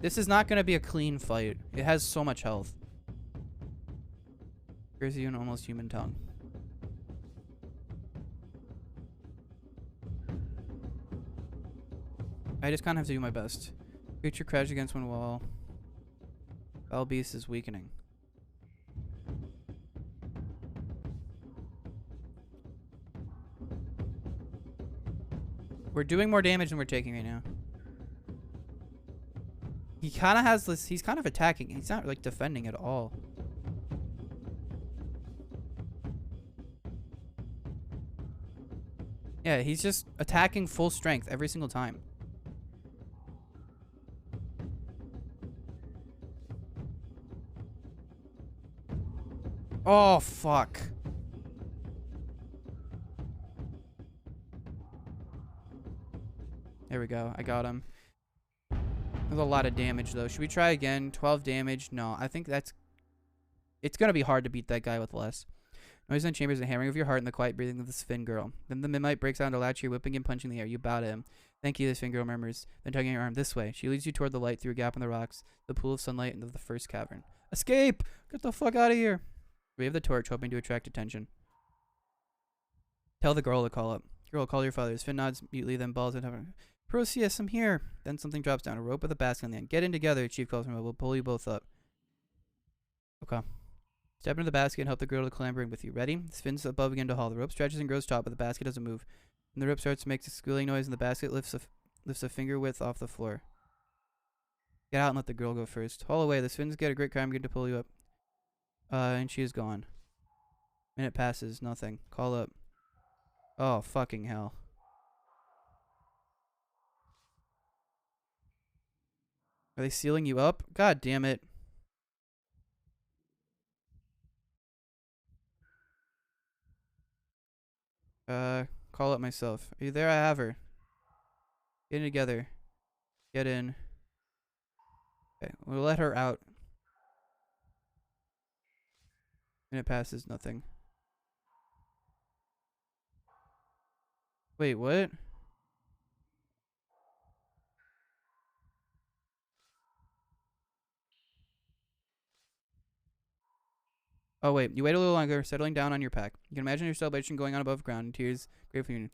This is not gonna be a clean fight. It has so much health. Here's you an almost human tongue. I just kind of have to do my best. Creature crashed against one wall. Foul beast is weakening. We're doing more damage than we're taking right now. He kind of has this. He's kind of attacking. He's not like defending at all. Yeah, he's just attacking full strength every single time. Oh, fuck. There we go. I got him. There's a lot of damage, though. Should we try again? 12 damage? No, I think that's... It's going to be hard to beat that guy with less. Noise in the chambers, the hammering of your heart, and the quiet breathing of the Sphin Girl. Then the midnight breaks out into loud cheer, whipping and punching the air. You bow to him. Thank you, the Sphin Girl murmurs, then tugging your arm this way. She leads you toward the light through a gap in the rocks, the pool of sunlight, into the first cavern. Escape! Get the fuck out of here! Wave the torch, hoping to attract attention. Tell the girl to call up. Girl, call your father. Sphin nods mutely, then balls at him. Proceus, I'm here. Then something drops down. A rope with a basket on the end. Get in together, Chief calls from above. We'll pull you both up. Okay. Step into the basket and help the girl to clamber in with you. Ready? The spins above begin to haul. The rope stretches and grows taut, but the basket doesn't move. And the rope starts to make a squealing noise, and the basket lifts a finger width off the floor. Get out and let the girl go first. Haul away. The spins get a great climb, begin to pull you up. And she is gone. Minute passes. Nothing. Call up. Oh, fucking hell. Are they sealing you up? God damn it. Call up myself. Are you there? I have her. Get in together. Get in. Okay, we'll let her out. Minute passes, nothing. Wait, what? Oh, wait. You wait a little longer, settling down on your pack. You can imagine your celebration going on above ground, and tears, grateful union.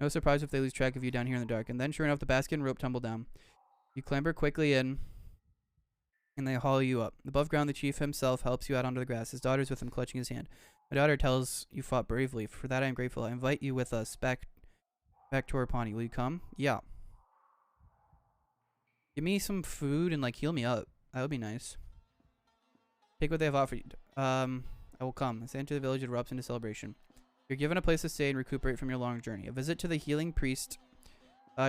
No surprise if they lose track of you down here in the dark. And then, sure enough, the basket and rope tumble down. You clamber quickly in, and they haul you up. Above ground, the chief himself helps you out onto the grass. His daughter's with him, clutching his hand. My daughter tells you fought bravely. For that I am grateful. I invite you with us back to our Pawnee. Will you come? Yeah. Give me some food and, like, heal me up. That would be nice. Take what they have offered you. I will come. As they enter the village, it erupts into celebration. You're given a place to stay and recuperate from your long journey. A visit to the healing priest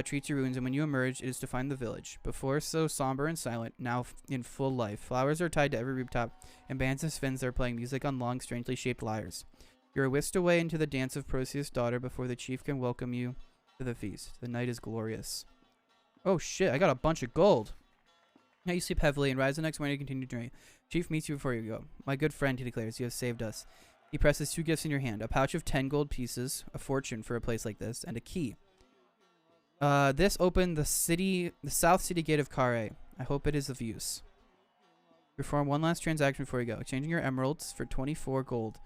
treats your wounds, and when you emerge, it is to find the village. Before so somber and silent, now in full life. Flowers are tied to every rooftop, and bands of spins are playing music on long, strangely shaped lyres. You are whisked away into the dance of Proceus' daughter before the chief can welcome you to the feast. The night is glorious. Oh shit, I got a bunch of gold. Now you sleep heavily and rise the next morning to continue journey. Chief meets you before you go. My good friend, he declares, you have saved us. He presses 2 gifts in your hand. A pouch of 10 gold pieces, a fortune for a place like this, and a key. This opened the south city gate of Kare. I hope it is of use. Perform one last transaction before you go. Exchanging your emeralds for 24 gold.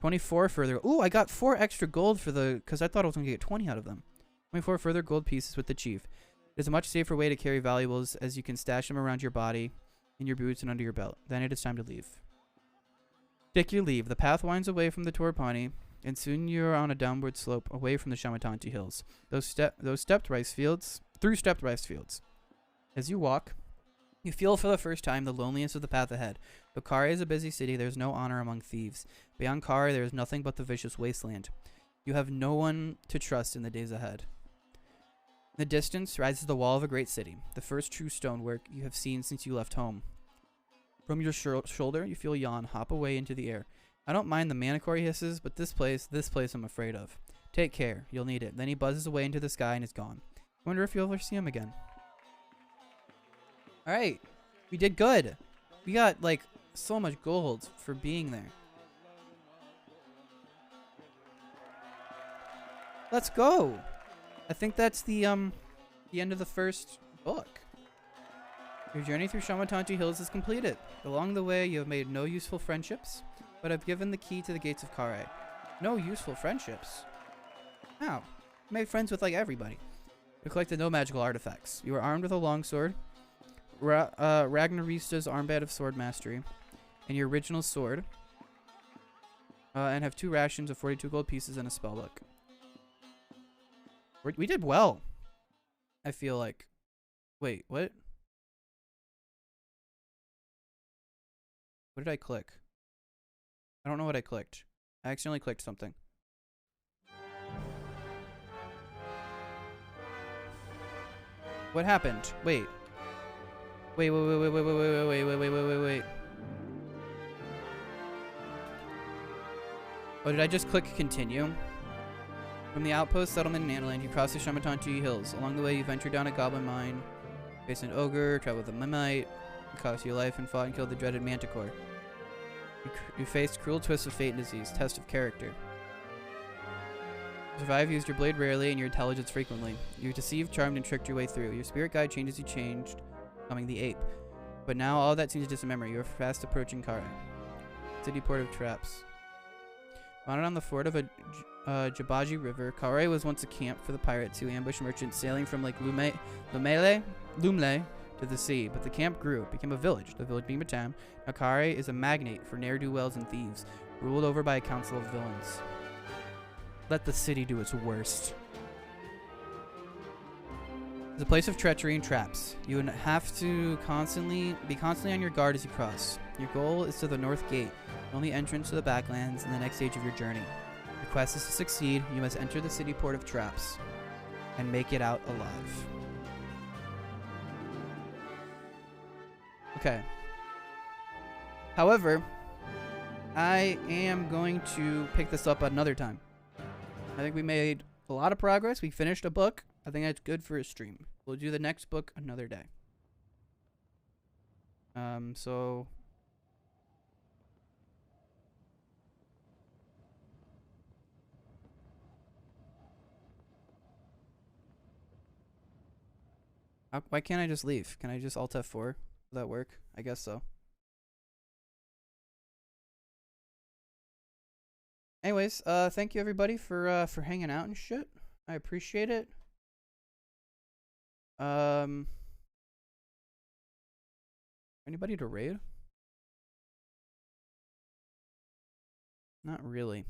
24 further. Ooh, I got 4 extra gold for the... Because I thought I was going to get 20 out of them. 24 further gold pieces with the chief. It is a much safer way to carry valuables as you can stash them around your body in your boots and under your belt. Then it is time to leave. Take your leave. The path winds away from the Torpani, and soon you are on a downward slope away from the Shamatanti hills. Through stepped rice fields. As you walk, you feel for the first time the loneliness of the path ahead. Though Kare is a busy city, there is no honor among thieves. Beyond Kare, there is nothing but the vicious wasteland. You have no one to trust in the days ahead. In the distance rises the wall of a great city, the first true stonework you have seen since you left home. From your shoulder, you feel yawn hop away into the air. I don't mind the manicore he hisses, but this place I'm afraid of. Take care, you'll need it. Then he buzzes away into the sky and is gone. I wonder if you'll ever see him again. Alright, we did good. We got, like, so much gold for being there. Let's go! I think that's the end of the first book. Your journey through Shamatanti Hills is completed. Along the way, you have made no useful friendships, but have given the key to the gates of Kare. No useful friendships? How? You made friends with, like, everybody. You collected no magical artifacts. You were armed with a longsword, Ragnarista's armband of sword mastery, and your original sword, and have 2 rations of 42 gold pieces and a spellbook. We did well, I feel like. Wait, what? What did I click? I don't know what I clicked. I accidentally clicked something. What happened? Wait. Wait. Oh, did I just click continue? From the outpost settlement in Analand, you cross the Shamatanti Hills. Along the way, you venture down a goblin mine, face an ogre, travel with a Mimite, cost you life, and fought and killed the dreaded Manticore. You faced cruel twists of fate and disease, test of character. Survive, used your blade rarely, and your intelligence frequently. You deceived, charmed, and tricked your way through. Your spirit guide changed as you changed, becoming the ape. But now all that seems distant memory. You are fast approaching Kare. City port of traps. Founded on the ford of a Jabaji River, Kare was once a camp for the pirates who ambushed merchants sailing from Lake Lumle to the sea. But the camp grew, became a village, the village being a town. Now Kare is a magnate for ne'er-do-wells and thieves, ruled over by a council of villains. Let the city do its worst. It's a place of treachery and traps. You would have to be constantly on your guard as you cross. Your goal is to the North Gate, the only entrance to the Backlands in the next stage of your journey. Your quest is to succeed. You must enter the city port of traps and make it out alive. Okay. However, I am going to pick this up another time. I think we made a lot of progress. We finished a book. I think that's good for a stream. We'll do the next book another day. So... why can't I just leave? Can I just Alt F4? Will that work? I guess so. Anyways, thank you everybody for hanging out and shit. I appreciate it. Anybody to raid? Not really.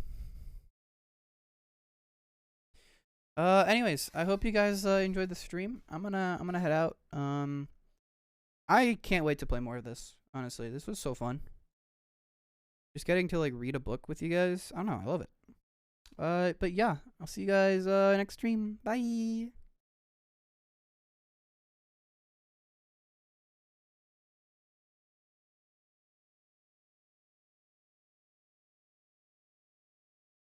Anyways, I hope you guys enjoyed the stream. I'm gonna head out. I can't wait to play more of this. Honestly, this was so fun. Just getting to like read a book with you guys. I don't know, I love it. But yeah, I'll see you guys next stream. Bye.